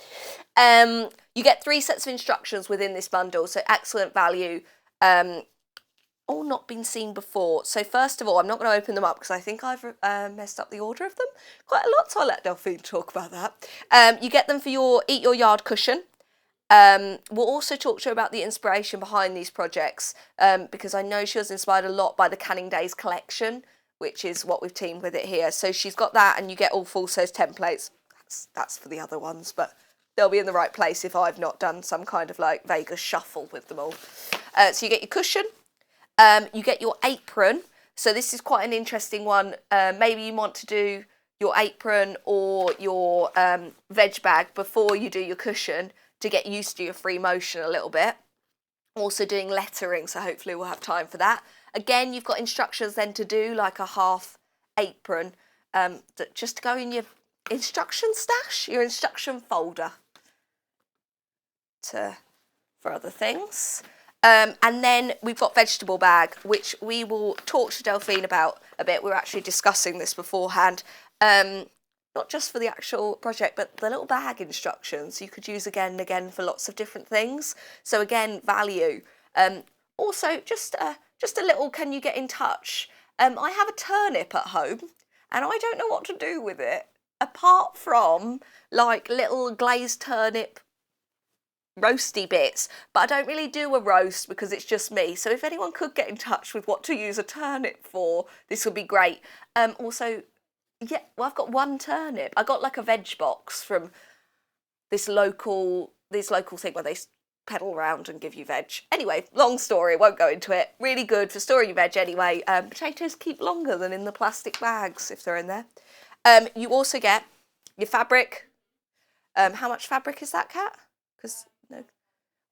You get 3 sets of instructions within this bundle, so excellent value. All not been seen before. So first of all, I'm not going to open them up because I think I've messed up the order of them quite a lot, so I'll let Delphine talk about that. You get them for your Eat Your Yard cushion. We'll also talk to her about the inspiration behind these projects, because I know she was inspired a lot by the Canning Days collection, which is what we've teamed with it here. So she's got that, and you get all full size templates. That's for the other ones, but they'll be in the right place if I've not done some kind of like Vegas shuffle with them all. So you get your cushion, you get your apron. So this is quite an interesting one. Maybe you want to do your apron or your veg bag before you do your cushion to get used to your free motion a little bit. Also doing lettering, so hopefully we'll have time for that. Again, you've got instructions then to do like a half apron, that just to go in your instruction stash, your instruction folder for other things. And then we've got vegetable bag, which we will talk to Delphine about a bit. We're actually discussing this beforehand, not just for the actual project, but the little bag instructions you could use again and again for lots of different things. So again, value. Also, just a little, can you get in touch? I have a turnip at home, and I don't know what to do with it, apart from like little glazed turnip roasty bits, but I don't really do a roast because it's just me. So if anyone could get in touch with what to use a turnip for, this would be great. Also, yeah, well, I've got 1 turnip. I got like a veg box from this local thing where they pedal around and give you veg. Anyway, long story, won't go into it. Really good for storing your veg anyway. Potatoes keep longer than in the plastic bags if they're in there. You also get your fabric. How much fabric is that, Kat? Because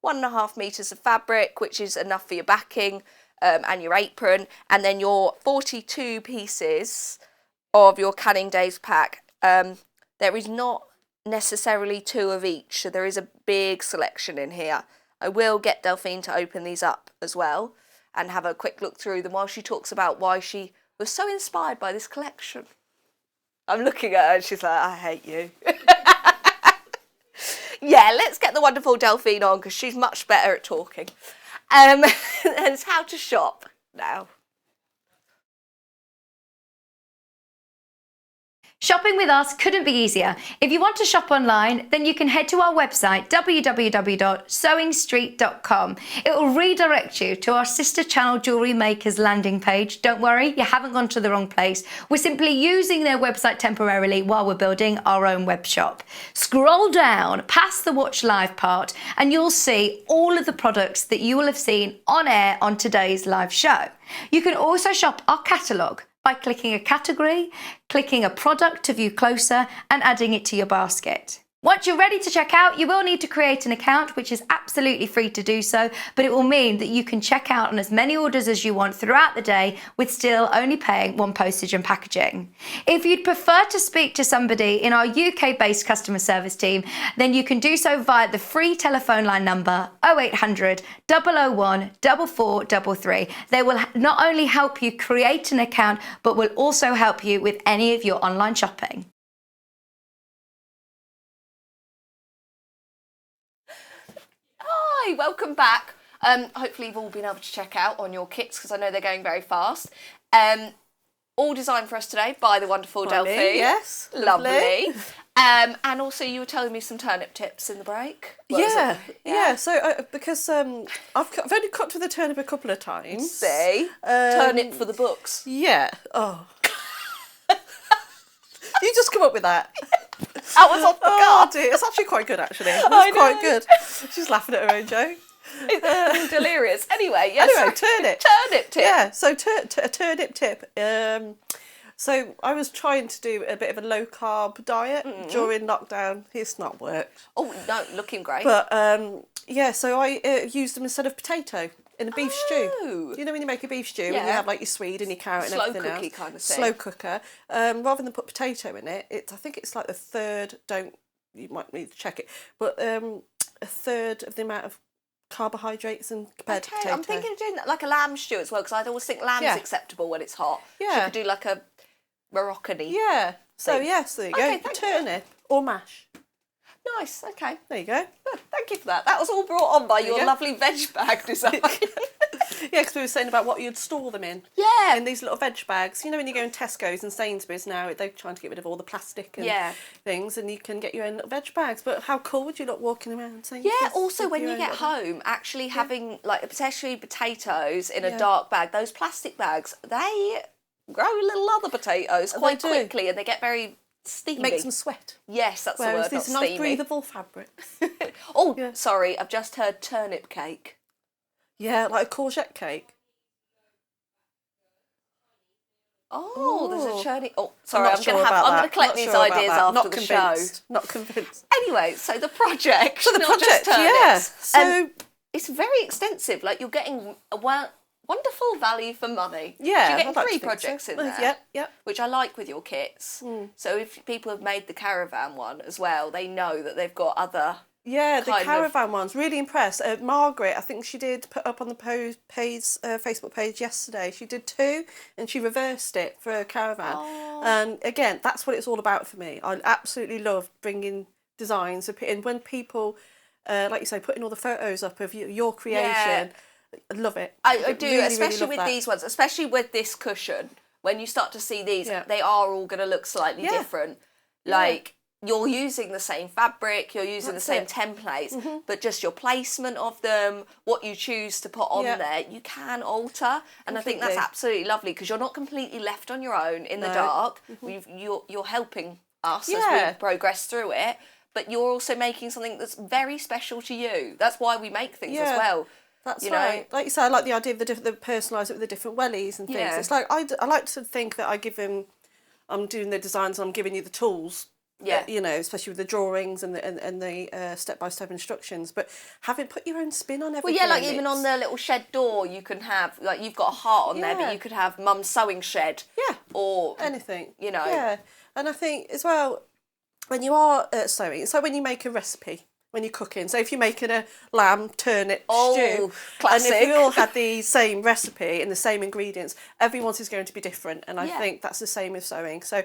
1.5 meters of fabric, which is enough for your backing and your apron, and then your 42 pieces of your Canning Days pack. There is not necessarily 2 of each, so there is a big selection in here. I will get Delphine to open these up as well and have a quick look through them while she talks about why she was so inspired by this collection. I'm looking at her and she's like, I hate you. Yeah, let's get the wonderful Delphine on because she's much better at talking. And it's how to shop now. Shopping with us couldn't be easier. If you want to shop online, then you can head to our website, www.sewingstreet.com. It will redirect you to our sister channel Jewellery Makers landing page. Don't worry, you haven't gone to the wrong place. We're simply using their website temporarily while we're building our own web shop. Scroll down past the Watch Live part and you'll see all of the products that you will have seen on air on today's live show. You can also shop our catalogue by clicking a category, clicking a product to view closer and adding it to your basket. Once you're ready to check out, you will need to create an account, which is absolutely free to do so, but it will mean that you can check out on as many orders as you want throughout the day with still only paying one postage and packaging. If you'd prefer to speak to somebody in our UK-based customer service team, then you can do so via the free telephone line number 0800 001 4433. They will not only help you create an account, but will also help you with any of your online shopping. Hi, welcome back. Hopefully you've all been able to check out on your kits because I know they're going very fast. All designed for us today by the wonderful Delphine. Yes, lovely. And also you were telling me some turnip tips in the break. Yeah. So because I've only cut to the turnip a couple of times. See, turnip for the books. Yeah. Oh. You just come up with that. That was off the card. Dear. It's actually quite good, actually. It's quite good. She's laughing at her own joke. It's delirious. Anyway, turnip. Turnip tip. Yeah, so a turnip tip. So I was trying to do a bit of a low-carb diet during lockdown. It's not worked. Oh, no, looking great. But, so I used them instead of potato in a beef stew. You know when you make a beef stew and you have like your swede and your carrot and everything else? Slow cookie kind of thing. Slow cooker. Rather than put potato in it, I think it's like the third, you might need to check it, but a third of the amount of carbohydrates compared to potato. I'm thinking of doing that like a lamb stew as well because I always think lamb's acceptable when it's hot. Yeah. So you could do like a Moroccan-y. Yeah. So thing. yes, there you go. Turnip or mash. Nice, okay. There you go. Oh, thank you for that. That was all brought on by your lovely veg bag design. Yeah, because we were saying about what you'd store them in. Yeah. In these little veg bags. You know when you go in Tesco's and Sainsbury's now, they're trying to get rid of all the plastic and things and you can get your own little veg bags. But how cool would you look walking around Sainsbury's? Yeah, also when you get home, actually having like especially potatoes in a dark bag, those plastic bags, they grow little other potatoes quite quickly and they get very steamy. Makes them sweat. Yes, that's the word, these not nice steamy. breathable fabrics. Sorry, I've just heard turnip cake. Yeah, like a courgette cake. Oh, there's a turnip. Oh, sorry, I'm sure going to collect these ideas after the show. Not convinced. Anyway, so the project. So the not project, just turnips. So it's very extensive. Like you're getting a wonderful value for money. Yeah, you're getting I'd like 3 to think projects so. in there. Yeah. Which I like with your kits. So if people have made the caravan one as well, they know that they've got other. Yeah, the caravan one's really impressed. Margaret, I think she did put up on the Facebook page yesterday. She did 2 and she reversed it for a caravan. And again, that's what it's all about for me. I absolutely love bringing designs and when people, like you say, putting all the photos up of your creation. I love it. I do, really, especially really with these ones, especially with this cushion. When you start to see these, they are all going to look slightly different. Like you're using the same fabric, you're using the same templates, but just your placement of them, what you choose to put on there, you can alter. And I think that's absolutely lovely because you're not completely left on your own in the dark. You're helping us as we progress through it, but you're also making something that's very special to you. That's why we make things as well. That's right. Like you say, I like the idea of the personalise it with the different wellies and things. Yeah. It's like I like to think that I'm doing the designs and I'm giving you the tools. Yeah. You know, especially with the drawings and the step-by-step instructions. But put your own spin on everything. Well, yeah, like even on the little shed door, you can have, like you've got a heart on there, but you could have Mum's sewing shed. Yeah. Or anything. You know. Yeah. And I think as well, when you are sewing, so when you make a recipe, when you're cooking. So if you're making a lamb turnip stew, classic. And if we all had the same recipe and the same ingredients, everyone's is going to be different. And I think that's the same with sewing. So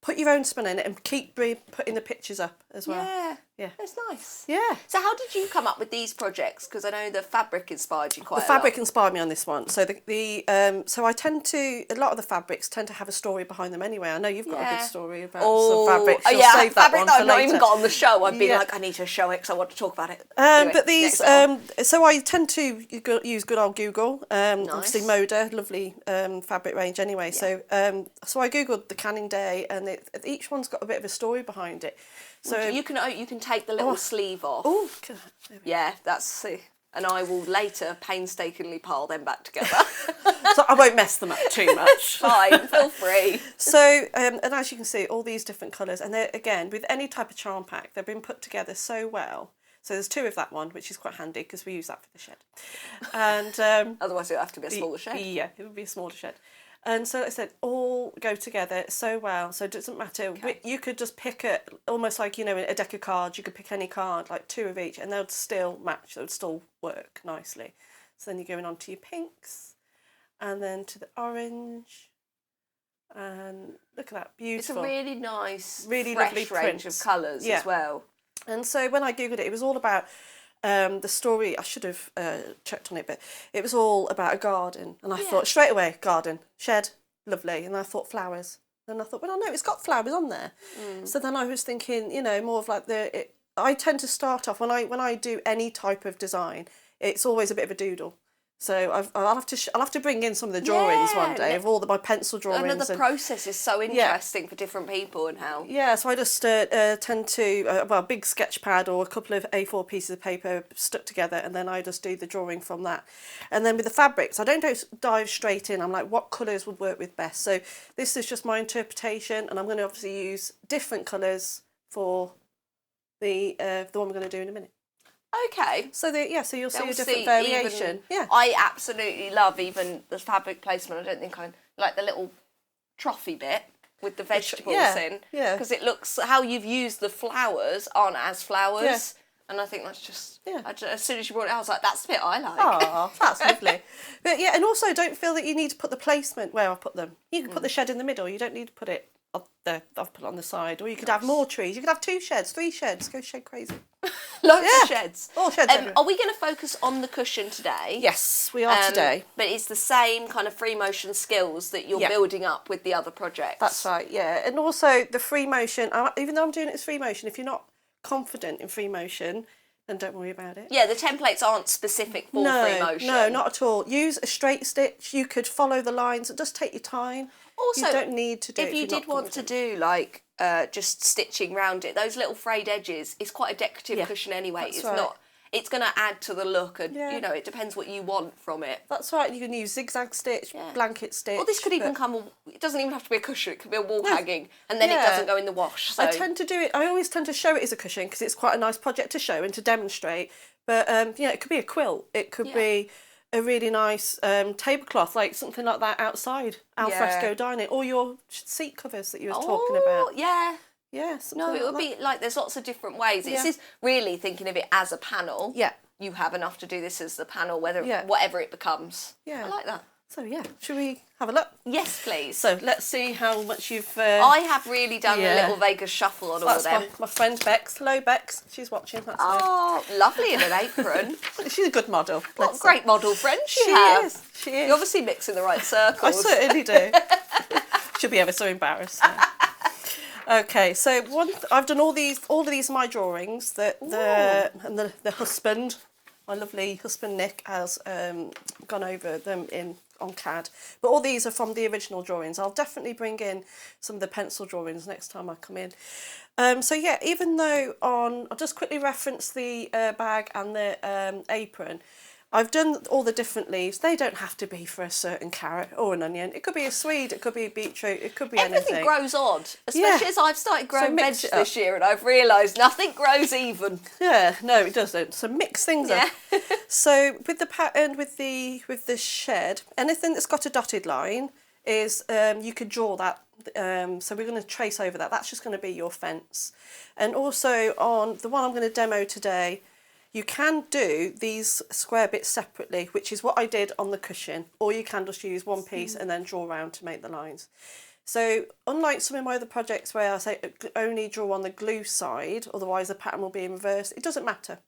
put your own spin in it and keep putting the pictures up as well. Yeah. Yeah. It's nice. Yeah. So how did you come up with these projects? Because I know the fabric inspired you quite The a lot. fabric inspired me on this one. So so I tend to, a lot of the fabrics tend to have a story behind them anyway. I know you've got a good story about some fabrics. You'll save that fabric one that for I've not later. even got on the show. I've been Yeah. like, I need to show it because I want to talk about it. Anyway, But these, so I tend to use good old Google. Obviously Moda, lovely fabric range anyway. So so I googled the canning day, and each one's got a bit of a story behind it. So you can take the little sleeve off. oh, Yeah, that's and I will later painstakingly pile them back together. so I won't mess them up too much. Fine, feel free. So and as you can see, all these different colours, and they're, again, with any type of charm pack, they've been put together so well. So there's 2 of that one, which is quite handy because we use that for the shed. And Otherwise it would have to be a smaller shed. Yeah, it would be a smaller shed. And so like I said, all go together so well. So it doesn't matter. Okay. You could just pick it, almost like, you know, a deck of cards. You could pick any card, like 2 of each, and they would still match. They would still work nicely. So then you're going on to your pinks, and then to the orange. And look at that, beautiful. It's a really nice, really fresh lovely range prints. of colours as well. And so when I googled it, it was all about the story. I should have checked on it, but it was all about a garden. And I thought straight away, garden, shed, lovely. And I thought flowers. Then I thought, well, no, it's got flowers on there. So then I was thinking, you know, more of like I tend to start off when I do any type of design, it's always a bit of a doodle. So I'll have to bring in some of the drawings one day of all my pencil drawings. Another process is so interesting for different people and how. Yeah, so I just tend to a big sketch pad or a couple of A4 pieces of paper stuck together, and then I just do the drawing from that. And then with the fabrics, I don't dive straight in. I'm like, what colours would work with best? So this is just my interpretation, and I'm going to obviously use different colours for the one we're going to do in a minute. Okay. So so you'll see They'll a different see variation. Even, I absolutely love even the fabric placement. I don't think I like the little trophy bit with the vegetables in. Yeah. Because it looks, how you've used the flowers aren't as flowers. Yeah. And I think that's just, as soon as you brought it out, I was like, that's the bit I like. Oh, that's lovely. But yeah, and also don't feel that you need to put the placement where I put them. You can put the shed in the middle. You don't need to put it up there. I've put it on the side. Or you could have more trees. You could have 2 sheds, 3 sheds. Go shed crazy. Loads of sheds. All sheds everywhere. Are we going to focus on the cushion today? Yes, we are today. But it's the same kind of free motion skills that you're building up with the other projects. That's right, yeah. And also the free motion, even though I'm doing it as free motion, if you're not confident in free motion, then don't worry about it. Yeah, the templates aren't specific for free motion. No, not at all. Use a straight stitch. You could follow the lines. Just take your time. Also, you don't need to do it if you did want to do like just stitching round it, those little frayed edges is quite a decorative cushion anyway. It's not. It's going to add to the look, and you know, it depends what you want from it. That's right. You can use zigzag stitch, blanket stitch. Well, this could even come. It doesn't even have to be a cushion. It could be a wall hanging, and then it doesn't go in the wash. So. I tend to do it. I always tend to show it as a cushion because it's quite a nice project to show and to demonstrate. But it could be a quilt. It could be a really nice tablecloth, like something like that outside, alfresco dining, or your seat covers that you were talking about. Yeah. Yeah. No, it would be like there's lots of different ways. This is really thinking of it as a panel. Yeah. You have enough to do this as the panel, whatever it becomes. Yeah. I like that. So should we have a look? Yes, please. So let's see how much you've. I have really done a little Vegas shuffle on all of them. My friend Bex. Hello, Bex. She's watching. That's her. Lovely in an apron. She's a good model. What a great model friend she is. She is. You're obviously mixing the right circles. I certainly do. She'll be ever so embarrassed. So. Okay, so I've done all of these my drawings. The husband, my lovely husband Nick, has gone over them on CAD. But all these are from the original drawings. I'll definitely bring in some of the pencil drawings next time I come in. Even though I'll just quickly reference the bag and the apron. I've done all the different leaves. They don't have to be for a certain carrot or an onion. It could be a swede, it could be a beetroot, it could be Everything anything. grows odd, especially as I've started growing veg this year, and I've realised nothing grows even. Yeah, no, it doesn't. So mix things up. So with the pattern, with the shed, anything that's got a dotted line is you could draw that. So we're going to trace over that. That's just going to be your fence. And also on the one I'm going to demo today, you can do these square bits separately, which is what I did on the cushion, or you can just use one piece and then draw around to make the lines. So unlike some of my other projects where I say only draw on the glue side, otherwise the pattern will be in reverse, it doesn't matter.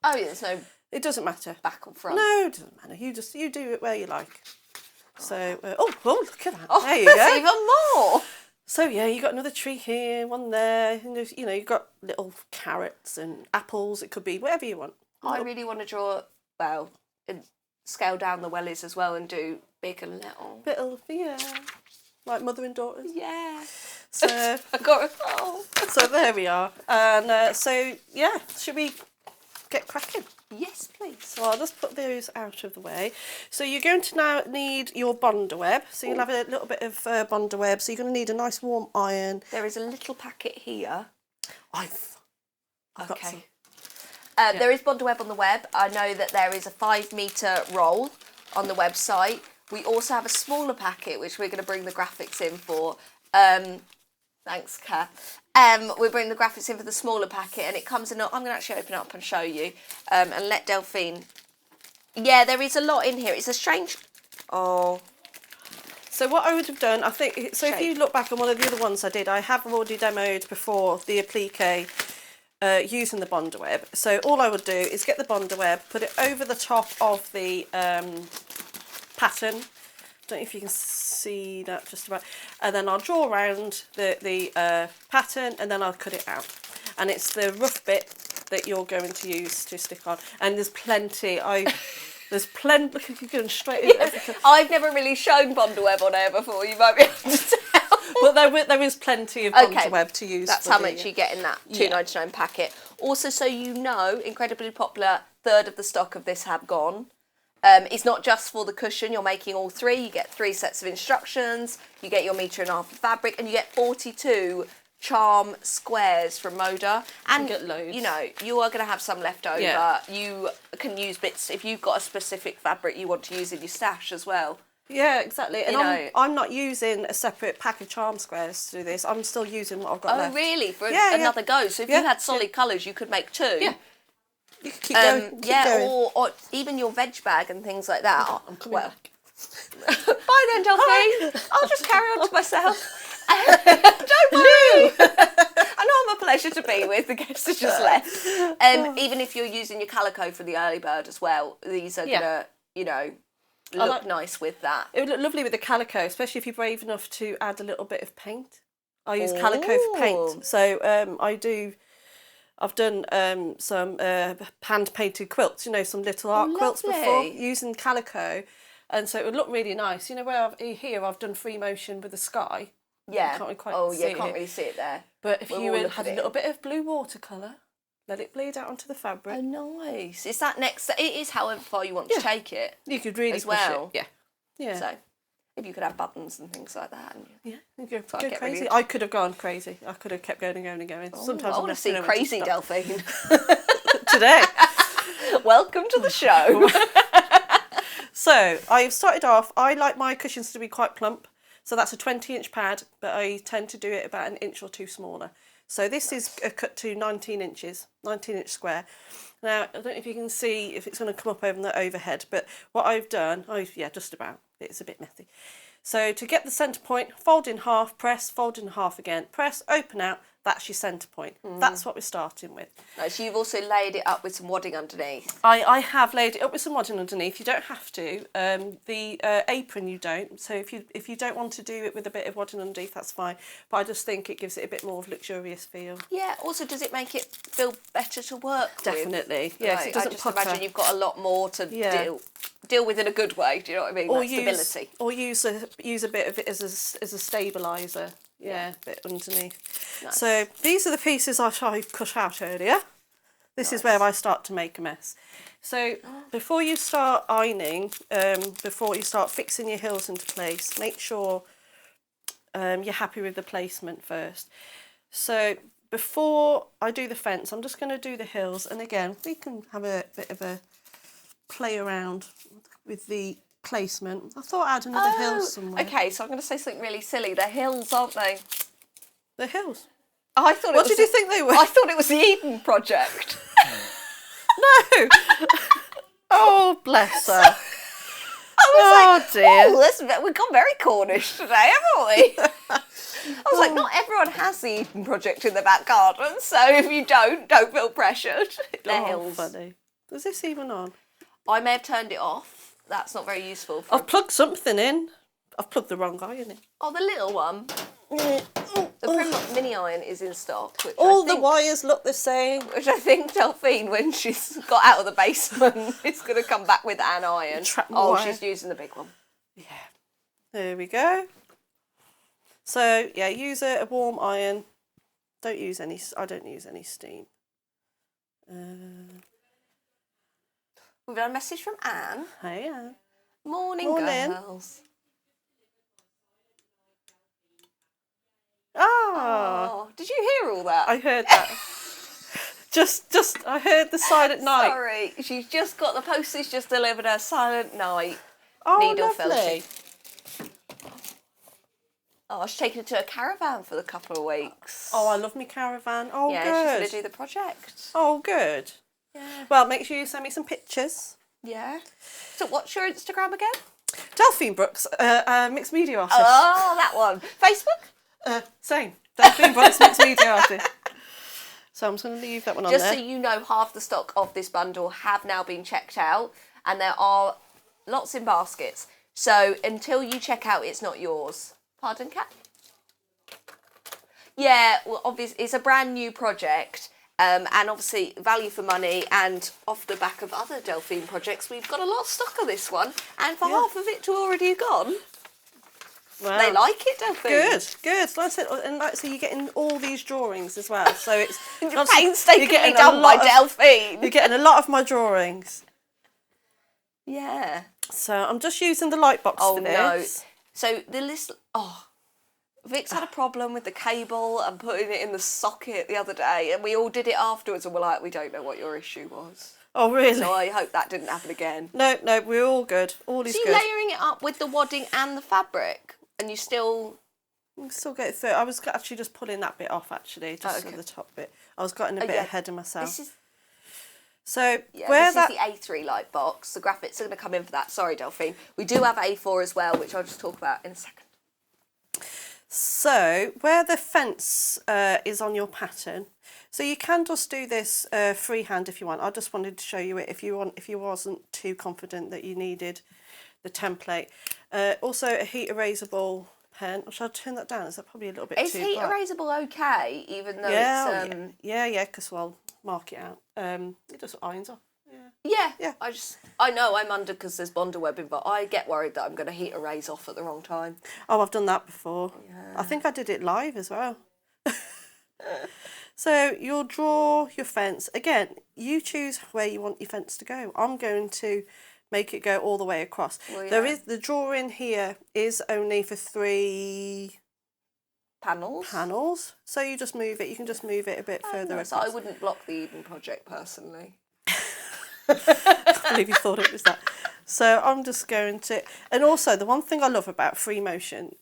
Oh, yeah, there's no It doesn't matter. back or front. No, it doesn't matter. You do it where you like. So, oh, look at that. Oh, there you there's go. even more. So yeah, you got another tree here, one there, and there's, you know, you've got little carrots and apples. It could be whatever you want. I really want to draw, well, and scale down the wellies as well and do big and little. Little, yeah, like mother and daughters. Yeah. So, I got it. Oh. so there we are. And so yeah, should we get cracking? Yes, please. So I'll just put those out of the way. So you're going to now need your Bonder web. So you'll have a little bit of Bonder web. So you're going to need a nice warm iron. There is a little packet here. I've got some. There is Bonder web on the web. I know that there is a 5 metre roll on the website. We also have a smaller packet, which we're going to bring the graphics in for. Thanks, Kat. We bring the graphics in for the smaller packet, and it comes in. I'm going to actually open it up and show you, and let Delphine. Yeah, there is a lot in here. It's a strange. Oh. So what I would have done, I think. So if you look back on one of the other ones I did, I have already demoed before the applique using the Bonder web. So all I would do is get the Bonder web, put it over the top of the pattern. Don't know if you can see that just about. And then I'll draw around the pattern, and then I'll cut it out. And it's the rough bit that you're going to use to stick on. And there's plenty. There's plenty. Look, you're going straight in. Yeah. I've never really shown Bonder web on air before. You might be able to tell. But there is plenty of Bonder web to use. That's how much you get in that $2.99 packet. Also, so you know, incredibly popular. 1/3 of the stock of this have gone. It's not just for the cushion, you're making all 3. You get 3 sets of instructions, you get your 1.5 metre of fabric, and you get 42 charm squares from Moda. And, you get loads. You know, you are going to have some left over. Yeah. You can use bits, if you've got a specific fabric you want to use in your stash as well. Yeah, exactly. And You know. I'm not using a separate pack of charm squares to do this. I'm still using what I've got left. Oh, really? For Yeah, another go? So if you had solid colours, you could make 2. Yeah. You can keep going. Keep going. Or even your veg bag and things like that. I'm coming back. Bye then, Delphine. I'll just carry on to myself. Don't worry. I know I'm a pleasure to be with. The guests have just left. Even if you're using your calico for the early bird as well, these are gonna, you know, look nice with that. It would look lovely with the calico, especially if you're brave enough to add a little bit of paint. I use calico for paint, so I've done some hand-painted quilts, you know, some little art quilts before, using calico, and so it would look really nice. You know, where I've done free motion with the sky. Yeah. You can't quite see can't it. really see it there. But if you had a little bit of blue watercolour, let it bleed out onto the fabric. Oh, nice. Is that next? It is however far you want to take it. You could really as push well. it. Yeah. So, if you could have buttons and things like that. And you go get crazy. really- I could have gone crazy. I could have kept going and going and going. Sometimes I want to see crazy Delphine. Today. Welcome to the show. So I've started off. I like my cushions to be quite plump. So that's a 20-inch pad, but I tend to do it about 1 inch or 2 smaller. So this is cut to 19 inches, 19-inch square. Now, I don't know if you can see if it's going to come up over the overhead, but what I've done, just about. It's a bit messy. So to get the centre point, fold in half, press, fold in half again, press, open out. That's your centre point. That's what we're starting with. So you've also laid it up with some wadding underneath. I have laid it up with some wadding underneath. You don't have to. The apron you don't. So if you don't want to do it with a bit of wadding underneath, that's fine. But I just think it gives it a bit more of a luxurious feel. Yeah. Also, does it make it feel better to work with? Definitely. Yes. Right, It doesn't I just pucker. imagine you've got a lot more to deal with in a good way. Do you know what I mean? That stability. Or use a bit of it as a stabiliser. Yeah, a bit underneath. Nice. So these are the pieces I cut out earlier. This is where I start to make a mess. So before you start ironing, before you start fixing your heels into place, make sure you're happy with the placement first. So before I do the fence, I'm just going to do the heels. And again, we can have a bit of a play around with the placement. I thought I had another hill somewhere. Okay, so I'm going to say something really silly. They're hills, aren't they? The hills. I thought. What did you think they were? I thought it was the Eden Project. No. Oh, bless her. I was like, dear. oh, we've gone very Cornish today, haven't we? I was like, not everyone has the Eden Project in their back garden, so if you don't feel pressured. They're hills. Funny. Is this even on? I may have turned it off. That's not very useful. I've plugged something in. I've plugged the wrong iron in. Oh, the little one. The Primlock mini iron is in stock. Which All I the think, wires look the same. which I think Delphine, when she's got out of the basement, is going to come back with an iron. Trap more Oh, wire. she's using the big one. Yeah. There we go. So yeah, use a warm iron. Don't use any. I don't use any steam. We've got a message from Anne. Hey, Anne. Morning, Morning. girls. Ah, Oh, did you hear all that? I heard that. just I heard the Silent Night. Sorry, she's just got the postage just delivered her Silent Night Oh, needle lovely. felting. Oh, she's taken it to a caravan for a couple of weeks. Oh, I love me caravan. Oh, yeah, she's good. going to do the project. Oh, good. Yeah. Well, make sure you send me some pictures. Yeah. So what's your Instagram again? Delphine Brooks, mixed media artist. Oh, that one. Facebook? Same. Delphine Brooks, mixed media artist. So I'm just going to leave that one on Just there. so you know, half the stock of this bundle have now been checked out, and there are lots in baskets. So until you check out, it's not yours. Pardon, Kat? Yeah, well, obviously, it's a brand new project, and obviously value for money, and off the back of other Delphine projects, we've got a lot of stock of this one, and for half of it to already gone. Wow. They like it, Delphine. Good. Like I said, and like so, you're getting all these drawings as well. So it's Painstakingly done by Delphine. You're getting a lot of my drawings. Yeah. So I'm just using the light box for this. No. So the list. Oh, Vic's had a problem with the cable and putting it in the socket the other day, and we all did it afterwards, and we're like, we don't know what your issue was. Oh, really? So I hope that didn't happen again. No, we're all good. All is So good. you're layering it up with the wadding and the fabric, and you still. You can still get it through. I was actually just pulling that bit off, actually, just okay. the top bit. I was getting a bit ahead of myself. This is. So Yeah, where this is the A3 light box. The graphics are going to come in for that. Sorry, Delphine. We do have A4 as well, which I'll just talk about in a second. So where the fence is on your pattern, so you can just do this freehand if you want. I just wanted to show you it if you wasn't too confident that you needed the template. Also a heat erasable pen. Shall I turn that down? Is that probably a little bit Is too heat bright? erasable okay, even though it's yeah, because I'll mark it out. It just irons off. Yeah. I know I'm under because there's Bonder webbing, but I get worried that I'm going to heat erase off at the wrong time. Oh, I've done that before. Yeah. I think I did it live as well. So you'll draw your fence. Again, you choose where you want your fence to go. I'm going to make it go all the way across. Well, yeah. There is the drawing here is only for 3 panels. So you just move it. You can just move it a bit further across. So I wouldn't block the Eden Project personally. I believe you thought it was that. So I'm just going to, and also the one thing I love about free motion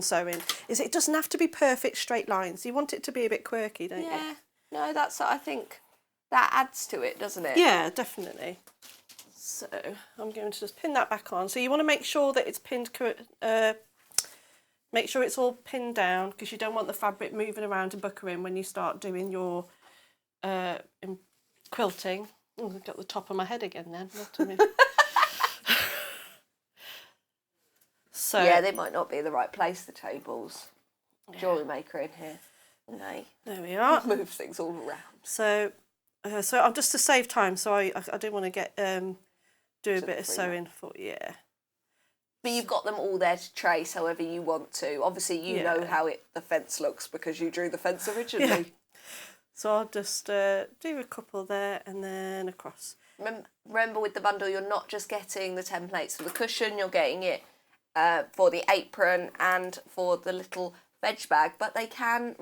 sewing is it doesn't have to be perfect straight lines. You want it to be a bit quirky, don't you? Yeah, no, I think that adds to it, doesn't it? Yeah, definitely. So I'm going to just pin that back on. So you want to make sure that it's pinned, make sure it's all pinned down because you don't want the fabric moving around and buckering when you start doing your quilting. Oh, I've got the top of my head again then. So yeah, they might not be the right place, the tables. Jewellery maker in here. No. There we are. Moves things all around. So I'm just to save time, so I do want to get do a bit of sewing for But you've got them all there to trace however you want to. Obviously you know how the fence looks because you drew the fence originally. Yeah. So I'll just do a couple there and then across. Remember with the bundle, you're not just getting the templates for the cushion, you're getting it for the apron and for the little veg bag, but you can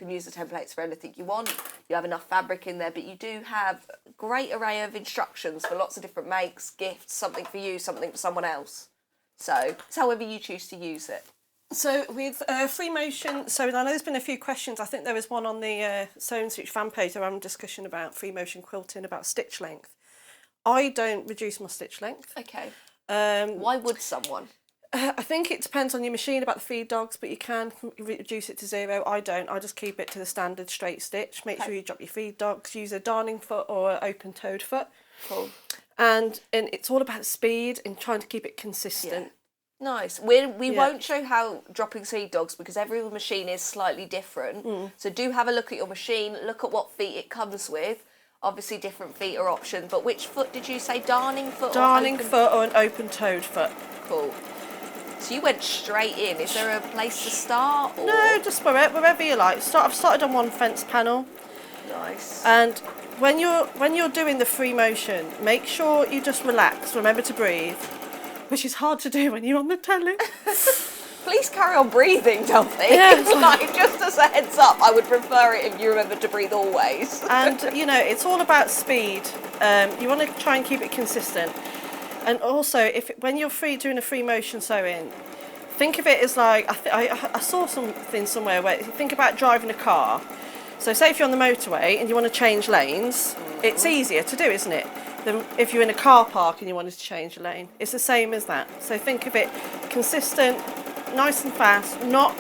use the templates for anything you want. You have enough fabric in there, but you do have a great array of instructions for lots of different makes, gifts, something for you, something for someone else. So it's however you choose to use it. So with free motion, so I know there's been a few questions. I think there was one on the Sewing Stitch fan page around a discussion about free motion quilting, about stitch length. I don't reduce my stitch length. Okay. Why would someone? I think it depends on your machine about the feed dogs, but you can reduce it to 0. I don't. I just keep it to the standard straight stitch. Make sure you drop your feed dogs. Use a darning foot or an open-toed foot. Cool. And it's all about speed and trying to keep it consistent. Nice. We won't show how dropping feed dogs because every machine is slightly different. So do have a look at your machine, look at what feet it comes with. Obviously different feet are options, but which foot did you say? Darning foot? Darning foot or an open-toed foot. Cool. So you went straight in. Is there a place to start? Or? No, just wherever you like. I've started on one fence panel. Nice. And when you're doing the free motion, make sure you just relax. Remember to breathe, which is hard to do when you're on the telly. Please carry on breathing, Delphine. Yeah, like, just as a heads up, I would prefer it if you remember to breathe always. And it's all about speed. You want to try and keep it consistent. And also, when you're doing a free motion sewing, think of it as like I saw something somewhere where think about driving a car. So say if you're on the motorway and you want to change lanes, it's easier to do, isn't it, than if you're in a car park and you wanted to change a lane. It's the same as that. So think of it consistent, nice and fast. Not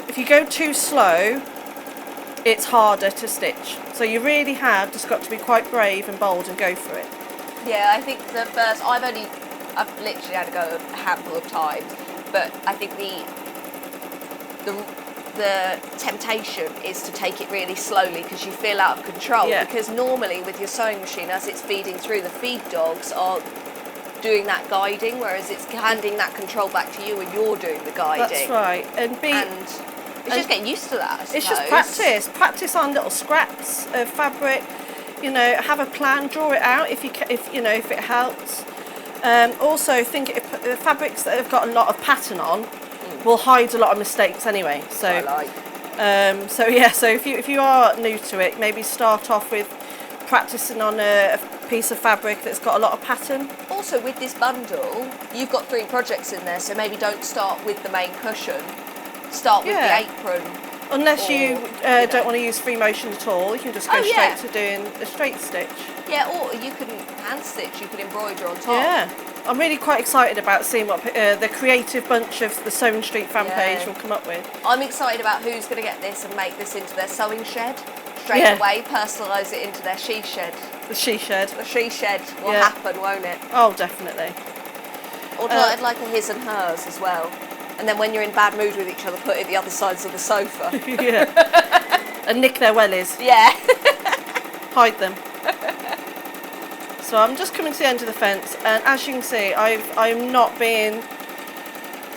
if you go too slow, it's harder to stitch. So you really have just got to be quite brave and bold and go for it. Yeah, I think the first, I've literally had to go a handful of times, but I think the temptation is to take it really slowly because you feel out of control. Yeah. Because normally with your sewing machine, as it's feeding through, the feed dogs are doing that guiding, whereas it's handing that control back to you and you're doing the guiding. That's right. And it's just getting used to that, I suppose. It's just practice. Practice on little scraps of fabric. Have a plan, draw it out if it helps. Also, think the fabrics that have got a lot of pattern on will hide a lot of mistakes anyway. So, so if you are new to it, maybe start off with practicing on a piece of fabric that's got a lot of pattern. Also, with this bundle, you've got 3 projects in there, so maybe don't start with the main cushion. Start with the apron. Unless you don't want to use free motion at all, you can just go straight to doing a straight stitch. Yeah, or you can hand stitch, you can embroider on top. Yeah, I'm really quite excited about seeing what the creative bunch of the Sewing Street fan page will come up with. I'm excited about who's going to get this and make this into their sewing shed. Straight away, personalise it into their she shed. The she shed. The she shed will happen, won't it? Oh, definitely. Or I'd like a his and hers as well. And then when you're in bad mood with each other, put it at the other sides of the sofa. And nick their wellies. Yeah. Hide them. So I'm just coming to the end of the fence, and as you can see, I'm not being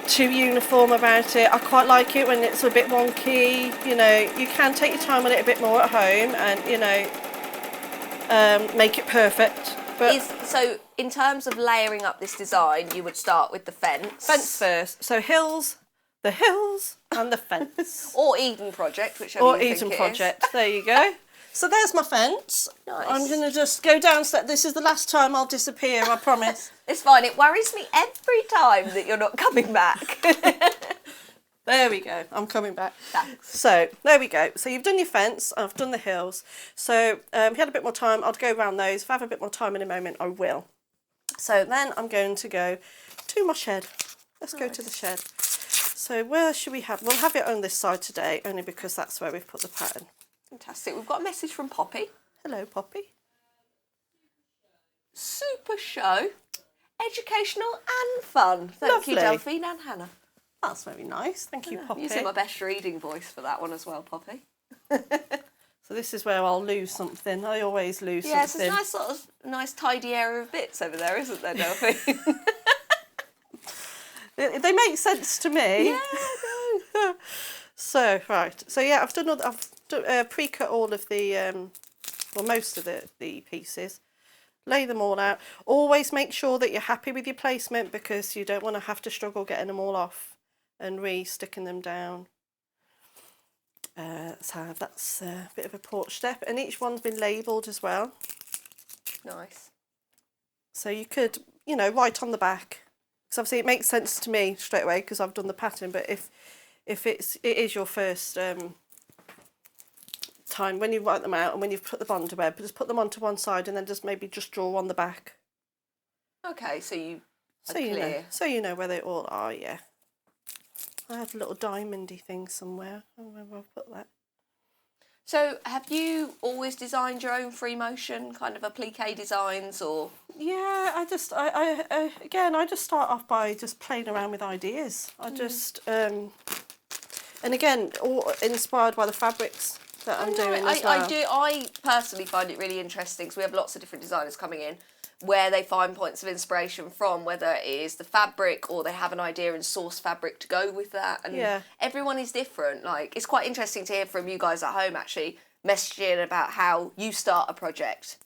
too uniform about it. I quite like it when it's a bit wonky. You can take your time on it a bit more at home, and make it perfect. But so in terms of layering up this design, you would start with the fence. Fence first. So the hills and the fence. Or Eden Project, whichever or you Eden think Project. There you go. So there's my fence. Nice. I'm going to just go downstairs. This is the last time I'll disappear, I promise. It's fine. It worries me every time that you're not coming back. There we go. I'm coming back. Thanks. So there we go. So you've done your fence. I've done the hills. So if you had a bit more time, I'd go around those. If I have a bit more time in a moment, I will. So then I'm going to go to my shed. Let's go to the shed. So where should we have? We'll have it on this side today, only because that's where we've put the pattern. Fantastic. We've got a message from Poppy. Hello, Poppy. Super show. Educational and fun. Thank you, Lovely. Delphine and Hannah. That's very nice. Thank you, Poppy. Using my best reading voice for that one as well, Poppy. So this is where I'll lose something. I always lose something. something. Yeah, it's a nice tidy area of bits over there, isn't there, Delphine? They make sense to me. Yeah, no. So right. So yeah, I've pre-cut all of the most of the pieces. Lay them all out. Always make sure that you're happy with your placement, because you don't want to have to struggle getting them all off and re-sticking them down. So that's a bit of a porch step, and each one's been labelled as well. Nice. So you could, write on the back, because obviously it makes sense to me straight away because I've done the pattern. But if it is your first time, when you write them out and when you've put them onto web, just put them onto one side and then just maybe draw on the back. Okay, so you So you know where they all are, yeah. I have a little diamondy thing somewhere. I don't know where I've put that. So have you always designed your own free motion kind of applique designs, or? Yeah, I just start off by just playing around with ideas. I just, and again, all inspired by the fabrics that I'm doing as well. I personally find it really interesting because we have lots of different designers coming in where they find points of inspiration from, whether it is the fabric or they have an idea and source fabric to go with that. And everyone is different. Like, it's quite interesting to hear from you guys at home actually messaging about how you start a project.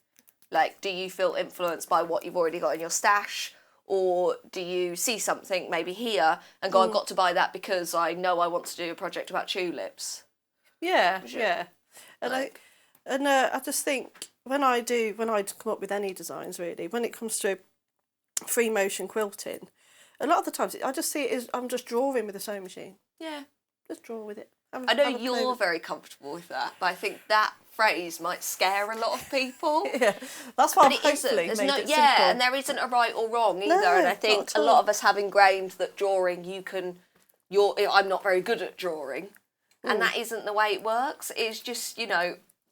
Like, do you feel influenced by what you've already got in your stash, or do you see something maybe here and go, I've got to buy that because I know I want to do a project about tulips? Yeah. And I just think when I come up with any designs, really, when it comes to free motion quilting, a lot of the times I just see it as I'm just drawing with a sewing machine. Yeah. Just draw with it. I know you're very comfortable with that, but I think that phrase might scare a lot of people. Yeah, that's why but I've hopefully made it simple. Yeah, and there isn't a right or wrong either. No, and I think a lot of us have ingrained that drawing, I'm not very good at drawing, and that isn't the way it works. It's just,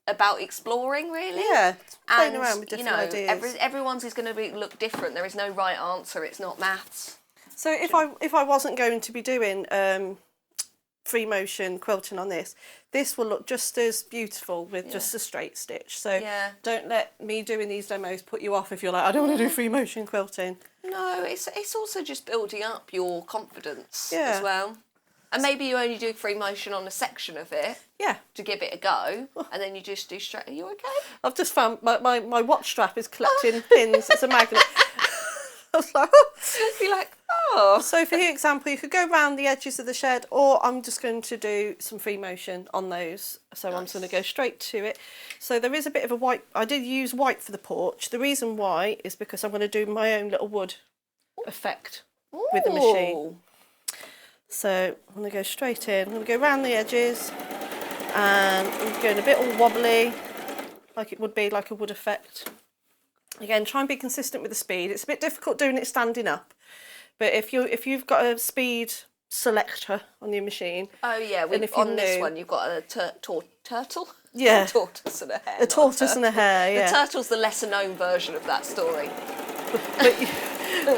about exploring, really. Yeah, playing and, around with different ideas. Everyone's is going to look different. There is no right answer. It's not maths. So if I wasn't going to be doing free motion quilting on this will look just as beautiful with just a straight stitch. So don't let me doing these demos put you off if you're like, I don't want to do free motion quilting. No, it's also just building up your confidence as well. And maybe you only do free motion on a section of it to give it a go, and then you just do straight. Are you okay? I've just found my watch strap is collecting pins. It's a magnet. I was like, you're like, oh. So for example, you could go around the edges of the shed, or I'm just going to do some free motion on those. So I'm just going to go straight to it. So there is a bit of a white. I did use white for the porch. The reason why is because I'm going to do my own little wood effect with the machine. So I'm going to go straight in. I'm going to go around the edges, and I'm going a bit all wobbly, like it would be like a wood effect. Again, try and be consistent with the speed. It's a bit difficult doing it standing up, but if you've got a speed selector on your machine. Oh yeah, on this one you've got a turtle. Yeah, a tortoise and a hare. A tortoise and a hare. Yeah, the turtle's the lesser known version of that story.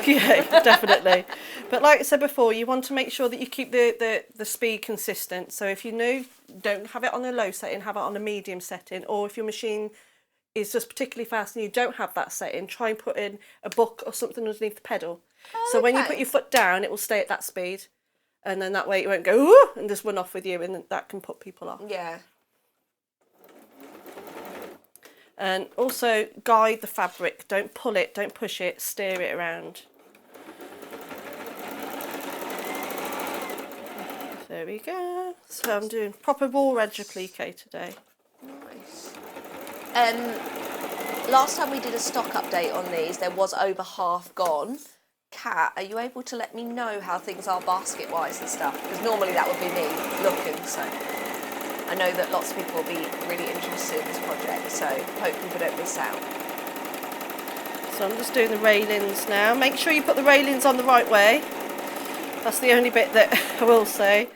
Yeah, definitely. But like I said before, you want to make sure that you keep the speed consistent. So if you don't have it on a low setting, have it on a medium setting, or if your machine is just particularly fast and you don't have that setting, try and put in a book or something underneath the pedal. So when you put your foot down, it will stay at that speed, and then that way it won't go ooh, and just run off with you, and that can put people off. Yeah. And also guide the fabric. Don't pull it, don't push it, steer it around. There we go. So I'm doing proper raw edge applique today. Nice. Last time we did a stock update on these, there was over half gone. Kat, are you able to let me know how things are basket-wise and stuff? Because normally that would be me looking, so I know that lots of people will be really interested in this project, so hope people don't miss out. So I'm just doing the railings now. Make sure you put the railings on the right way. That's the only bit that I will say,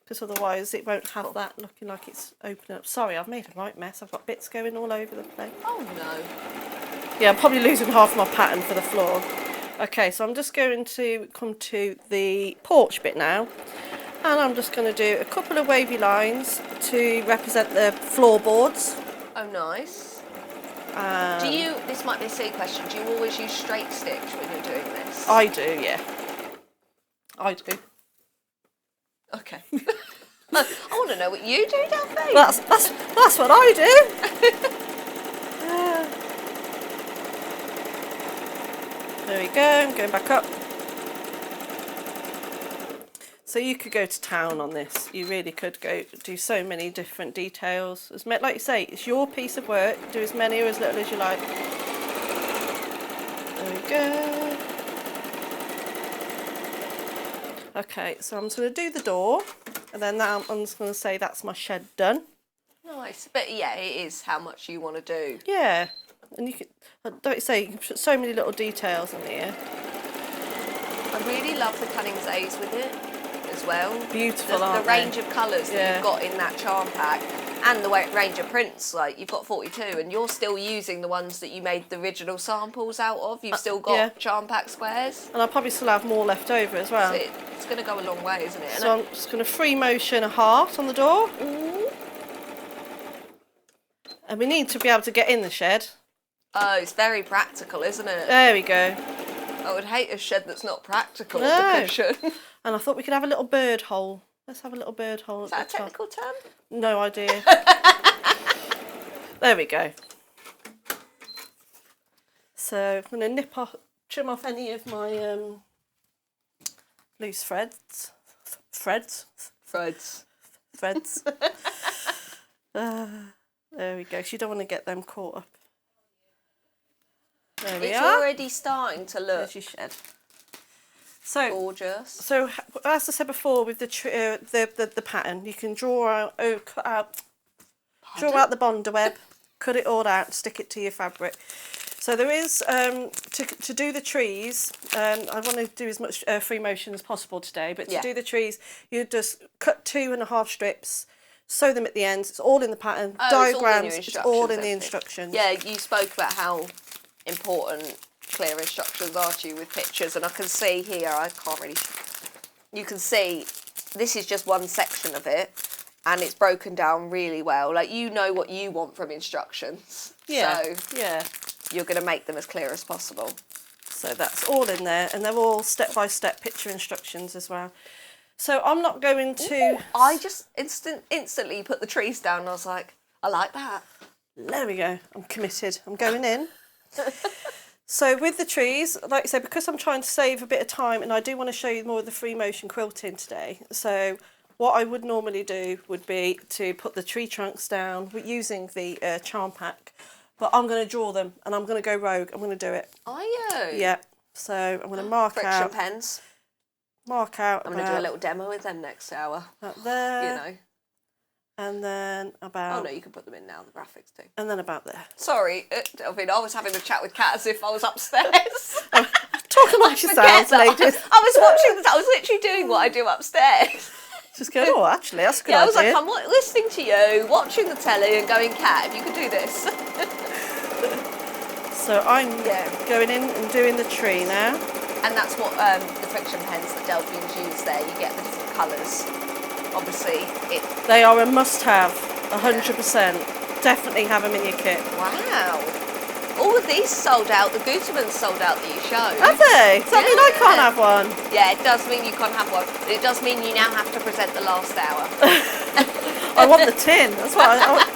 because otherwise it won't have that looking like it's opening up. Sorry, I've made a right mess. I've got bits going all over the place. Oh no. Yeah, I'm probably losing half my pattern for the floor. Okay, so I'm just going to come to the porch bit now, and I'm just going to do a couple of wavy lines to represent the floorboards. Oh, nice. This might be a silly question, do you always use straight stitch when you're doing this? I do, yeah. I do. Okay. I want to know what you do, Delphine. That's what I do. There we go, I'm going back up. So you could go to town on this. You really could go do so many different details. Like you say, it's your piece of work. Do as many or as little as you like. There we go. Okay, so I'm just going to do the door, and then now I'm just going to say that's my shed done. Nice, but yeah, it is how much you want to do. Yeah, and you can, don't you say, you can put so many little details in here. I really love the Cunningsays with it as well. Beautiful, The aren't they? range of colours that you've got in that charm pack, and the range of prints. Like, you've got 42, and you're still using the ones that you made the original samples out of. You've still got charm pack squares. And I'll probably still have more left over as well. So it's going to go a long way, isn't it? So I'm just going to free motion a heart on the door. And we need to be able to get in the shed. Oh, it's very practical, isn't it? There we go. I would hate a shed that's not practical. No. The cushion. And I thought we could have a little bird hole. Let's have a little bird hole. Is that a technical term? No idea. There we go. So I'm going to trim off any of my loose threads. There we go. So you don't want to get them caught up. There we It's are. already starting to look There's your shed. So gorgeous. So as I said before, with the pattern, you can draw out the Bonder web, cut it all out, stick it to your fabric. So there is to do the trees. I want to do as much free motion as possible today, but to do the trees, you just cut 2.5 strips. Sew them at the ends. It's all in the pattern. Diagrams. It's all in the instructions. Yeah, you spoke about how important clear instructions are to you with pictures, and I can see here. I can't really. You can see this is just one section of it, and it's broken down really well. Like, you know what you want from instructions. Yeah. So yeah. You're going to make them as clear as possible. So that's all in there, and they're all step-by-step picture instructions as well. So I'm not going to... Ooh, I just instantly put the trees down and I was like, I like that. There we go. I'm committed. I'm going in. So with the trees, like I said, because I'm trying to save a bit of time, and I do want to show you more of the free motion quilting today. So what I would normally do would be to put the tree trunks down using the charm pack. But I'm going to draw them, and I'm going to go rogue. I'm going to do it. Are you? Yeah. So I'm going to mark Friction out... pens. Mark out. I'm going to do a little demo with them next hour. About there. You know. And then about... Oh, no, you can put them in now, the graphics too. And then about there. Sorry, Delphine, I was having a chat with Kat as if I was upstairs. Talk amongst yourselves, ladies. I was watching I was literally doing what I do upstairs. Just going, oh, actually, that's a good idea. I was idea. like, I'm listening to you, watching the telly and going, Kat, if you could do this. So I'm going in and doing the tree now. And that's what the friction pens that Delphine's used there. You get the different colours. Obviously, they are a must-have, 100%. Definitely have them in your kit. Wow. All of these sold out. The Gutermans sold out that you showed. Have they? Does that mean I can't have one? Yeah, it does mean you can't have one. But it does mean you now have to present the last hour. I want the tin. That's what I want.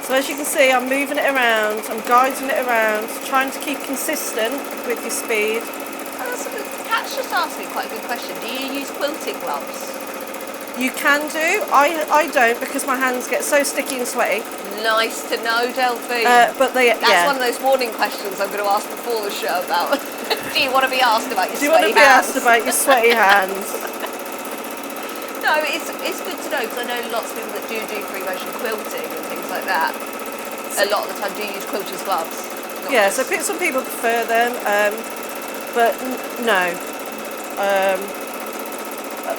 So as you can see, I'm moving it around, I'm guiding it around, trying to keep consistent with your speed. Kat's just asked me quite a good question. Do you use quilting gloves? You can do. I don't, because my hands get so sticky and sweaty. Nice to know, Delphine. But that's one of those warning questions I'm going to ask before the show about. Do you want to be asked about your sweaty hands? Do you want to be asked about your sweaty hands? No, it's good to know, because I know lots of people that do free motion quilting and things like that. A lot of the time do use quilters gloves. Yeah, so some people prefer them, but no.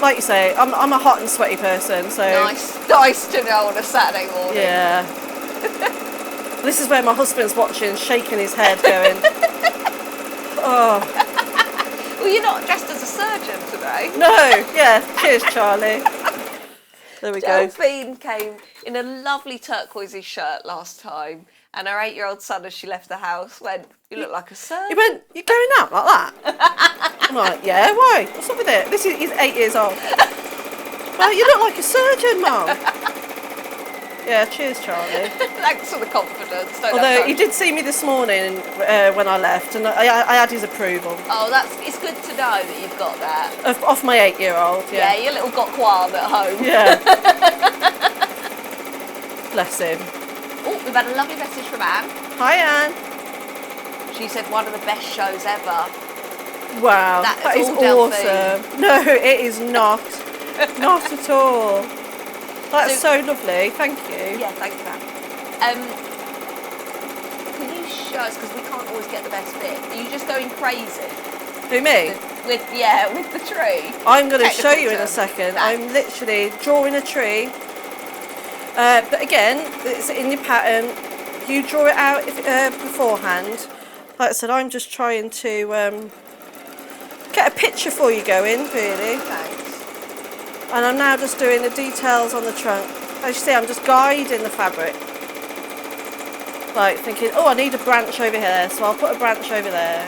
Like you say, I'm a hot and sweaty person, so... Nice to know on a Saturday morning. Yeah. This is where my husband's watching, shaking his head, going, oh. Well, you're not dressed as a surgeon today. No, yeah. Cheers, Charlie. There we go. Delphine came in a lovely turquoisey shirt last time, and her 8-year-old son, as she left the house, went, "You look like a surgeon." He went, "You're going out like that?" I'm like, "Yeah, why? What's up with it?" He's 8 years old. Well, you look like a surgeon, Mum. Yeah, cheers, Charlie. Thanks for the confidence. Although he did see me this morning when I left, and I had his approval. Oh, it's good to know that you've got that. Off my 8-year-old, yeah. Yeah, your little got qualm at home. Yeah. Bless him. Oh, we've had a lovely message from Anne. Hi, Anne. She said one of the best shows ever. Wow, that is awesome. No, it is not. Not at all. That's so lovely, thank you. Yeah, thank you, Anne. Can you apologise because we can't always get the best bit. Are you just going crazy? Who, me? With the tree. I'm going to show Technical you in a term. second. Thanks. I'm literally drawing a tree. But again, it's in your pattern. You draw it out beforehand. Like I said, I'm just trying to get a picture for you going, really. Thanks. And I'm now just doing the details on the trunk. As you see, I'm just guiding the fabric. Like thinking, oh, I need a branch over here, so I'll put a branch over there.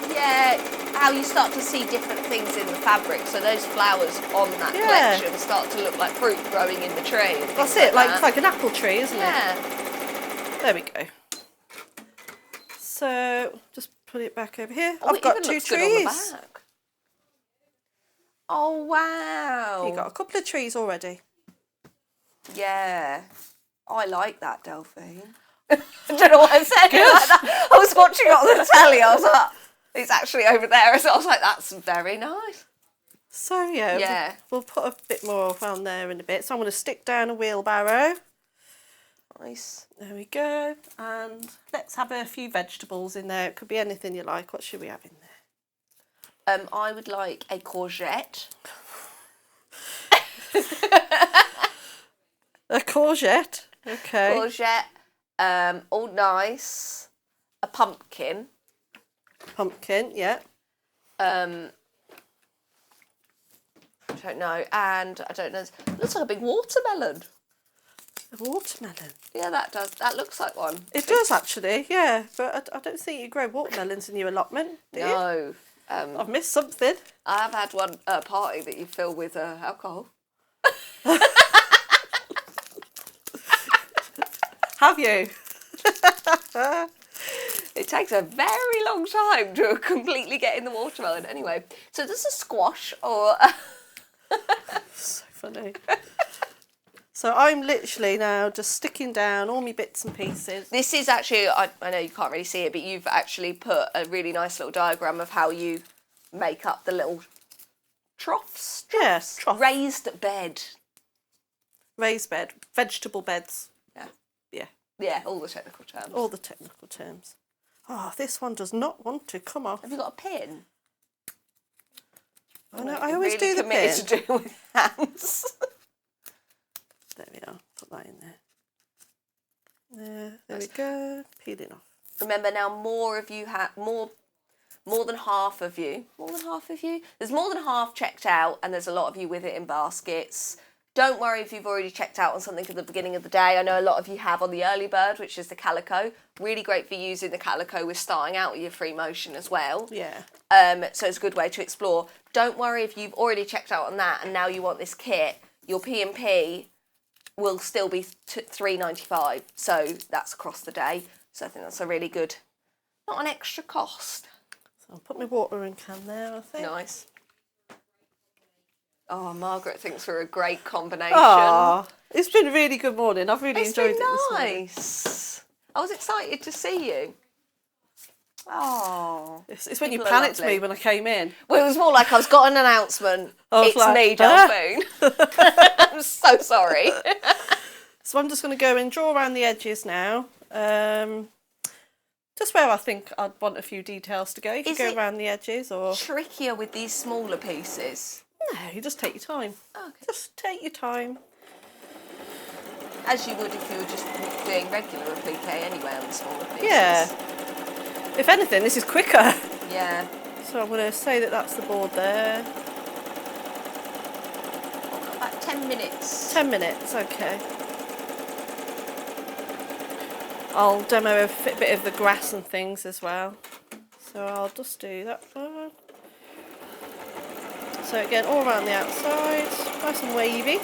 Yeah, how you start to see different things in the fabric. So those flowers on that collection start to look like fruit growing in the tree. And That's things it, like that. it's like an apple tree, isn't Yeah. it? There we go. So just put it back over here. Oh, I've it got even 2 looks good on the trees. back. Oh wow! You've got a couple of trees already. Yeah, I like that, Delphine. I don't know what I said. Like that. I was watching it on the telly. I was like, it's actually over there. So I was like, that's very nice. So yeah, we'll put a bit more around there in a bit. So I'm going to stick down a wheelbarrow. Nice. There we go. And let's have a few vegetables in there. It could be anything you like. What should we have in there? I would like a courgette. A courgette. Okay. Courgette. All nice. A pumpkin. Pumpkin, yeah. I don't know. And I don't know. It looks like a big watermelon. A watermelon. Yeah, that does. That looks like one. It does actually, yeah. But I don't think you grow watermelons in your allotment, do you? No. I've missed something. I have had one party that you fill with alcohol. Have you? It takes a very long time to completely get in the watermelon. Anyway, so this is squash or... So funny. So I'm literally now just sticking down all my bits and pieces. This is actually, I know you can't really see it, but you've actually put a really nice little diagram of how you make up the little troughs. Yes, trough. Raised bed. Raised bed, vegetable beds. Yeah. Yeah, Yeah, all the technical terms. all the technical terms. Oh, this one does not want to come off. Have you got a pin? Oh no, I always do the pin. Committed to do with hands. There we are. Put that in there. There we go. Peeling off. Remember now, more of you have more than half of you. More than half of you. There's more than half checked out, and there's a lot of you with it in baskets. Don't worry if you've already checked out on something at the beginning of the day. I know a lot of you have on the early bird, which is the calico. Really great for using the calico with starting out with your free motion as well. Yeah. So it's a good way to explore. Don't worry if you've already checked out on that and now you want this kit. Your P&P will still be $3.95, so that's across the day. So I think that's a really good, not an extra cost. So I'll put my watering can there, I think. Nice. Oh, Margaret thinks we're a great combination. Oh, it's been a really good morning. I've really It's enjoyed been it this morning. nice. I was excited to see you. Oh, It's when you people are panicked lovely. me when I came in. Well, it was more like I've got an announcement. I was It's like, me, "Ah." Delphine. I'm so sorry. So I'm just going to go and draw around the edges now. Just where I think I'd want a few details to go. You can Is go it around the edges or... Trickier with these smaller pieces. No, you just take your time. Okay. Just take your time. As you would if you were just doing regular applique anyway on the smaller pieces. Yeah. If anything, this is quicker. Yeah. So I'm going to say that that's the board there. About 10 minutes. 10 minutes, okay. I'll demo a bit of the grass and things as well. So I'll just do that one. So again, all around the outside, nice and wavy.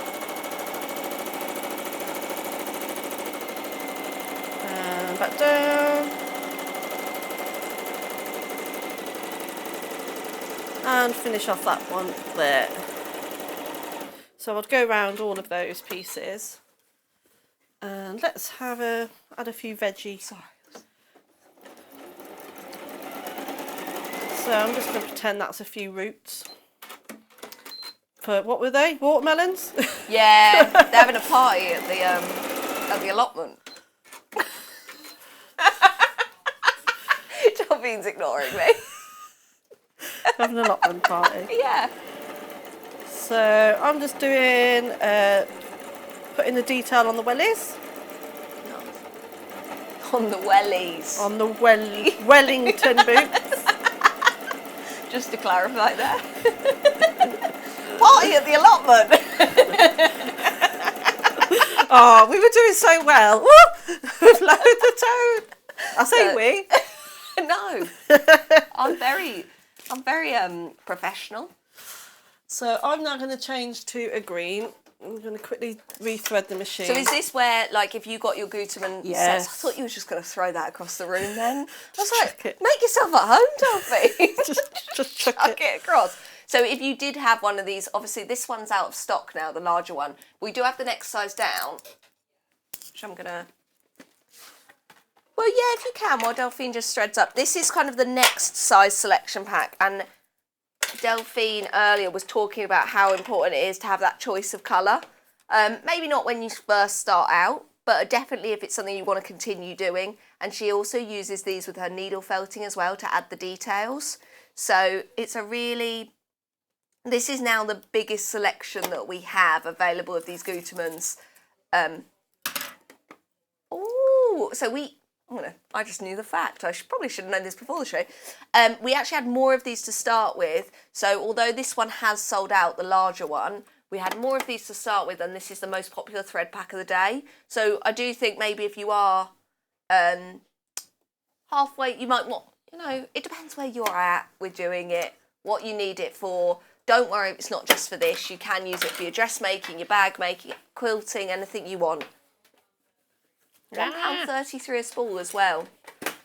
And back down. And finish off that one there. So I'll go around all of those pieces. And let's have add a few veggies. Sorry. So I'm just going to pretend that's a few roots. For what were they? Watermelons? Yeah, they're having a party at the at the allotment. Delphine's ignoring me. Having an allotment party. Yeah. So I'm just doing, putting the detail on the wellies. On the wellies. On the Wellington boots. Just to clarify there. Party at the allotment. Oh, we were doing so well. Woo! We've lowered the tone. I say we. No. I'm very professional. So I'm now going to change to a green. I'm going to quickly rethread the machine. So is this where, like, if you got your Gutermann Yes. sets, I thought you were just going to throw that across the room then. I was like, chuck it. make yourself at home, Delphine. just chuck it across. So if you did have one of these, obviously this one's out of stock now, the larger one. We do have the next size down, which I'm going to... Well, yeah, if you can, while Delphine just threads up. This is kind of the next size selection pack, and Delphine earlier was talking about how important it is to have that choice of colour. Maybe not when you first start out, but definitely if it's something you want to continue doing. And she also uses these with her needle felting as well to add the details. So it's a really... This is now the biggest selection that we have available of these Gutermanns. Oh, so I just knew the fact. I probably should have known this before the show. We actually had more of these to start with. So although this one has sold out, the larger one, we had more of these to start with, and this is the most popular thread pack of the day. So I do think maybe if you are halfway, you might want, it depends where you're at with doing it, what you need it for. Don't worry, it's not just for this. You can use it for your dressmaking, your bag making, quilting, anything you want. £1.33 a spool as well.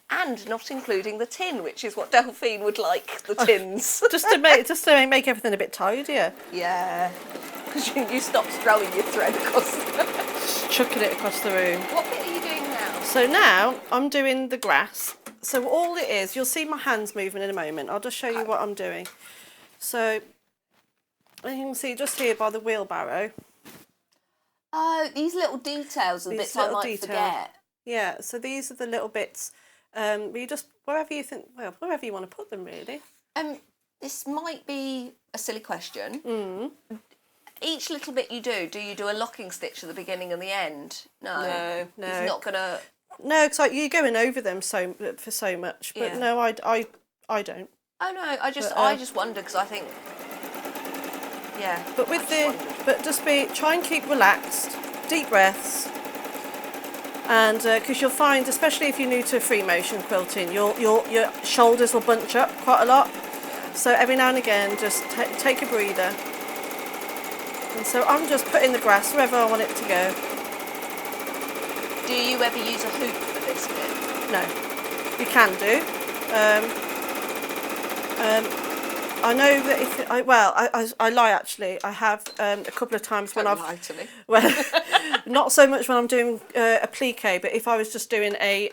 And not including the tin, which is what Delphine would like, the tins. just to make everything a bit tidier. Yeah. Because you stopped throwing your thread across Just chucking it across the room. What bit are you doing now? So now I'm doing the grass. So all it is, you'll see my hands moving in a moment. I'll just show you what I'm doing. So you can see just here by the wheelbarrow. Oh, these little details are the bits I might forget. Yeah, so these are the little bits. You just, wherever you want to put them, really. This might be a silly question. Each little bit you do you do a locking stitch at the beginning and the end? No. It's not going to... No, because you're going over them for so much. But Yeah. no, I don't. Oh, no, I just wonder because I think... Yeah. But try and keep relaxed, deep breaths, and because you'll find, especially if you're new to free motion quilting, your shoulders will bunch up quite a lot. So every now and again, just take a breather. And so I'm just putting the grass wherever I want it to go. Do you ever use a hoop for this bit? No, you can do. I know that I lie actually. I have a couple of times when I've lie to me. Well, not so much when I'm doing a applique, but if I was just doing a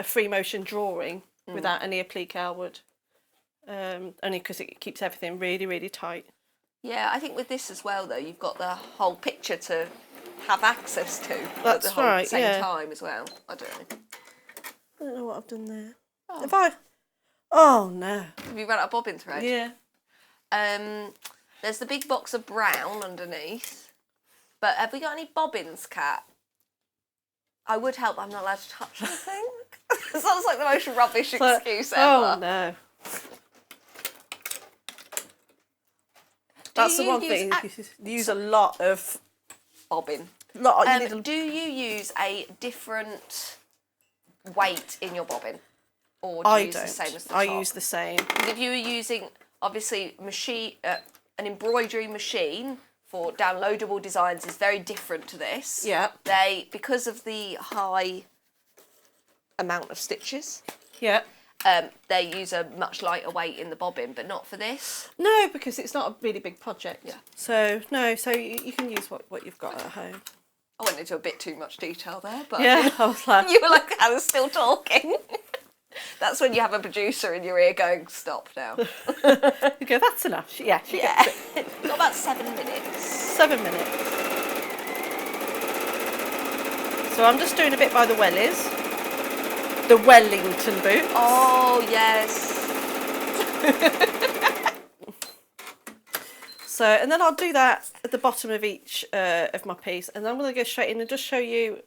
free motion drawing without any applique, I would. Only because it keeps everything really, really tight. Yeah, I think with this as well, though, you've got the whole picture to have access to at the same time as well. I don't know what I've done there. Oh. Oh no. Have you run out of bobbin thread? Yeah. There's the big box of brown underneath. But have we got any bobbins, Kat? I would help, but I'm not allowed to touch anything. It sounds like the most rubbish excuse ever. Oh no. That's the one thing. You use a lot of bobbin. Do you use a different weight in your bobbin? Or do you use the same as the top? I use the same. If you were using, obviously, an embroidery machine for downloadable designs is very different to this. Yeah. Because of the high amount of stitches. Yeah. They use a much lighter weight in the bobbin, but not for this. No, because it's not a really big project. Yeah. So you can use what you've got at home. I went into a bit too much detail there, but yeah, I was like, you were like, I was still talking. That's when you have a producer in your ear going, stop now. You go, that's enough. She gets it. Got about 7 minutes. 7 minutes. So I'm just doing a bit by the wellies. The Wellington boots. Oh, yes. So, and then I'll do that at the bottom of each of my piece, and then I'm going to go straight in and just show you.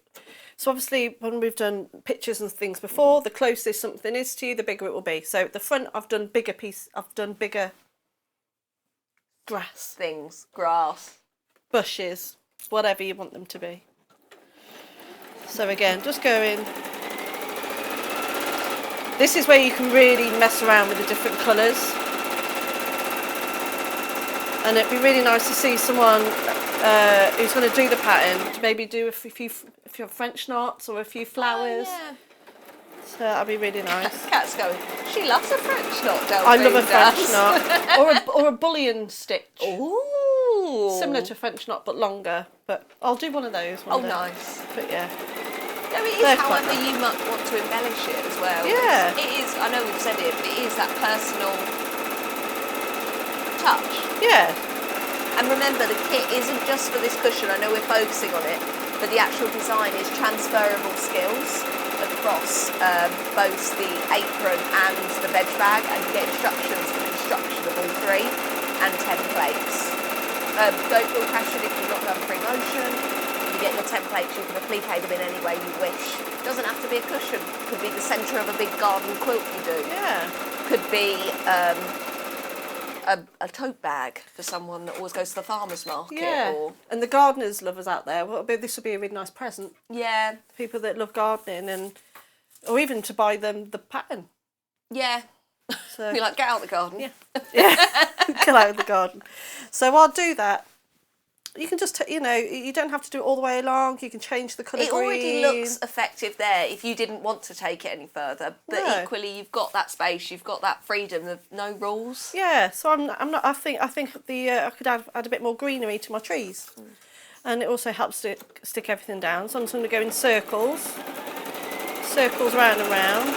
So obviously when we've done pictures and things before, the closer something is to you, the bigger it will be. So at the front I've done bigger grass. Things, grass. Bushes, whatever you want them to be. So again, just go in. This is where you can really mess around with the different colours. And it'd be really nice to see someone who's going to do the pattern to maybe do a few French knots or a few flowers. Oh, yeah. So that'd be really nice. Cat's going, she loves a French knot, Delphine. I love a French knot. Or a bullion stitch. Ooh. Similar to a French knot but longer. But I'll do one of those one day. Nice. But yeah. No, it is, They're however quite nice. you might want to embellish it as well. Yeah. It is, I know we've said it, but it is that personal touch. Yeah. And remember, the kit isn't just for this cushion. I know we're focusing on it, but the actual design is transferable skills across both the apron and the veg bag, and you get instructions for construction of all three and templates. Don't feel pressured if you've not done free motion. You get your templates, you can applique them in any way you wish. It doesn't have to be a cushion. It could be the centre of a big garden quilt you do. Yeah. Could be a tote bag for someone that always goes to the farmer's market. Yeah. Or, And the gardeners lovers out there, well, this would be a really nice present. yeah. People that love gardening, or even to buy them the pattern. Yeah. So Be like, get out the garden. Yeah. Get out of the garden. So I'll do that. You can just, you don't have to do it all the way along. You can change the colour It already looks effective there if you didn't want to take it any further. But No. equally, you've got that space, you've got that freedom of no rules. Yeah. So I'm not. I think I could add a bit more greenery to my trees, and it also helps to stick everything down. So I'm just going to go in circles round and round.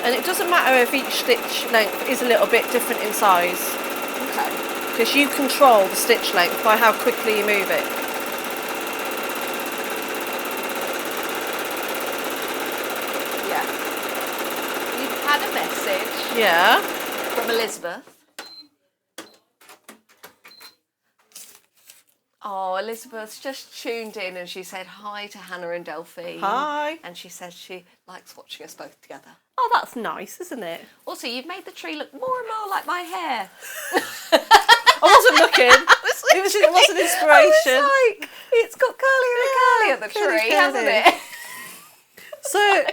And it doesn't matter if each stitch length is a little bit different in size, Okay. because you control the stitch length by how quickly you move it. Yeah. You've had a message Yeah. from Elizabeth. Oh, Elizabeth's just tuned in and she said hi to Hannah and Delphine. Hi. And she says she likes watching us both together. Oh, that's nice, isn't it? Also, you've made the tree look more and more like my hair. I wasn't looking. It was an inspiration. I was like, it's got curlier and curlier, the curly, tree, hasn't it? So,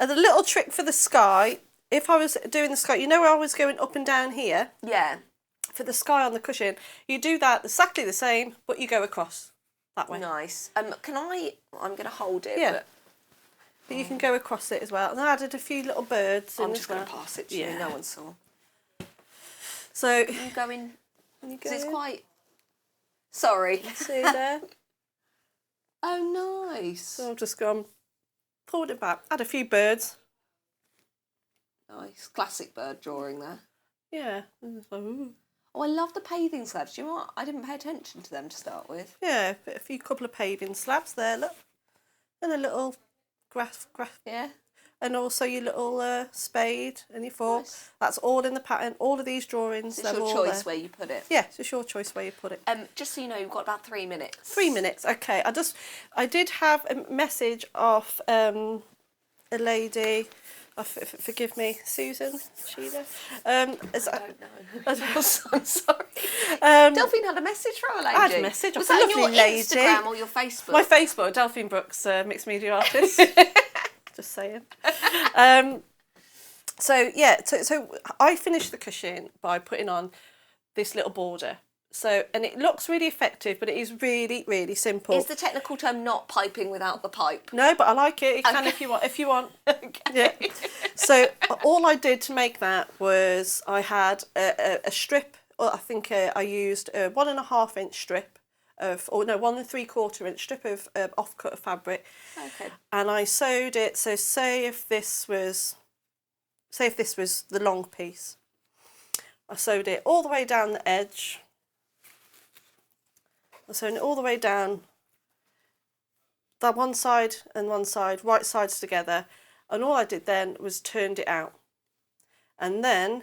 the little trick for the sky, if I was doing the sky, where I was going up and down here? Yeah. For the sky on the cushion, you do that exactly the same, but you go across that way. Nice. I'm going to hold it, Yeah. But you can go across it as well. And I added a few little birds but in I'm as just going to well. pass it to you. No one saw. So, You going, you because it's go. quite, sorry. See there? Oh, nice. So I've just gone, pulled it back, add a few birds. Nice. Classic bird drawing there. Yeah. And it's like, ooh. Oh, I love the paving slabs. Do you know what? I didn't pay attention to them to start with. Yeah, a couple of paving slabs there, look. And a little grass. Yeah. And also your little spade and your fork. Nice. That's all in the pattern. All of these drawings, It's they're your all choice there. where you put it. Yeah, it's your choice where you put it. Just so you know, you've got about 3 minutes. 3 minutes, okay. I did have a message off a lady. Forgive me, Susan, Sheila. I don't know. I'm sorry. Delphine had a message from a lady. I had a message Was off a that on your lovely lady. Instagram or your Facebook? My Facebook, Delphine Brooks, mixed media artist. Just saying. So I finished the cushion by putting on this little border. So, and it looks really effective, but it is really, really simple. Is the technical term not piping without the pipe? No, but I like it. You can if you want. Okay. Yeah. So all I did to make that was I had a strip. I think I used a 1.5 inch strip of, 1 3/4 inch strip of offcut fabric. Okay. And I sewed it. So say if this was the long piece, I sewed it all the way down the edge. I'm sewing it all the way down, that one side and one side, right sides together, and all I did then was turned it out, and then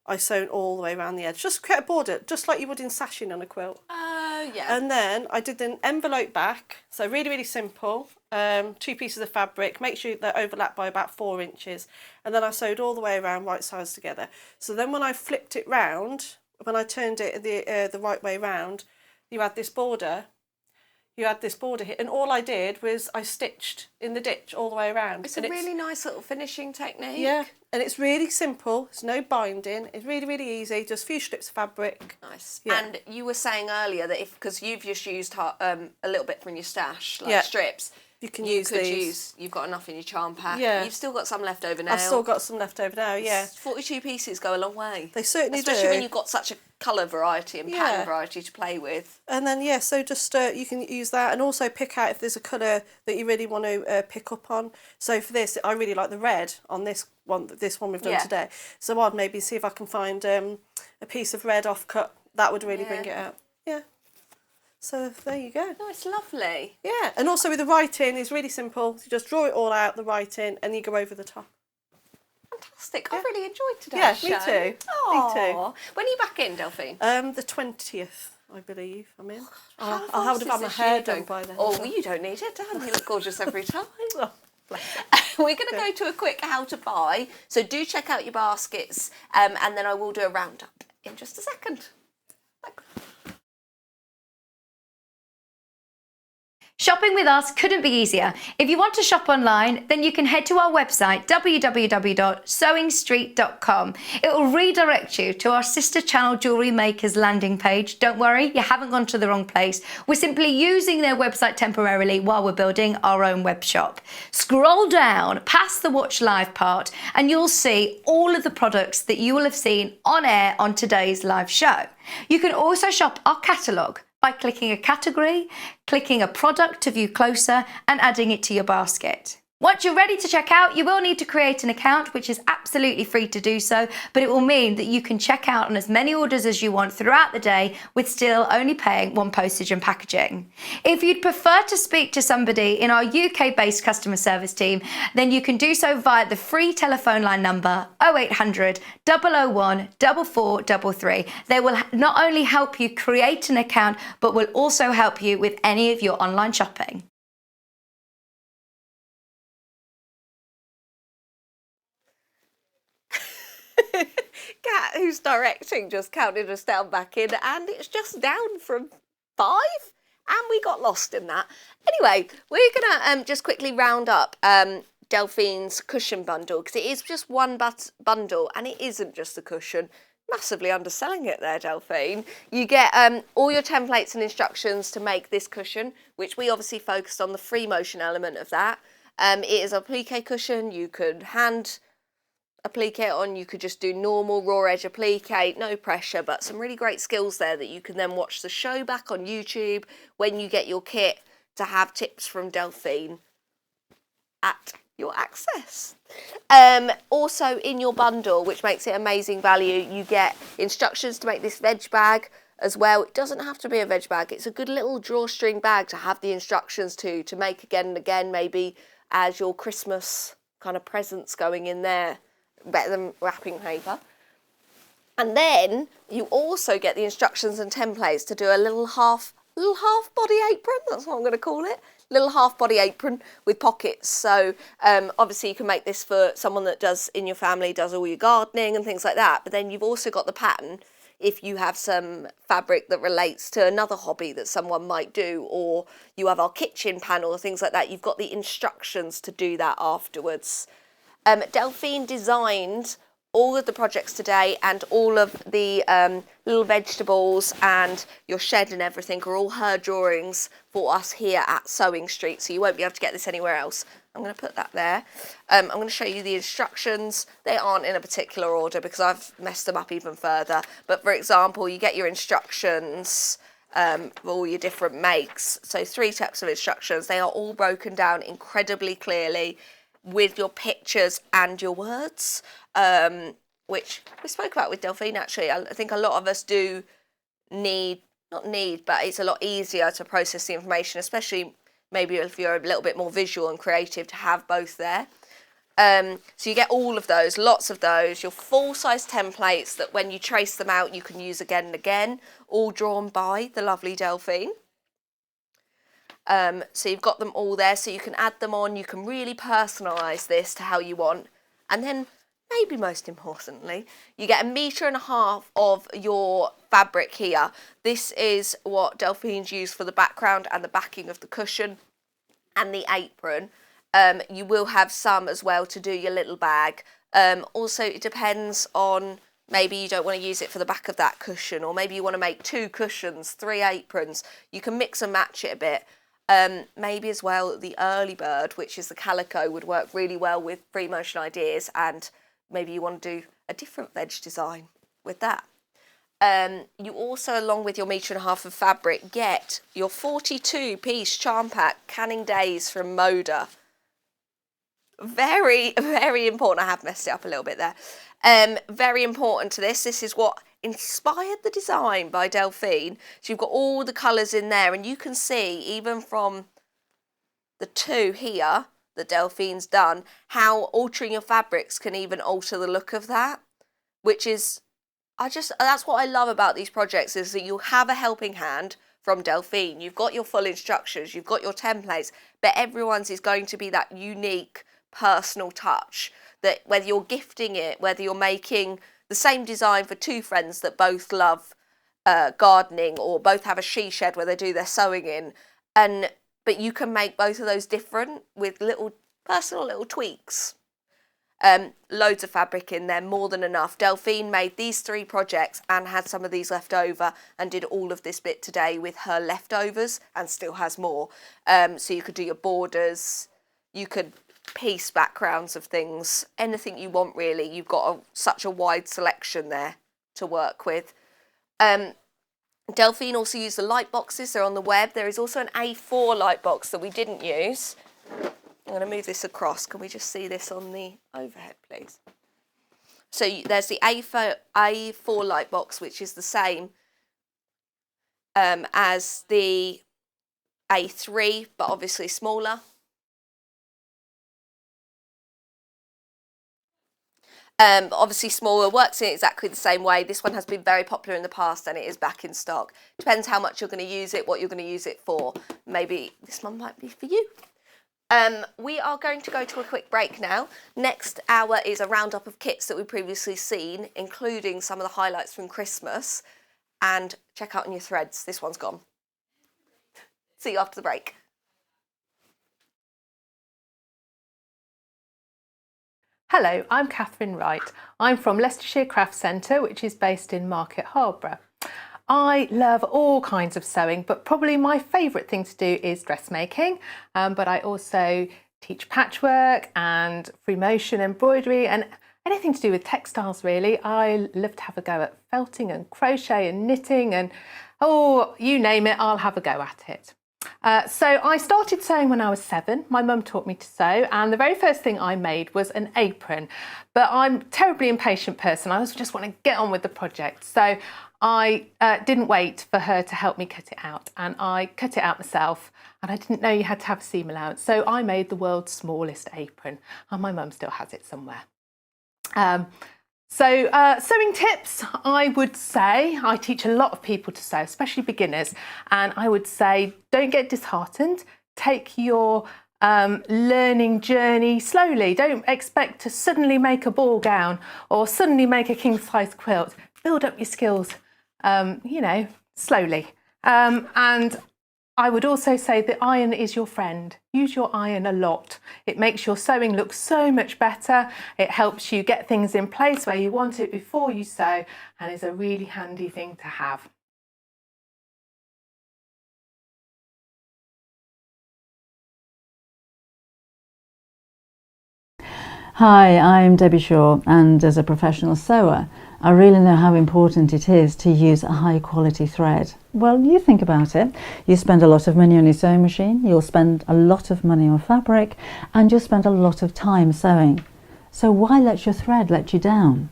I sewn all the way around the edge, just create a border, just like you would in sashing on a quilt. Oh, yeah. And then I did an envelope back, so really, really simple. 2 pieces of fabric, make sure they're overlapped by about 4 inches, and then I sewed all the way around, right sides together. So then when I flipped it round, when I turned it the right way round, you had this border. You had this border here, and all I did was I stitched in the ditch all the way around. It's a really nice little finishing technique. Yeah, and it's really simple. There's no binding. It's really, really easy. Just a few strips of fabric. Nice. Yeah. And you were saying earlier that because you've just used a little bit from your stash, like Yeah. strips, You can use these. You've got enough in your charm pack. Yeah. You've still got some left over now. I've still got some left over now, yeah. 42 pieces go a long way. They certainly Especially do. when you've got such a colour variety and pattern Yeah. variety to play with. And then, yeah, so just you can use that, and also pick out if there's a colour that you really want to pick up on. So for this, I really like the red on this one we've done today. So I'd maybe see if I can find a piece of red offcut. That would really bring it out. Yeah. So there you go. Oh, it's lovely. Yeah, and also with the writing, it's really simple. You just draw it all out, the writing, and you go over the top. Fantastic. I've really enjoyed today's Yeah, show. me too. Aww. Me too. When are you back in, Delphine? The 20th, I believe, I'm in. How I'll have fast to have is my this hair year done going? by then. Oh, you don't need it, Dan. You look gorgeous every time. Oh, bless you. We're going to go to a quick how to buy. So do check out your baskets, and then I will do a roundup in just a second. Shopping with us couldn't be easier. If you want to shop online, then you can head to our website, www.sewingstreet.com. It will redirect you to our sister channel Jewellery Makers landing page. Don't worry, you haven't gone to the wrong place. We're simply using their website temporarily while we're building our own web shop. Scroll down past the watch live part and you'll see all of the products that you will have seen on air on today's live show. You can also shop our catalogue by clicking a category, clicking a product to view closer, and adding it to your basket. Once you're ready to check out, you will need to create an account, which is absolutely free to do so, but it will mean that you can check out on as many orders as you want throughout the day with still only paying one postage and packaging. If you'd prefer to speak to somebody in our UK-based customer service team, then you can do so via the free telephone line number 0800 001 4433. They will not only help you create an account, but will also help you with any of your online shopping. Kat, who's directing, just counted us down back in, and it's just down from 5, and we got lost in that. Anyway, we're gonna just quickly round up Delphine's cushion bundle, because it is just one bundle, and it isn't just a cushion. Massively underselling it there, Delphine. You get all your templates and instructions to make this cushion, which we obviously focused on the free motion element of that. It is a applique cushion. You could hand applique it on, you could just do normal raw edge applique, no pressure, but some really great skills there that you can then watch the show back on YouTube when you get your kit to have tips from Delphine at your access. Also in your bundle, which makes it amazing value, you get instructions to make this veg bag as well. It doesn't have to be a veg bag, it's a good little drawstring bag to have the instructions to make again and again, maybe as your Christmas kind of presents going in there. Better than wrapping paper. And then you also get the instructions and templates to do a little half body apron, that's what I'm going to call it, little half body apron with pockets. So obviously you can make this for someone that does in your family, does all your gardening and things like that, but then you've also got the pattern if you have some fabric that relates to another hobby that someone might do, or you have our kitchen panel or things like that, you've got the instructions to do that afterwards. Delphine designed all of the projects today, and all of the little vegetables and your shed and everything are all her drawings for us here at Sewing Street, so you won't be able to get this anywhere else. I'm going to put that there. I'm going to show you the instructions. They aren't in a particular order because I've messed them up even further, but for example, you get your instructions for all your different makes. So 3 types of instructions. They are all broken down incredibly clearly with your pictures and your words, which we spoke about with Delphine actually. I think a lot of us do need not need, but it's a lot easier to process the information, especially maybe if you're a little bit more visual and creative, to have both there. So you get all of those, lots of those, your full-size templates that when you trace them out you can use again and again, all drawn by the lovely Delphine. So you've got them all there, so you can add them on, you can really personalise this to how you want. And then, maybe most importantly, you get 1.5 meters of your fabric here. This is what Delphine's used for the background and the backing of the cushion and the apron. You will have some as well to do your little bag. Also, it depends on, maybe you don't want to use it for the back of that cushion, or maybe you want to make 2 cushions, 3 aprons. You can mix and match it a bit. Maybe as well the early bird, which is the calico, would work really well with free motion ideas, and maybe you want to do a different veg design with that. You also, along with your 1.5 meters of fabric, get your 42-piece charm pack Canning Days from Moda. Very, very important. I have messed it up a little bit there. Very important to this. This is what inspired the design by Delphine. So you've got all the colours in there, and you can see even from the 2 here that Delphine's done how altering your fabrics can even alter the look of that, which is, that's what I love about these projects, is that you have a helping hand from Delphine. You've got your full instructions, you've got your templates, but everyone's is going to be that unique personal touch, that whether you're gifting it, whether you're making the same design for 2 friends that both love gardening, or both have a she shed where they do their sewing in, but you can make both of those different with little personal little tweaks. Loads of fabric in there, more than enough. Delphine made these 3 projects and had some of these left over, and did all of this bit today with her leftovers, and still has more. So you could do your borders, you could piece backgrounds of things, anything you want really. You've got such a wide selection there to work with. Delphine also used the light boxes, they're on the web. There is also an A4 light box that we didn't use. I'm going to move this across. Can we just see this on the overhead, please? So there's the A4 light box, which is the same as the A3, but obviously smaller. Obviously smaller, works in exactly the same way. This one has been very popular in the past, and it is back in stock. Depends how much you're going to use it, what you're going to use it for. Maybe this one might be for you. We are going to go to a quick break now. Next hour is a roundup of kits that we've previously seen, including some of the highlights from Christmas. And check out on your threads, this one's gone. See you after the break. Hello, I'm Catherine Wright. I'm from Leicestershire Craft Centre, which is based in Market Harborough. I love all kinds of sewing, but probably my favourite thing to do is dressmaking. But I also teach patchwork and free motion embroidery and anything to do with textiles really. I love to have a go at felting and crochet and knitting and, oh, you name it, I'll have a go at it. So I started sewing when I was 7. My mum taught me to sew, and the very first thing I made was an apron. But I'm a terribly impatient person. I just want to get on with the project. So I didn't wait for her to help me cut it out, and I cut it out myself, and I didn't know you had to have a seam allowance. So I made the world's smallest apron, and my mum still has it somewhere. Sewing tips, I would say, I teach a lot of people to sew, especially beginners, and I would say don't get disheartened. Take your learning journey slowly. Don't expect to suddenly make a ball gown or suddenly make a king-size quilt. Build up your skills, slowly. And I would also say the iron is your friend. Use your iron a lot. It makes your sewing look so much better. It helps you get things in place where you want it before you sew, and is a really handy thing to have. Hi, I'm Debbie Shaw, and as a professional sewer, I really know how important it is to use a high quality thread. Well, you think about it. You spend a lot of money on your sewing machine, you'll spend a lot of money on fabric, and you'll spend a lot of time sewing. So why let your thread let you down?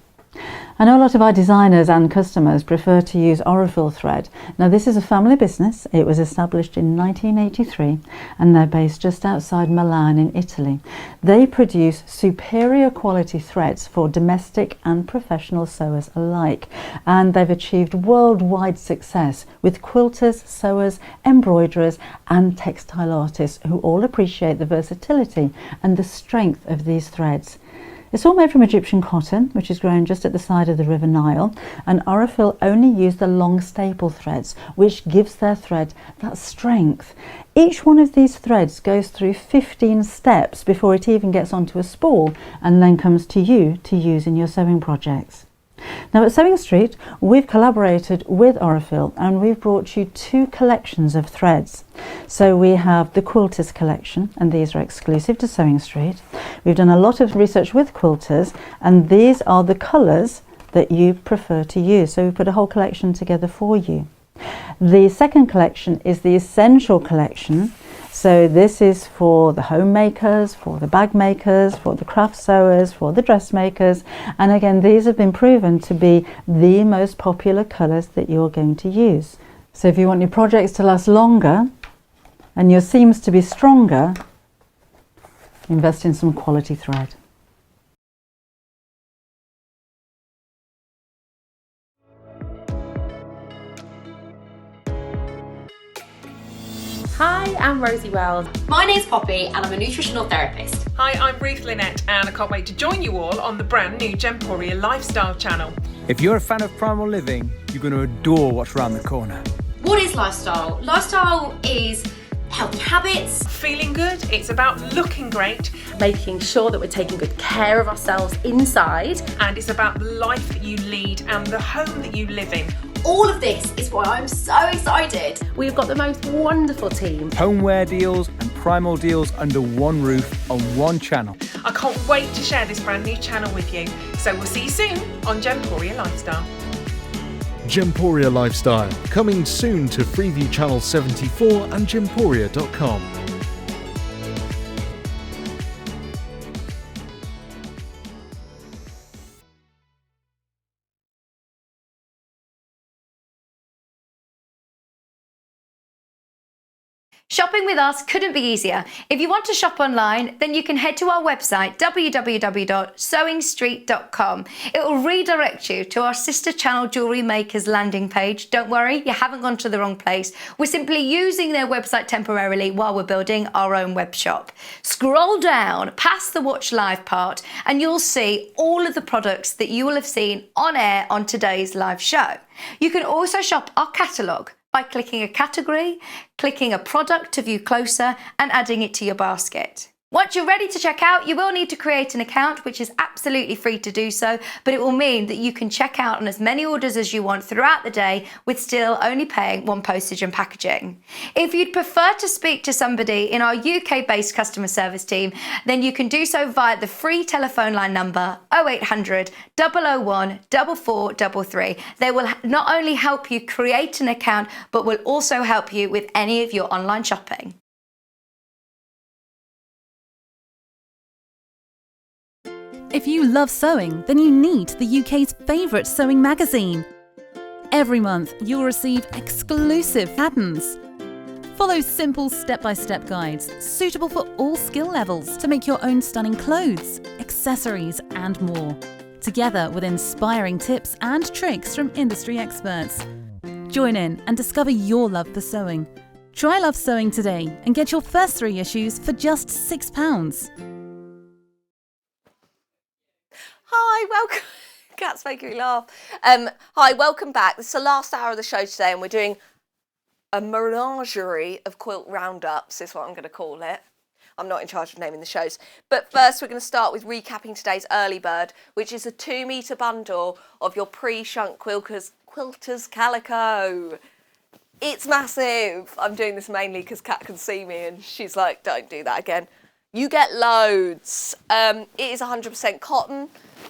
I know a lot of our designers and customers prefer to use Aurifil thread. Now this is a family business. It was established in 1983 and they're based just outside Milan in Italy. They produce superior quality threads for domestic and professional sewers alike, and they've achieved worldwide success with quilters, sewers, embroiderers and textile artists who all appreciate the versatility and the strength of these threads. It's all made from Egyptian cotton, which is grown just at the side of the River Nile, and Aurifil only use the long staple threads, which gives their thread that strength. Each one of these threads goes through 15 steps before it even gets onto a spool and then comes to you to use in your sewing projects. Now at Sewing Street, we've collaborated with Aurifil and we've brought you two collections of threads. So we have the Quilters Collection, and these are exclusive to Sewing Street. We've done a lot of research with quilters, and these are the colours that you prefer to use. So we put a whole collection together for you. The second collection is the Essential Collection. So this is for the homemakers, for the bag makers, for the craft sewers, for the dressmakers. And again, these have been proven to be the most popular colours that you're going to use. So if you want your projects to last longer and your seams to be stronger, invest in some quality thread. Hi, I'm Rosie Wells. My name's Poppy and I'm a nutritional therapist. Hi, I'm Ruth Lynette and I can't wait to join you all on the brand new Gemporia Lifestyle channel. If you're a fan of primal living, you're going to adore what's around the corner. What is lifestyle? Lifestyle is healthy habits. Feeling good, it's about looking great. Making sure that we're taking good care of ourselves inside. And it's about the life that you lead and the home that you live in. All of this is why I'm so excited. We've got the most wonderful team. Homeware deals and primal deals under one roof on one channel. I can't wait to share this brand new channel with you. So we'll see you soon on Gemporia Lifestyle. Gemporia Lifestyle, coming soon to Freeview Channel 74 and gemporia.com. Shopping with us couldn't be easier. If you want to shop online, then you can head to our website, www.sewingstreet.com. It will redirect you to our sister channel Jewellery Makers landing page. Don't worry, you haven't gone to the wrong place. We're simply using their website temporarily while we're building our own web shop. Scroll down past the Watch Live part and you'll see all of the products that you will have seen on air on today's live show. You can also shop our catalogue by clicking a category, clicking a product to view closer and adding it to your basket. Once you're ready to check out, you will need to create an account, which is absolutely free to do so, but it will mean that you can check out on as many orders as you want throughout the day with still only paying one postage and packaging. If you'd prefer to speak to somebody in our UK-based customer service team, then you can do so via the free telephone line number 0800 001 4433. They will not only help you create an account, but will also help you with any of your online shopping. If you love sewing, then you need the UK's favourite sewing magazine. Every month, you'll receive exclusive patterns. Follow simple step-by-step guides suitable for all skill levels to make your own stunning clothes, accessories and more, together with inspiring tips and tricks from industry experts. Join in and discover your love for sewing. Try Love Sewing today and get your first 3 issues for just £6. Hi, welcome. Cats making me laugh. Hi, welcome back. This is the last hour of the show today, and we're doing a menagerie of quilt roundups, is what I'm going to call it. I'm not in charge of naming the shows. But first, we're going to start with recapping today's early bird, which is a 2-metre bundle of your pre-shrunk Quilters Calico. It's massive. I'm doing this mainly because Kat can see me, and she's like, don't do that again. You get loads. It is 100% cotton.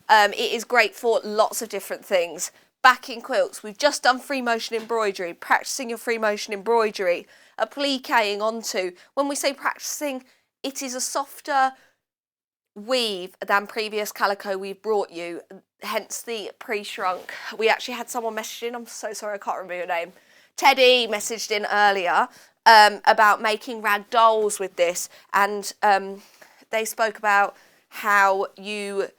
It is great for lots of different things. Backing quilts, we've just done free motion embroidery, practicing your free motion embroidery, appliquing onto. When we say practicing, it is a softer weave than previous calico we've brought you, hence the pre-shrunk. We actually had someone message in, I'm so sorry I can't remember your name, Teddy messaged in earlier about making rag dolls with this, and they spoke about how you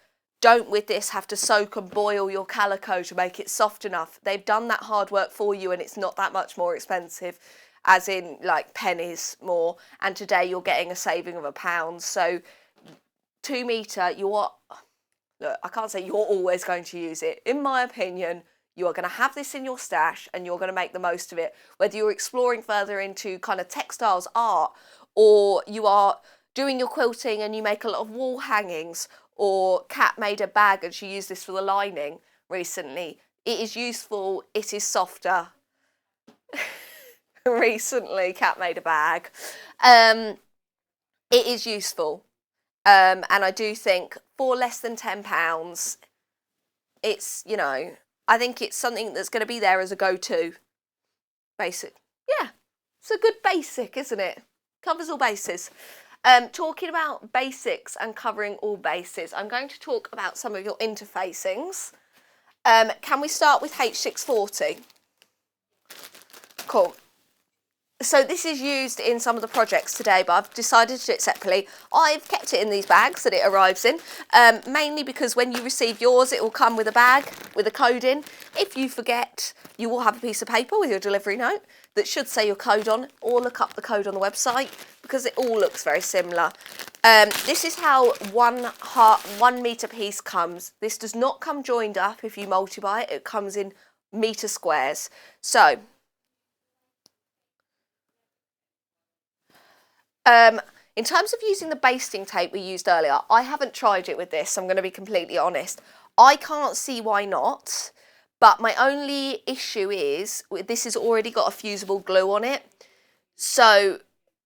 don't with this have to soak and boil your calico to make it soft enough. They've done that hard work for you and it's not that much more expensive, as in like pennies more, and today you're getting a saving of £1. So 2 metre, look, I can't say you're always going to use it. In my opinion, you are going to have this in your stash and you're going to make the most of it. Whether you're exploring further into kind of textiles art, or you are doing your quilting and you make a lot of wall hangings, or Kat made a bag and she used this for the lining recently. It is useful, it is softer. Recently, Kat made a bag. It is useful. And I do think for less than £10, it's, you know, I think it's something that's going to be there as a go-to. Basic. Yeah, it's a good basic, isn't it? Covers all bases. Talking about basics and covering all bases, I'm going to talk about some of your interfacings. Can we start with H640? Cool. So this is used in some of the projects today, but I've decided to do it separately. I've kept it in these bags that it arrives in, mainly because when you receive yours, it will come with a bag with a code in. If you forget, you will have a piece of paper with your delivery note that should say your code on, or look up the code on the website, because it all looks very similar. This is how 1 metre piece comes. This does not come joined up if you multi-buy it. It comes in metre squares. So, in terms of using the basting tape we used earlier, I haven't tried it with this, I'm going to be completely honest. I can't see why not, but my only issue is this has already got a fusible glue on it. So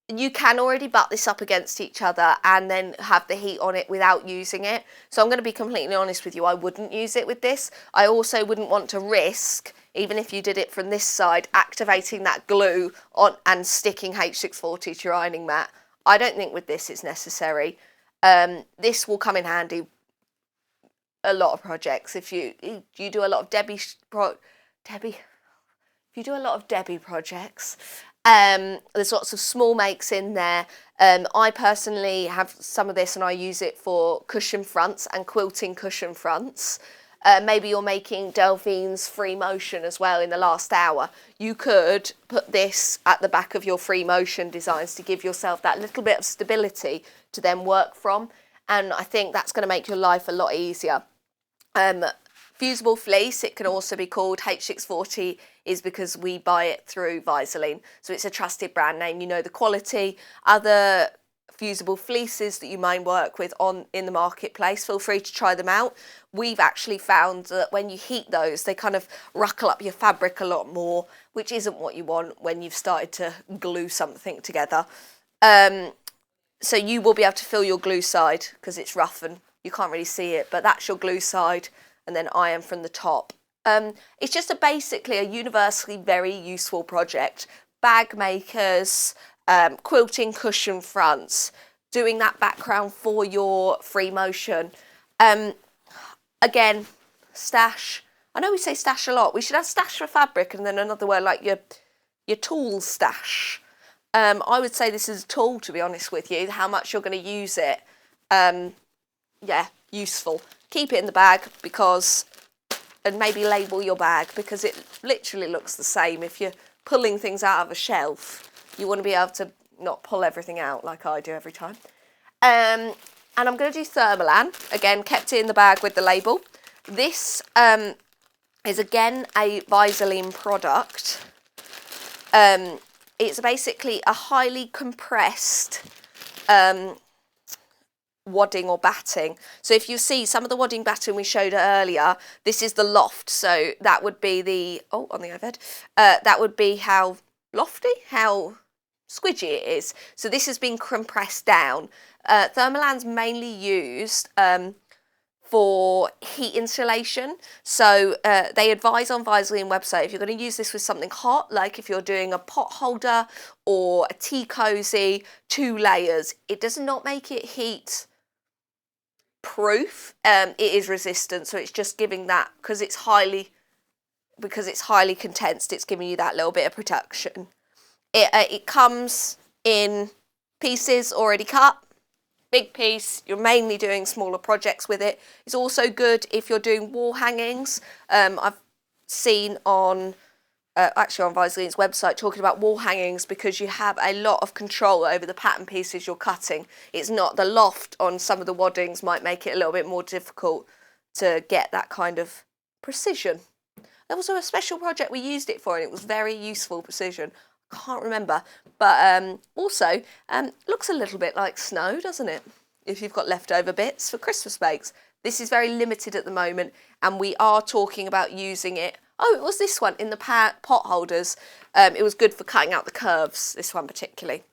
you can already butt this up against each other and then have the heat on it without using it. So I'm going to be completely honest with you, I wouldn't use it with this. I also wouldn't want to risk, even if you did it from this side, activating that glue on and sticking H640 to your ironing mat. I don't think with this it's necessary. This will come in handy a lot of projects. If you do a lot of Debbie projects, there's lots of small makes in there. I personally have some of this and I use it for cushion fronts and quilting cushion fronts. Maybe you're making Delphine's free motion as well in the last hour. You could put this at the back of your free motion designs to give yourself that little bit of stability to then work from. And I think that's going to make your life a lot easier. Fusible fleece, it can also be called. H640 is because we buy it through Visaline. So it's a trusted brand name. You know the quality. Other fusible fleeces that you might work with in the marketplace, feel free to try them out. We've actually found that when you heat those, they kind of ruckle up your fabric a lot more, which isn't what you want when you've started to glue something together. So you will be able to feel your glue side because it's rough and you can't really see it, but that's your glue side, and then iron from the top. It's just basically a universally very useful project. Bag makers, quilting cushion fronts, doing that background for your free motion. Again, stash. I know we say stash a lot. We should have stash for fabric and then another word like your tool stash. I would say this is a tool, to be honest with you. How much you're going to use it. Yeah, useful. Keep it in the bag because, and maybe label your bag because it literally looks the same. If you're pulling things out of a shelf, you want to be able to not pull everything out like I do every time. And I'm going to do Thermolan. Again, kept it in the bag with the label. This is again a Visaline product. It's basically a highly compressed wadding or batting. So if you see some of the wadding batting we showed earlier, this is the loft. So that would be the, on the overhead, that would be how lofty, how squidgy it is. So this has been compressed down. Thermolan's mainly used for heat insulation. So they advise on Visaline website, if you're going to use this with something hot, like if you're doing a pot holder or a tea cozy, 2 layers, it does not make it heat proof. It is resistant, so it's just giving that, because it's highly condensed, it's giving you that little bit of protection. It comes in pieces already cut. Big piece, you're mainly doing smaller projects with it. It's also good if you're doing wall hangings. I've seen on actually on Visaline's website talking about wall hangings, because you have a lot of control over the pattern pieces you're cutting. It's not, the loft on some of the waddings might make it a little bit more difficult to get that kind of precision. There was a special project we used it for, and it was very useful precision. I can't remember, but also looks a little bit like snow, doesn't it? If you've got leftover bits for Christmas bakes. This is very limited at the moment, and we are talking about using it. Oh, it was this one in the pot holders. It was good for cutting out the curves, this one particularly.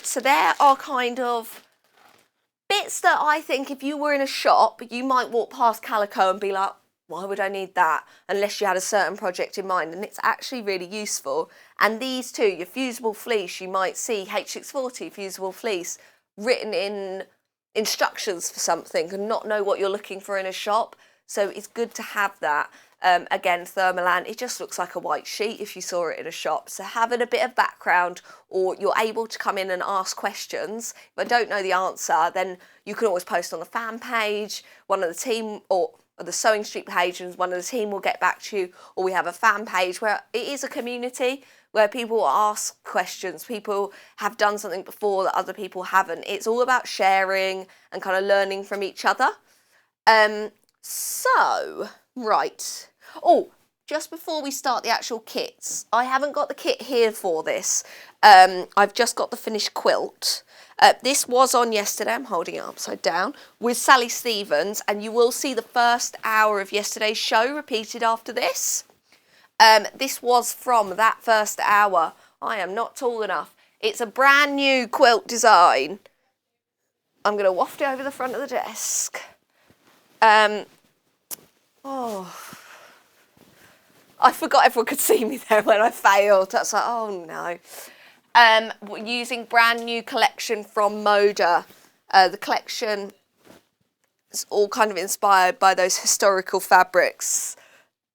So there are kind of bits that I think if you were in a shop, you might walk past Calico and be like, why would I need that? Unless you had a certain project in mind, and it's actually really useful. And these two, your fusible fleece, you might see H640 fusible fleece written in instructions for something and not know what you're looking for in a shop. So it's good to have that. Again, Thermolan, it just looks like a white sheet if you saw it in a shop. So having a bit of background, or you're able to come in and ask questions. If I don't know the answer, then you can always post on the fan page, one of the team, or the Sewing Street page, and one of the team will get back to you. Or we have a fan page where it is a community where people ask questions. People have done something before that other people haven't. It's all about sharing and kind of learning from each other. So, right. Oh, just before we start the actual kits, I haven't got the kit here for this. I've just got the finished quilt. This was on yesterday, I'm holding it upside down, with Sally Stevens, and you will see the first hour of yesterday's show repeated after this. This was from that first hour. I am not tall enough. It's a brand new quilt design. I'm going to waft it over the front of the desk. I forgot everyone could see me there when I failed. That's like, oh no. We're using brand new collection from Moda. The collection is all kind of inspired by those historical fabrics.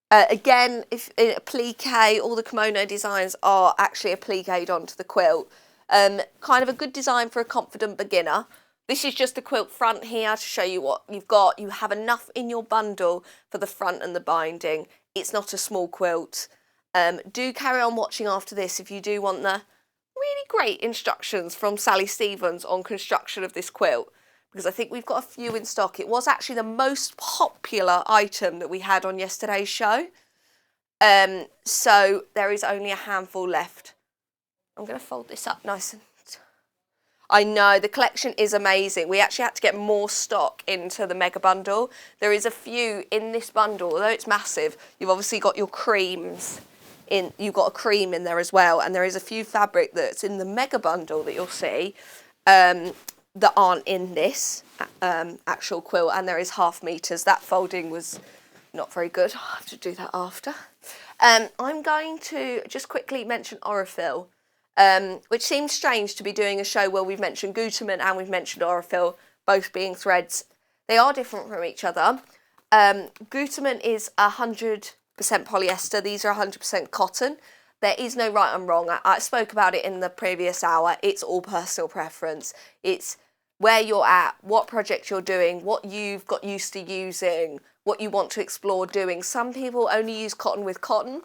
Again, if applique, all the kimono designs are actually appliqued onto the quilt. Kind of a good design for a confident beginner. This is just a quilt front here to show you what you've got. You have enough in your bundle for the front and the binding. It's not a small quilt. Do carry on watching after this if you do want the really great instructions from Sally Stevens on construction of this quilt, because I think we've got a few in stock. It was actually the most popular item that we had on yesterday's show. So there is only a handful left. I'm going to fold this up nice and... I know, the collection is amazing. We actually had to get more stock into the mega bundle. There is a few in this bundle, although it's massive. You've obviously got your creams in, you've got a cream in there as well, and there is a few fabric that's in the mega bundle that you'll see that aren't in this actual quilt, and there is 1/2 meters. That folding was not very good. I'll have to do that after. I'm going to just quickly mention Orifil. Which seems strange to be doing a show where we've mentioned Gutermann and we've mentioned Orifil, both being threads. They are different from each other. Gutermann is 100% polyester. These are 100% cotton. There is no right and wrong. I spoke about it in the previous hour. It's all personal preference. It's where you're at, what project you're doing, what you've got used to using, what you want to explore doing. Some people only use cotton with cotton.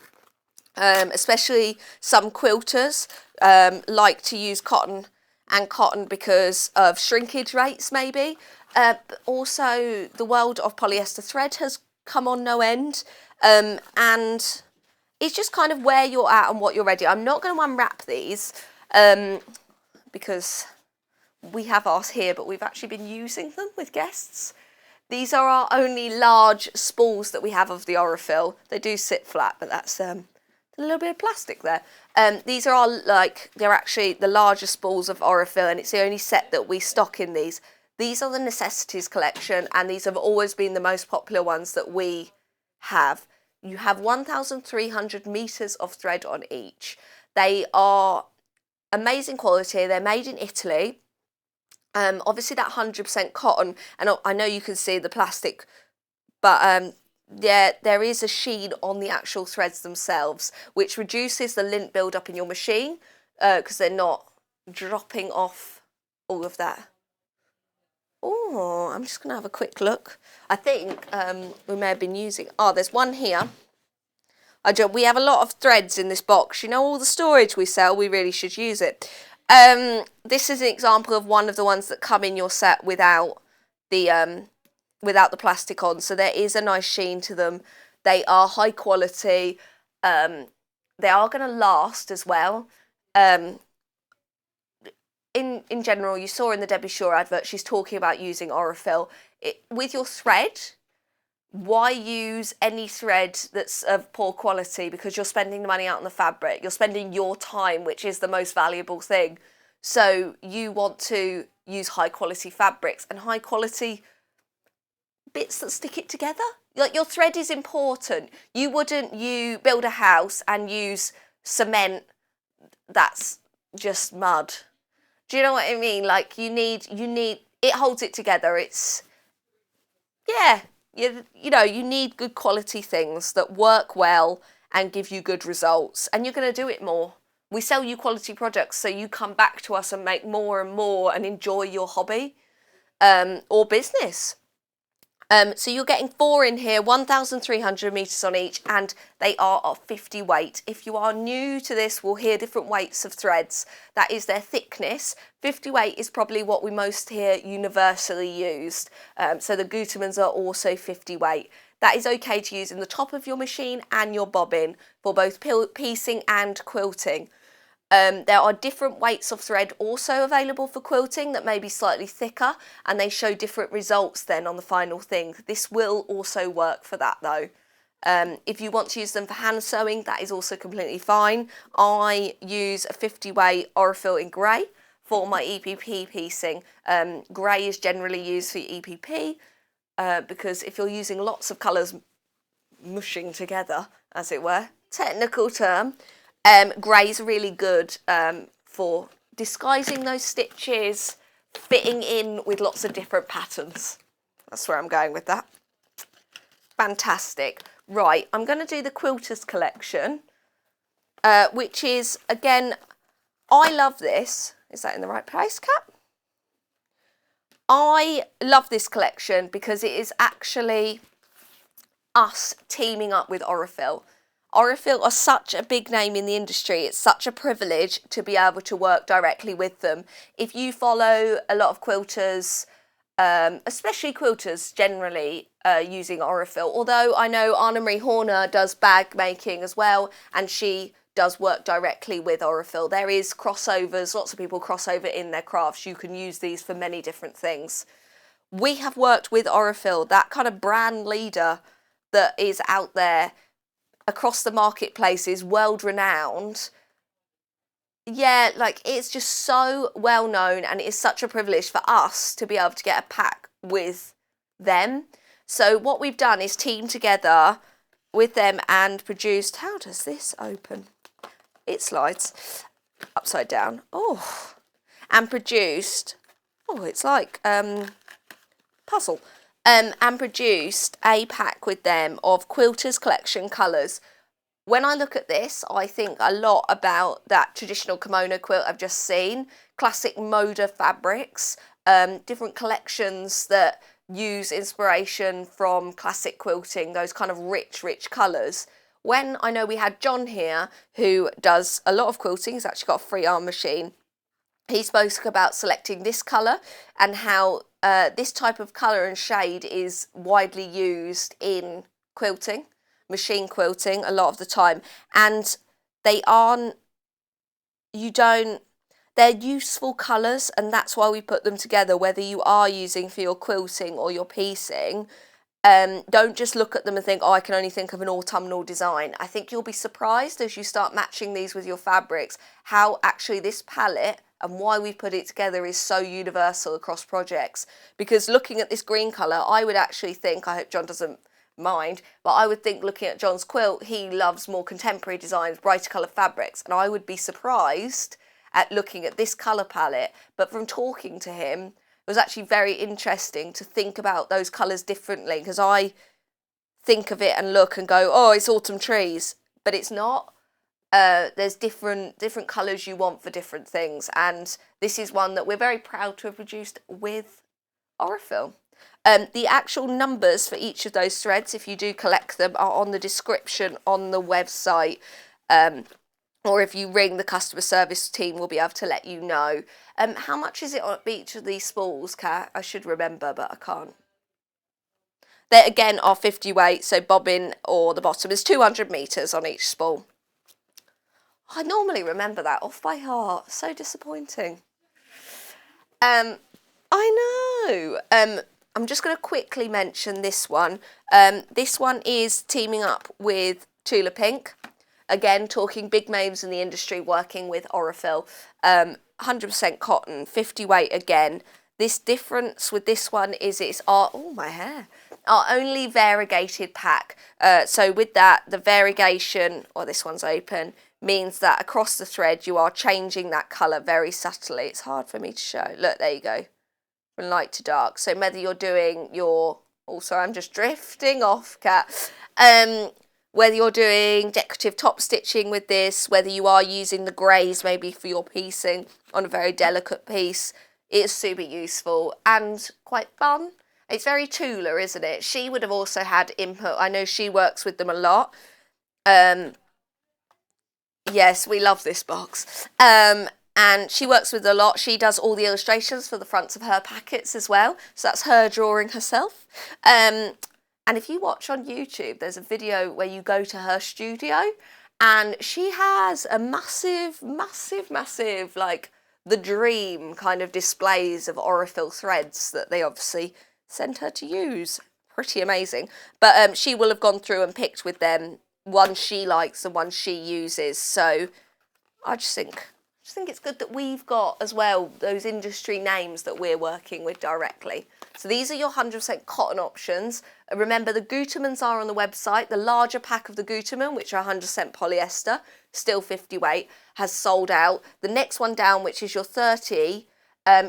Especially some quilters like to use cotton and cotton because of shrinkage rates maybe. But also the world of polyester thread has come on no end, and it's just kind of where you're at and what you're ready. I'm not going to unwrap these because we have ours here, but we've actually been using them with guests. These are our only large spools that we have of the Orifil. They do sit flat, but that's a little bit of plastic there. These are they're actually the largest spools of Orifil, and it's the only set that we stock in these. These are the Necessities collection, and these have always been the most popular ones that we have. You have 1,300 meters of thread on each. They are amazing quality. They're made in Italy. Obviously that 100% cotton, and I know you can see the plastic, but yeah, there is a sheen on the actual threads themselves, which reduces the lint build-up in your machine because they're not dropping off all of that. Oh, I'm just going to have a quick look. I think we may have been using... Oh, there's one here. We have a lot of threads in this box. You know, all the storage we sell, we really should use it. This is an example of one of the ones that come in your set without the plastic on. So there is a nice sheen to them. They are high quality. They are going to last as well. In general, you saw in the Debbie Shaw advert, she's talking about using Aurifil. With your thread, why use any thread that's of poor quality? Because you're spending the money out on the fabric. You're spending your time, which is the most valuable thing. So you want to use high quality fabrics and high quality bits that stick it together. Like, your thread is important. You wouldn't build a house and use cement that's just mud. Do you know what I mean? Like, you need it holds it together. It's, yeah, you know, you need good quality things that work well and give you good results, and you're going to do it more. We sell you quality products, so you come back to us and make more and more and enjoy your hobby or business. So you're getting 4 in here, 1,300 metres on each, and they are of 50 weight. If you are new to this, we'll hear different weights of threads. That is their thickness. 50 weight is probably what we most hear universally used. So the Gutermans are also 50 weight. That is okay to use in the top of your machine and your bobbin for both piecing and quilting. There are different weights of thread also available for quilting that may be slightly thicker, and they show different results then on the final thing. This will also work for that though. If you want to use them for hand sewing, that is also completely fine. I use a 50 weight Aurifil in grey for my EPP piecing. Grey is generally used for EPP because if you're using lots of colours mushing together, as it were, technical term, grey is really good for disguising those stitches, fitting in with lots of different patterns. That's where I'm going with that. Fantastic. Right, I'm going to do the Quilters Collection, which is, again, I love this. Is that in the right place, Kat? I love this collection because it is actually us teaming up with Aurifil. Aurifil are such a big name in the industry. It's such a privilege to be able to work directly with them. If you follow a lot of quilters, especially quilters generally using Aurifil, although I know Anna Marie Horner does bag making as well, and she does work directly with Aurifil. There is crossovers, lots of people cross over in their crafts. You can use these for many different things. We have worked with Aurifil, that kind of brand leader that is out there across the marketplace, is world renowned. Yeah, like, it's just so well known, and it is such a privilege for us to be able to get a pack with them. So what we've done is team together with them and produced, how does this open? It slides upside down. Oh, and produced, oh, it's like puzzle. And produced a pack with them of Quilters Collection colours. When I look at this, I think a lot about that traditional kimono quilt I've just seen, classic Moda fabrics, different collections that use inspiration from classic quilting, those kind of rich colours. When I know we had John here, who does a lot of quilting, he's actually got a free arm machine, he spoke about selecting this colour and how this type of colour and shade is widely used in quilting, machine quilting a lot of the time, and they aren't, they're useful colours, and that's why we put them together, whether you are using for your quilting or your piecing. Don't just look at them and think, oh, I can only think of an autumnal design. I think you'll be surprised as you start matching these with your fabrics, how actually this palette and why we put it together is so universal across projects. Because looking at this green colour, I would actually think, I hope John doesn't mind, but I would think, looking at John's quilt, he loves more contemporary designs, brighter colour fabrics, and I would be surprised at looking at this colour palette. But from talking to him, was actually very interesting to think about those colours differently, because I think of it and look and go, oh, it's autumn trees, but it's not. There's different colours you want for different things, and this is one that we're very proud to have produced with Aurifil. The actual numbers for each of those threads, if you do collect them, are on the description on the website, or if you ring the customer service team, we'll be able to let you know. How much is it on each of these spools, Kat? I should remember, but I can't. They again are 50 weight, so bobbin or the bottom is 200 metres on each spool. I normally remember that off by heart. So disappointing. I know. I'm just going to quickly mention this one. This one is teaming up with Tula Pink. Again, talking big names in the industry, working with Aurifil. 100% cotton, 50 weight again. This difference with this one is it's our only variegated pack. So with that, the variegation, or this one's open, means that across the thread you are changing that colour very subtly. It's hard for me to show. Look, there you go. From light to dark. So whether you're doing your... Oh, sorry, I'm just drifting off, Kat. Whether you're doing decorative top stitching with this, whether you are using the greys maybe for your piecing on a very delicate piece, it's super useful and quite fun. It's very Tula, isn't it? She would have also had input. I know she works with them a lot. Yes, we love this box. And she works with a lot. She does all the illustrations for the fronts of her packets as well. So that's her drawing herself. And if you watch on YouTube, there's a video where you go to her studio and she has a massive, like the dream kind of displays of Aurifil threads that they obviously sent her to use. Pretty amazing. But she will have gone through and picked with them one she likes and one she uses. So I just think it's good that we've got as well those industry names that we're working with directly. So these are your 100% cotton options. Remember, the Gutermans are on the website. The larger pack of the Guterman, which are 100% polyester, still 50 weight, has sold out. The next one down, which is your 30,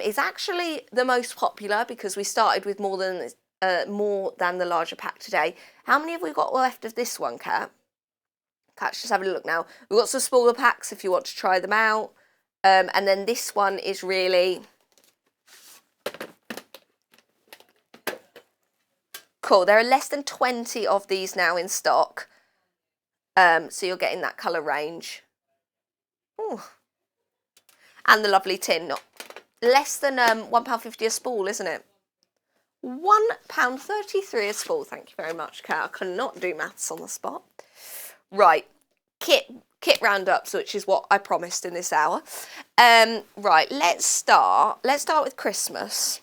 is actually the most popular because we started with more than the larger pack today. How many have we got left of this one, Kat? Cat's just having a look now. We've got some smaller packs if you want to try them out. And then this one is really cool. There are less than 20 of these now in stock. So you're getting that colour range. Ooh. And the lovely tin. Not less than £1.50 a spool, isn't it? £1.33 a spool. Thank you very much, Kat. I cannot do maths on the spot. Right, kit roundups, which is what I promised in this hour. Right, let's start with Christmas.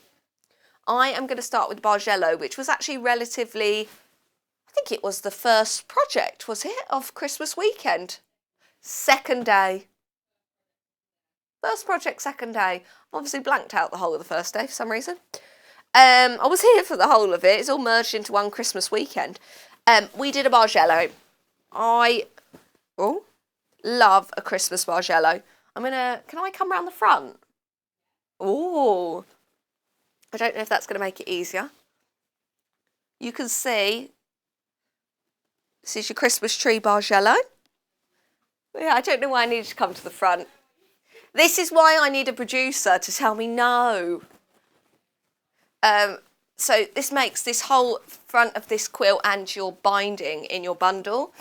I am going to start with Bargello, which was actually relatively, I think it was the first project, was it, of Christmas weekend? Second day. First project, second day. I obviously blanked out the whole of the first day for some reason. I was here for the whole of it. It's all merged into one Christmas weekend. We did a Bargello. I love a Christmas Bargello. Can I come round the front? Oh, I don't know if that's going to make it easier. You can see, this is your Christmas tree Bargello. Yeah, I don't know why I needed to come to the front. This is why I need a producer to tell me no. So this makes this whole front of this quilt and your binding in your bundle.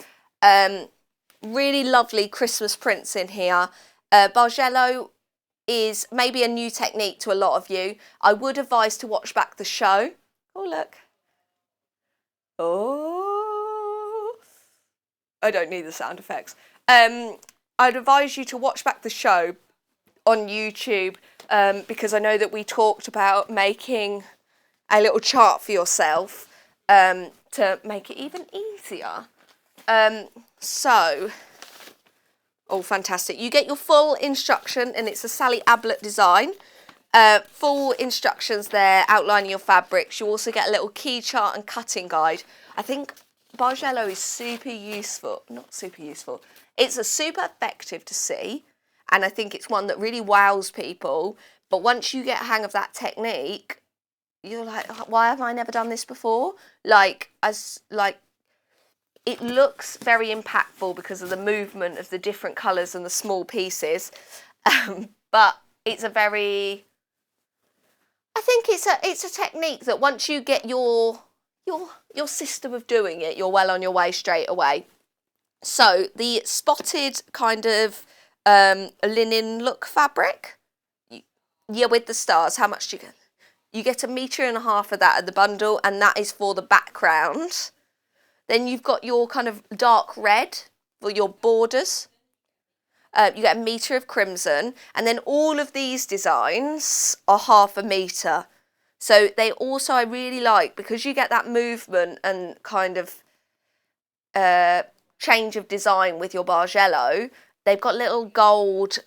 Really lovely Christmas prints in here. Bargello is maybe a new technique to a lot of you. I would advise to watch back the show. Oh, look. Oh. I don't need the sound effects. I'd advise you to watch back the show on YouTube because I know that we talked about making a little chart for yourself to make it even easier. Oh, fantastic. You get your full instruction, and it's a Sally Ablett design. Full instructions there, outlining your fabrics. You also get a little key chart and cutting guide. I think Bargello is super useful. Not super useful. It's a super effective to see, and I think it's one that really wows people. But once you get a hang of that technique, you're like, oh, why have I never done this before? It looks very impactful because of the movement of the different colours and the small pieces, but it's a very, I think it's a technique that once you get your system of doing it, you're well on your way straight away. So the spotted kind of linen look fabric, with the stars, how much do you get? You get 1.5 meters of that at the bundle, and that is for the background. Then you've got your kind of dark red for your borders. You get 1 meter of crimson, and then all of these designs are 0.5 meter. So they also, I really like, because you get that movement and kind of change of design with your bargello. They've got little gold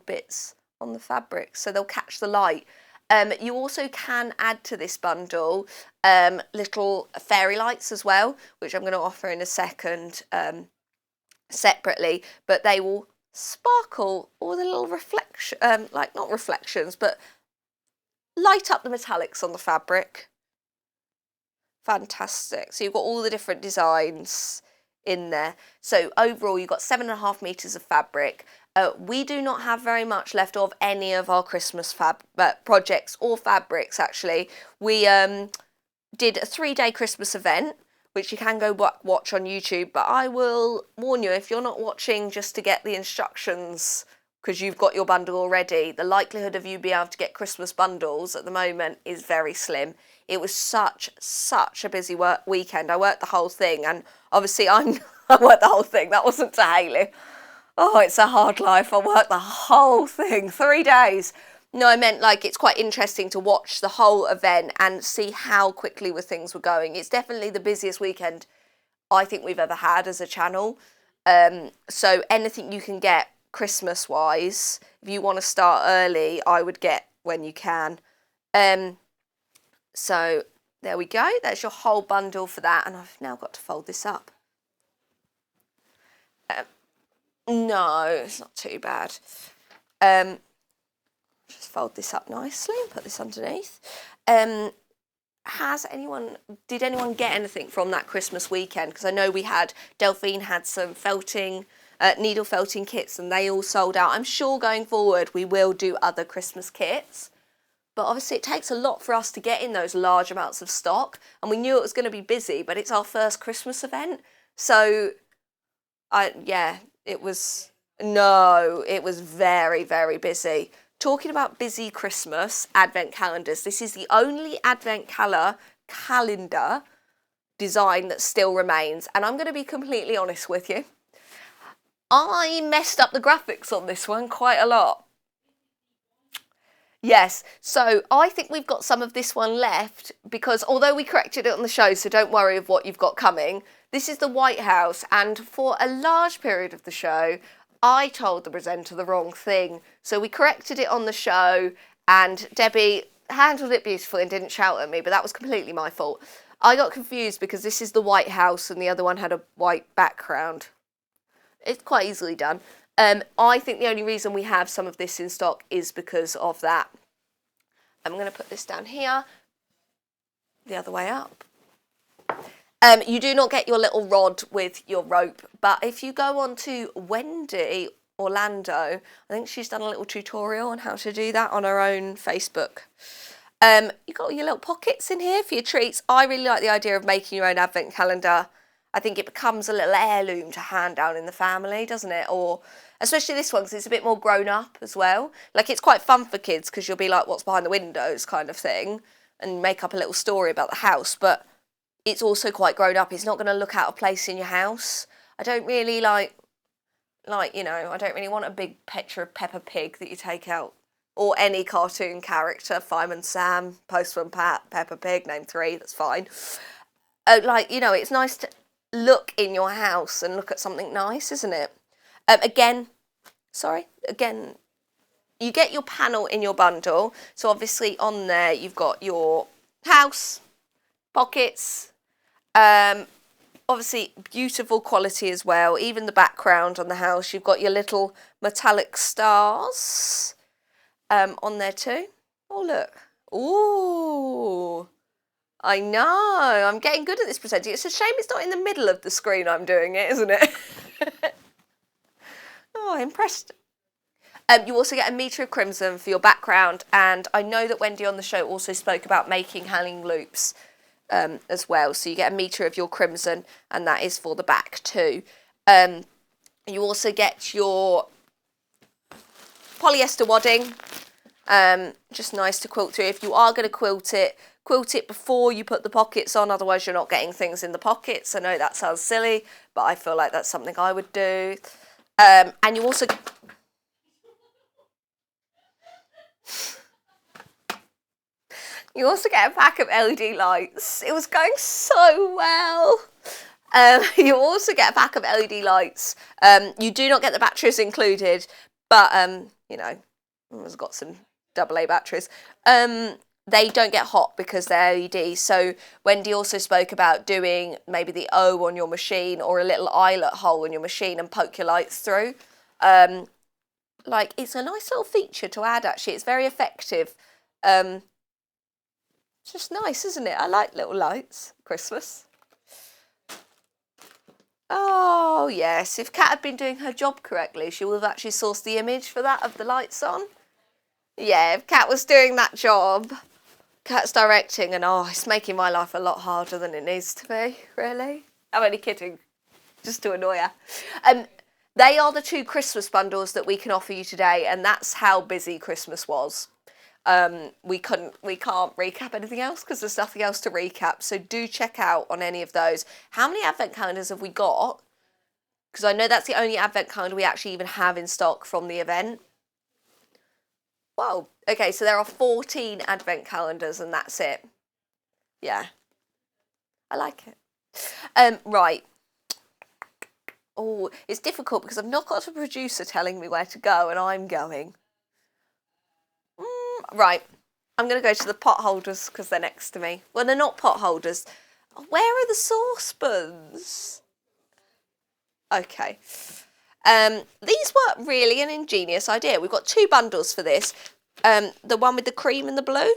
bits on the fabric, so they'll catch the light. You also can add to this bundle little fairy lights as well, which I'm going to offer in a second separately, but they will sparkle all the little reflection, like not reflections, but light up the metallics on the fabric. Fantastic. So you've got all the different designs in there. So overall you've got 7.5 meters of fabric. We do not have very much left of any of our Christmas projects or fabrics actually. We did a 3-day Christmas event, which you can go watch on YouTube, but I will warn you, if you're not watching just to get the instructions because you've got your bundle already, the likelihood of you being able to get Christmas bundles at the moment is very slim. It was such a busy weekend. I worked the whole thing, and obviously I worked the whole thing. That wasn't to Hayley. Oh, it's a hard life. I worked the whole thing, 3 days. No, I meant like it's quite interesting to watch the whole event and see how quickly things were going. It's definitely the busiest weekend I think we've ever had as a channel. So anything you can get Christmas-wise, if you want to start early, I would get when you can. So there we go. That's your whole bundle for that. And I've now got to fold this up. No, it's not too bad. Just fold this up nicely and put this underneath. Did anyone get anything from that Christmas weekend? Because I know Delphine had some needle felting kits, and they all sold out. I'm sure going forward we will do other Christmas kits. But obviously it takes a lot for us to get in those large amounts of stock. And we knew it was going to be busy, but it's our first Christmas event. So, it was very, very busy. Talking about busy Christmas advent calendars, this is the only advent calendar design that still remains. And I'm going to be completely honest with you. I messed up the graphics on this one quite a lot. Yes, so I think we've got some of this one left because although we corrected it on the show, so don't worry of what you've got coming, this is the White House, and for a large period of the show, I told the presenter the wrong thing. So we corrected it on the show, and Debbie handled it beautifully and didn't shout at me, but that was completely my fault. I got confused because this is the White House and the other one had a white background. It's quite easily done. I think the only reason we have some of this in stock is because of that. I'm going to put this down here, the other way up. You do not get your little rod with your rope, but if you go on to Wendy Orlando, I think she's done a little tutorial on how to do that on her own Facebook. You've got your little pockets in here for your treats. I really like the idea of making your own advent calendar. I think it becomes a little heirloom to hand down in the family, doesn't it? Or especially this one because it's a bit more grown up as well. Like it's quite fun for kids because you'll be like, what's behind the windows kind of thing and make up a little story about the house. But it's also quite grown up. It's not going to look out of place in your house. I don't really I don't really want a big picture of Peppa Pig that you take out. Or any cartoon character, Fireman Sam, Postman Pat, Peppa Pig, name 3, that's fine. It's nice to look in your house and look at something nice, isn't it? Again, you get your panel in your bundle. So obviously on there you've got your house, pockets. obviously beautiful quality as well. Even the background on the house, you've got your little metallic stars on there too. Oh, look. Ooh. I know. I'm getting good at this presenting. It's a shame it's not in the middle of the screen I'm doing it, isn't it? Oh, impressed. You also get a metre of crimson for your background, and I know that Wendy on the show also spoke about making hanging loops as well. So you get a metre of your crimson, and that is for the back too. You also get your polyester wadding, just nice to quilt through. If you are going to quilt it before you put the pockets on, otherwise you're not getting things in the pockets. I know that sounds silly, but I feel like that's something I would do. And you also get a pack of LED lights. It was going so well. You also get a pack of LED lights. You do not get the batteries included, but you know, it's got some AA batteries. They don't get hot because they're LED. So Wendy also spoke about doing maybe the O on your machine or a little eyelet hole in your machine and poke your lights through. Like, it's a nice little feature to add, actually. It's very effective. It's just nice, isn't it? I like little lights. Christmas. Oh, yes. If Kat had been doing her job correctly, she would have actually sourced the image for that of the lights on. Yeah, if Kat was doing that job, Kat's directing, and oh, it's making my life a lot harder than it needs to be, really. I'm only kidding, just to annoy her. They are the 2 Christmas bundles that we can offer you today, and that's how busy Christmas was. We can't recap anything else because there's nothing else to recap, so do check out on any of those. How many advent calendars have we got? Because I know that's the only advent calendar we actually even have in stock from the event. Whoa. Okay, so there are 14 advent calendars and that's it. Yeah. I like it. Right. Oh, it's difficult because I've not got a producer telling me where to go and I'm going. Right. I'm going to go to the pot holders because they're next to me. Well, they're not pot holders. Where are the saucepans? Okay. These were really an ingenious idea. We've got 2 bundles for this. The one with the cream and the blue.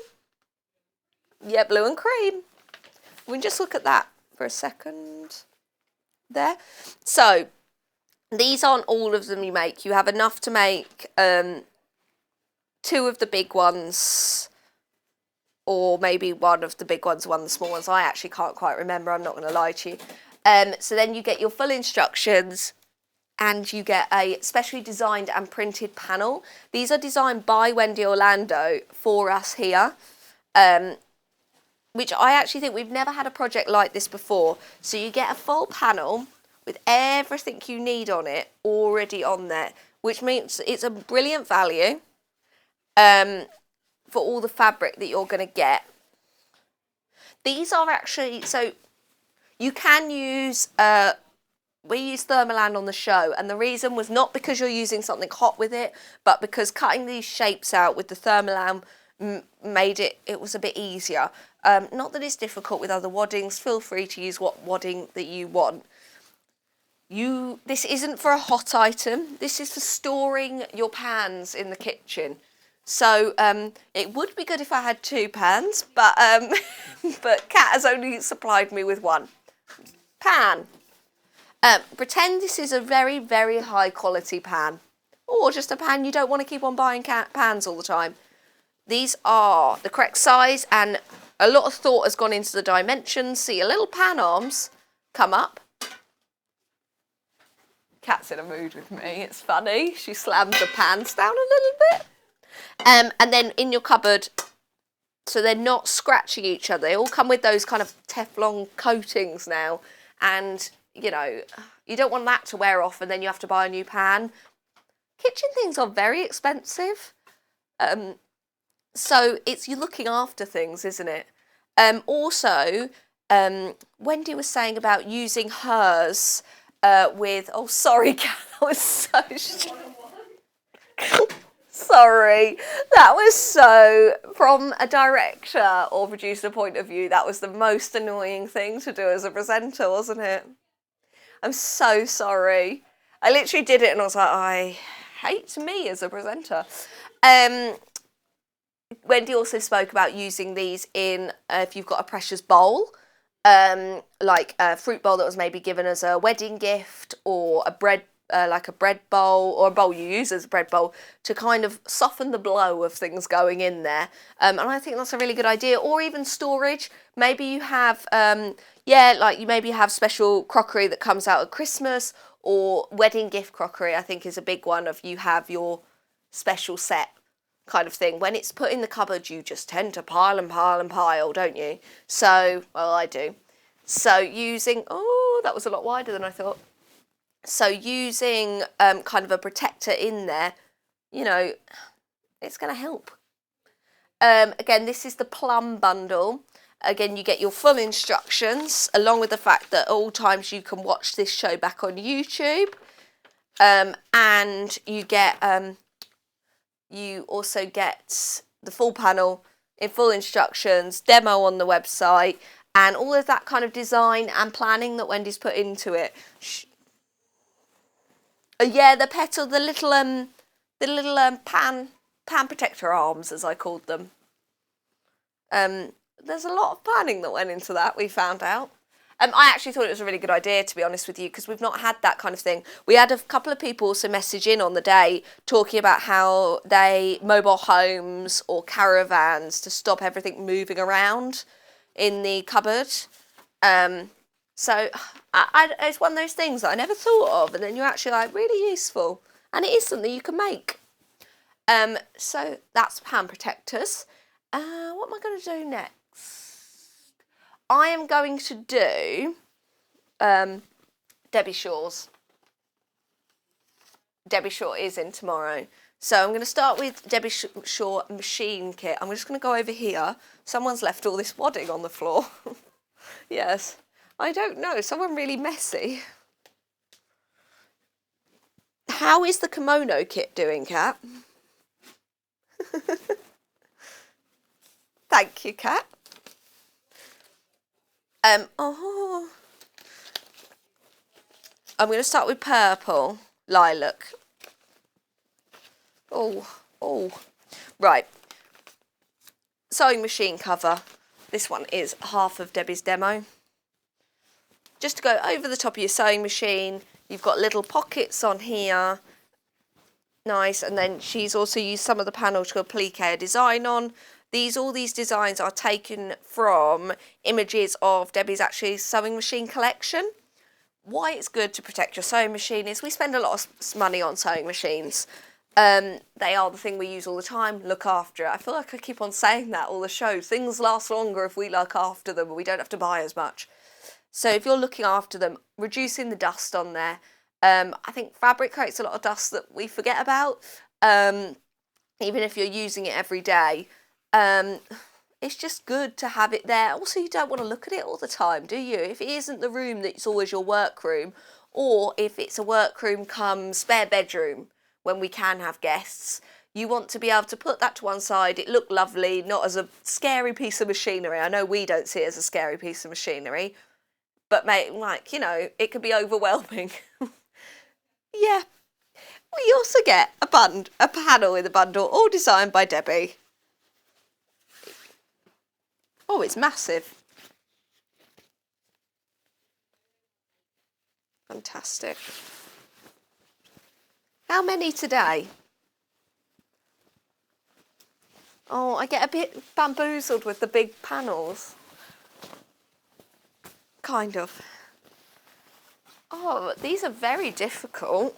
Yeah, blue and cream. We can just look at that for a second. There. So, these aren't all of them you make. You have enough to make 2 of the big ones, or maybe one of the big ones, one of the small ones. I actually can't quite remember. I'm not going to lie to you. So then you get your full instructions, and you get a specially designed and printed panel. These are designed by Wendy Orlando for us here, which I actually think we've never had a project like this before. So you get a full panel with everything you need on it already on there, which means it's a brilliant value for all the fabric that you're going to get. These are actually, so you can use, we use Thermoland on the show, and the reason was not because you're using something hot with it, but because cutting these shapes out with the Thermoland made it was a bit easier. Not that it's difficult with other waddings. Feel free to use what wadding that you want. This isn't for a hot item. This is for storing your pans in the kitchen. So it would be good if I had 2 pans, but but Kat has only supplied me with 1 pan. Pretend this is a very, very high quality pan, or just a pan you don't want to keep on buying pans all the time. These are the correct size, and a lot of thought has gone into the dimensions. See your little pan arms come up. Kat's in a mood with me, it's funny. She slammed the pans down a little bit. And then in your cupboard, so they're not scratching each other. They all come with those kind of Teflon coatings now. And, you know, you don't want that to wear off and then you have to buy a new pan. Kitchen things are very expensive. So you're looking after things, isn't it? Also, Wendy was saying about using hers with, oh, sorry, Kat, that was so sorry. That was so, from a director or producer point of view, that was the most annoying thing to do as a presenter, wasn't it? I'm so sorry. I literally did it and I was like, I hate me as a presenter. Wendy also spoke about using these in, if you've got a precious bowl, like a fruit bowl that was maybe given as a wedding gift, or a bread, like a bread bowl, or a bowl you use as a bread bowl, to kind of soften the blow of things going in there. And I think that's a really good idea. Or even storage. Maybe you have, like you maybe have special crockery that comes out at Christmas, or wedding gift crockery, I think is a big one, of you have your special set kind of thing. When it's put in the cupboard, you just tend to pile and pile and pile, don't you? So, well, I do. So using, oh, that was a lot wider than I thought. So using kind of a protector in there, you know, it's going to help. Again, this is the plum bundle. Again, you get your full instructions, along with the fact that at all times you can watch this show back on YouTube. And you get, you also get the full panel in full instructions, demo on the website, and all of that kind of design and planning that Wendy's put into it. Yeah, the petal, the little pan protector arms, as I called them. There's a lot of planning that went into that, we found out. I actually thought it was a really good idea, to be honest with you, because we've not had that kind of thing. We had a couple of people also message in on the day talking about how they mobile homes or caravans to stop everything moving around in the cupboard. So it's one of those things that I never thought of, and then you're actually like, really useful. And it is something you can make. So that's hand protectors. What am I going to do next? I am going to do Debbie Shaw's. Debbie Shaw is in tomorrow. So I'm going to start with Debbie Shaw machine kit. I'm just going to go over here. Someone's left all this wadding on the floor. Yes. I don't know. Someone really messy. How is the kimono kit doing, Kat? Thank you, Kat. I'm going to start with purple lilac. Right. Sewing machine cover. This one is half of Debbie's demo. Just to go over the top of your sewing machine, you've got little pockets on here. Nice. And then she's also used some of the panel to applique a design on. All these designs are taken from images of Debbie's actually sewing machine collection. Why it's good to protect your sewing machine is we spend a lot of money on sewing machines. They are the thing we use all the time. Look after it. I feel like I keep on saying that all the shows. Things last longer if we look after them, and we don't have to buy as much. So if you're looking after them, reducing the dust on there. I think fabric creates a lot of dust that we forget about. Even if you're using it every day. It's just good to have it there. Also, you don't want to look at it all the time, do you? If it isn't the room that's always your workroom, or if it's a workroom come spare bedroom when we can have guests, you want to be able to put that to one side. It look lovely, not as a scary piece of machinery. I know we don't see it as a scary piece of machinery, but like, you know, it can be overwhelming. Yeah. We also get a panel in the bundle, all designed by Debbie. Oh, it's massive. Fantastic. How many today? Oh, I get a bit bamboozled with the big panels. Kind of. Oh, these are very difficult.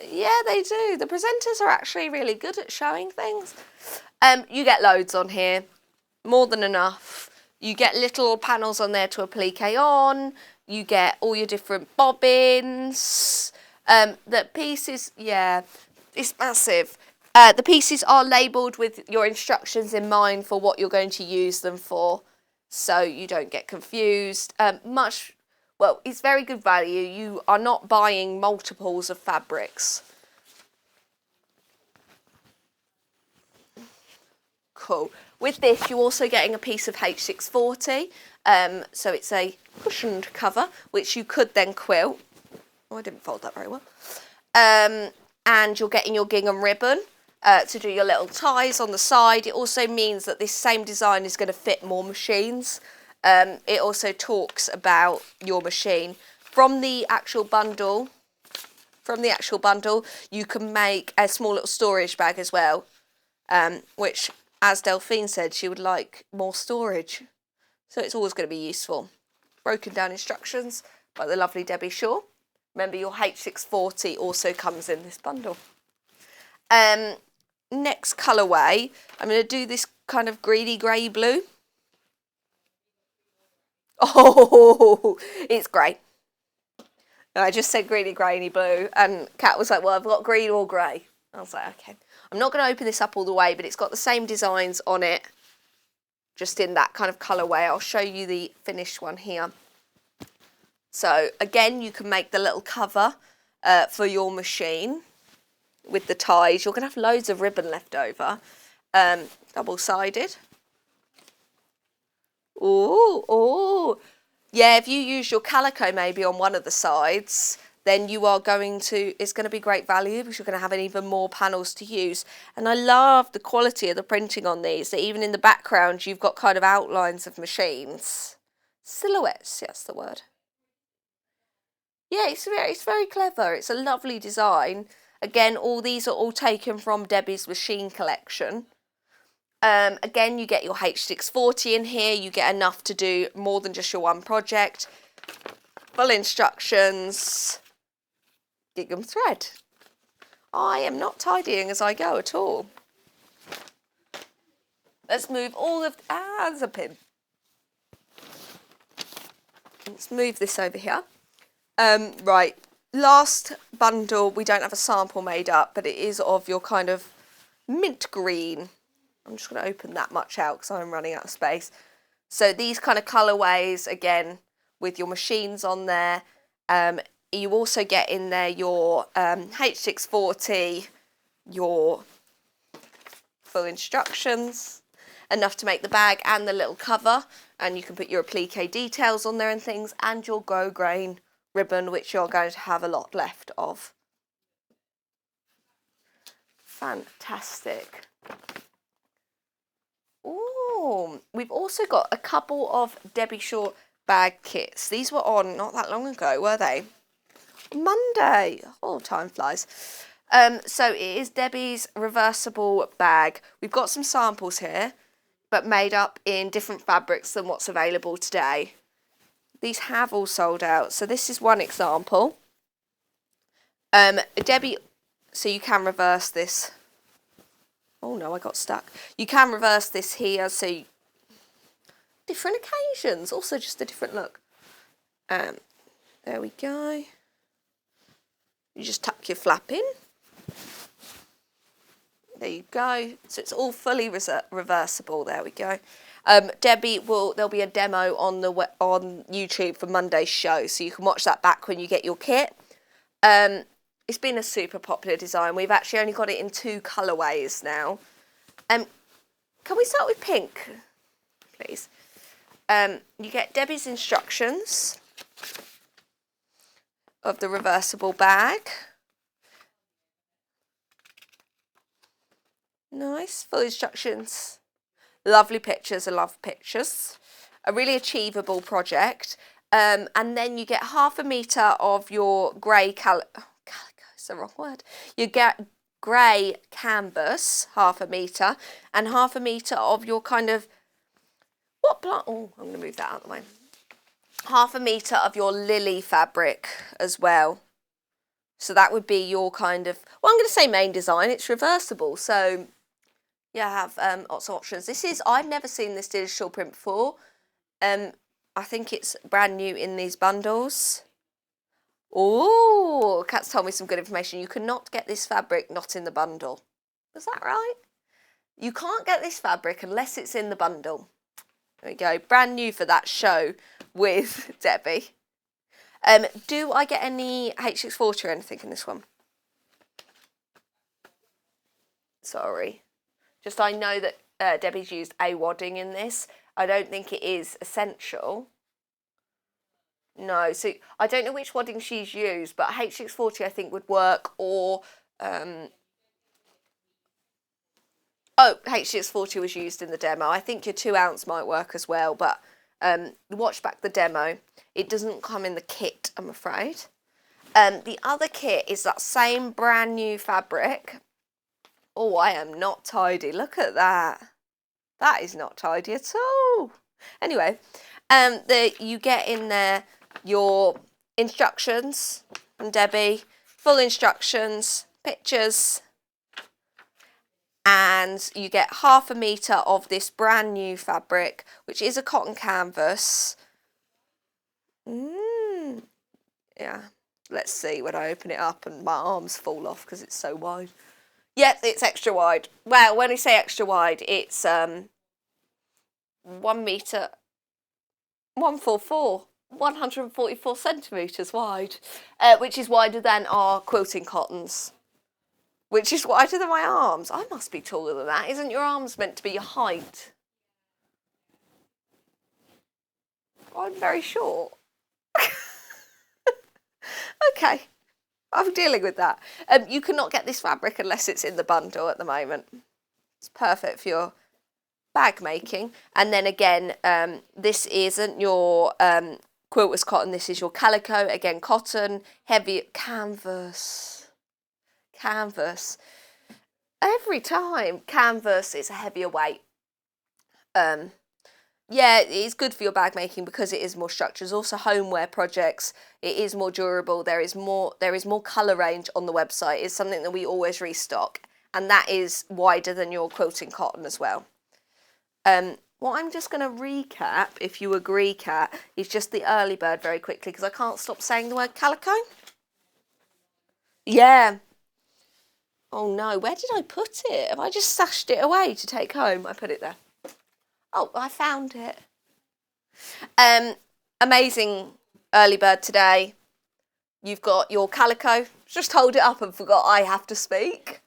Yeah, they do. The presenters are actually really good at showing things. You get loads on here, more than enough. You get little panels on there to applique on. You get all your different bobbins. The pieces, yeah, it's massive. The pieces are labelled with your instructions in mind for what you're going to use them for, so you don't get confused. Well, it's very good value. You are not buying multiples of fabrics. Cool. With this, you're also getting a piece of H640. So it's a cushioned cover, which you could then quilt. Oh, I didn't fold that very well. And you're getting your gingham ribbon to do your little ties on the side. It also means that this same design is going to fit more machines. It also talks about your machine. From the actual bundle, you can make a small little storage bag as well, which, as Delphine said, she would like more storage. So it's always going to be useful. Broken down instructions by the lovely Debbie Shaw. Remember, your H640 also comes in this bundle. Next colourway, I'm going to do this kind of greeny grey blue. Oh, it's grey. I just said greeny grainy blue, and Kat was like, well, I've got green or grey. I was like, okay. I'm not going to open this up all the way, but it's got the same designs on it, just in that kind of colourway. I'll show you the finished one here. So again, you can make the little cover for your machine with the ties. You're going to have loads of ribbon left over, double-sided. Oh, yeah, if you use your calico maybe on one of the sides, then you are going to, it's going to be great value because you're going to have even more panels to use. And I love the quality of the printing on these, that even in the background, you've got kind of outlines of machines. Silhouettes, that's the word. Yeah, it's very clever. It's a lovely design. Again, all these are all taken from Debbie's machine collection. Again, you get your H640 in here. You get enough to do more than just your one project. Full instructions. Gingham thread. I am not tidying as I go at all. Let's move all of... there's a pin. Let's move this over here. Right, last bundle. We don't have a sample made up, but it is of your kind of mint green. I'm just going to open that much out because I'm running out of space. So these kind of colourways, again, with your machines on there. You also get in there your H640, your full instructions, enough to make the bag and the little cover. And you can put your applique details on there and things, and your Go Grain ribbon, which you're going to have a lot left of. Fantastic. Ooh, we've also got a couple of Debbie Shaw bag kits. These were on not that long ago, were they? Monday. Oh, time flies. So it is Debbie's reversible bag. We've got some samples here, but made up in different fabrics than what's available today. These have all sold out. So this is one example. Debbie, so you can reverse this. Oh no, I got stuck. You can reverse this here, so different occasions, also just a different look. There we go. You just tuck your flap in. There you go. So it's all fully reversible. There we go. Debbie there'll be a demo on YouTube for Monday's show, so you can watch that back when you get your kit. It's been a super popular design. We've actually only got it in 2 colourways now. Can we start with pink, please? You get Debbie's instructions of the reversible bag. Nice, full instructions. Lovely pictures, I love pictures. A really achievable project. And then you get 1/2 metre of your grey calico, it's the wrong word. You get grey canvas, 1/2 metre, and 1/2 metre of your kind of, what plant, oh, I'm going to move that out of the way. 1/2 metre of your lily fabric as well. So that would be your kind of, well, I'm going to say main design, it's reversible, so you have lots of options. This is, I've never seen this digital print before. I think it's brand new in these bundles. Oh, Kat's told me some good information. You cannot get this fabric not in the bundle. Was that right? You can't get this fabric unless it's in the bundle. There we go. Brand new for that show with Debbie. Do I get any H640 or anything in this one? Sorry. Just I know that Debbie's used a wadding in this. I don't think it is essential. No, so I don't know which wadding she's used, but H640 I think would work, or H640 was used in the demo. I think your 2 ounce might work as well, but watch back the demo. It doesn't come in the kit, I'm afraid. The other kit is that same brand new fabric. Oh, I am not tidy. Look at that. That is not tidy at all. Anyway, you get in there your instructions from Debbie, full instructions, pictures, and you get 1/2 metre of this brand new fabric, which is a cotton canvas. Yeah, let's see when I open it up and my arms fall off because it's so wide. Yeah, it's extra wide. Well, when we say extra wide, it's 1 metre, 144 centimetres wide, which is wider than our quilting cottons, which is wider than my arms. I must be taller than that. Isn't your arms meant to be your height? I'm very short. Okay, I'm dealing with that. You cannot get this fabric unless it's in the bundle at the moment. It's perfect for your bag making. And then again, this isn't your Quilters cotton, this is your calico, again cotton, heavy canvas. Every time, canvas is a heavier weight. Yeah, it's good for your bag making because it is more structured. There's also homeware projects. It is more durable. There is more colour range on the website. It's something that we always restock, and that is wider than your quilting cotton as well. What I'm just going to recap, if you agree, Kat, is just the early bird very quickly because I can't stop saying the word calico. Yeah. Oh no, where did I put it? Have I just stashed it away to take home? I put it there. Oh, I found it. Amazing early bird today. You've got your calico. Just hold it up and forgot I have to speak.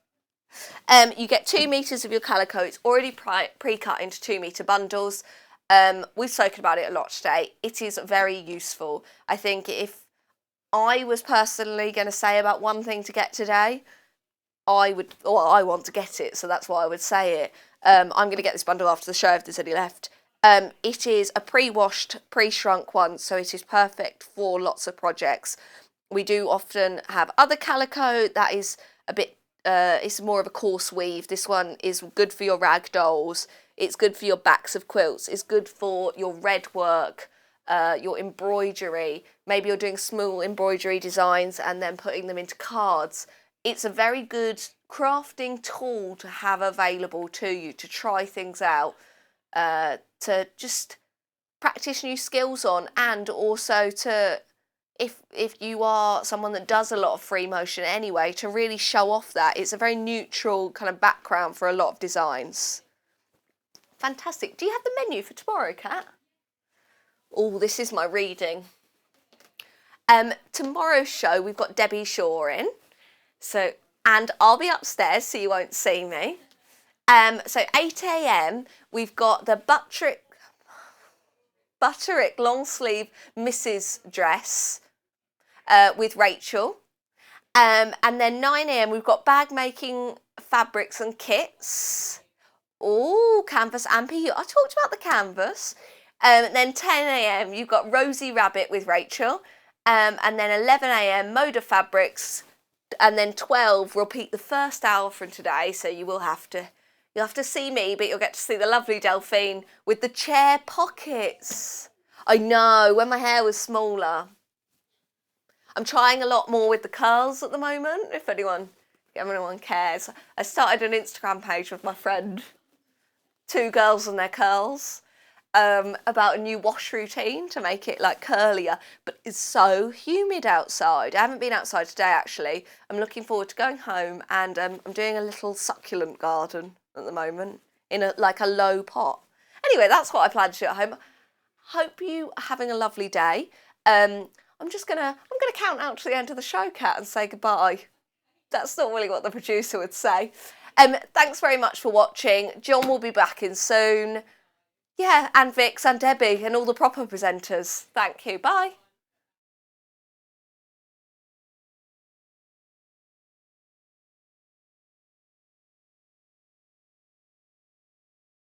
You get 2 metres of your calico. It's already pre-cut into 2 metre bundles. We've spoken about it a lot today. It is very useful. I think if I was personally going to say about one thing to get today, I want to get it, so that's why I would say it. I'm going to get this bundle after the show if there's any left. It is a pre-washed, pre-shrunk one, so it is perfect for lots of projects. We do often have other calico that is a bit, it's more of a coarse weave. This one is good for your rag dolls. It's good for your backs of quilts. It's good for your red work, your embroidery. Maybe you're doing small embroidery designs and then putting them into cards. It's a very good crafting tool to have available to you to try things out, to just practice new skills on, and also to, if you are someone that does a lot of free motion anyway, to really show off that. It's a very neutral kind of background for a lot of designs. Fantastic. Do you have the menu for tomorrow, Kat? Oh, this is my reading. Tomorrow's show, we've got Debbie Shaw in. So, and I'll be upstairs, so you won't see me. So 8 AM, we've got the Butterick long sleeve Mrs. dress with Rachel. And then 9 AM, we've got bag making fabrics and kits. Oh, canvas and PU. I talked about the canvas. Then 10 AM, you've got Rosie Rabbit with Rachel. And then 11 AM, Moda fabrics. And then 12, repeat the first hour from today, so you'll have to see me, but you'll get to see the lovely Delphine with the chair pockets. I know, when my hair was smaller. I'm trying a lot more with the curls at the moment, if anyone cares. I started an Instagram page with my friend, 2 girls and their curls, about a new wash routine to make it like curlier, but it's so humid outside. I haven't been outside today actually. I'm looking forward to going home, and I'm doing a little succulent garden at the moment in a low pot. Anyway, that's what I plan to do at home. Hope you are having a lovely day. I'm gonna count out to the end of the show, Kat, and say goodbye. That's not really what the producer would say. Thanks very much for watching. John will be back in soon. Yeah, and Vix and Debbie and all the proper presenters. Thank you. Bye.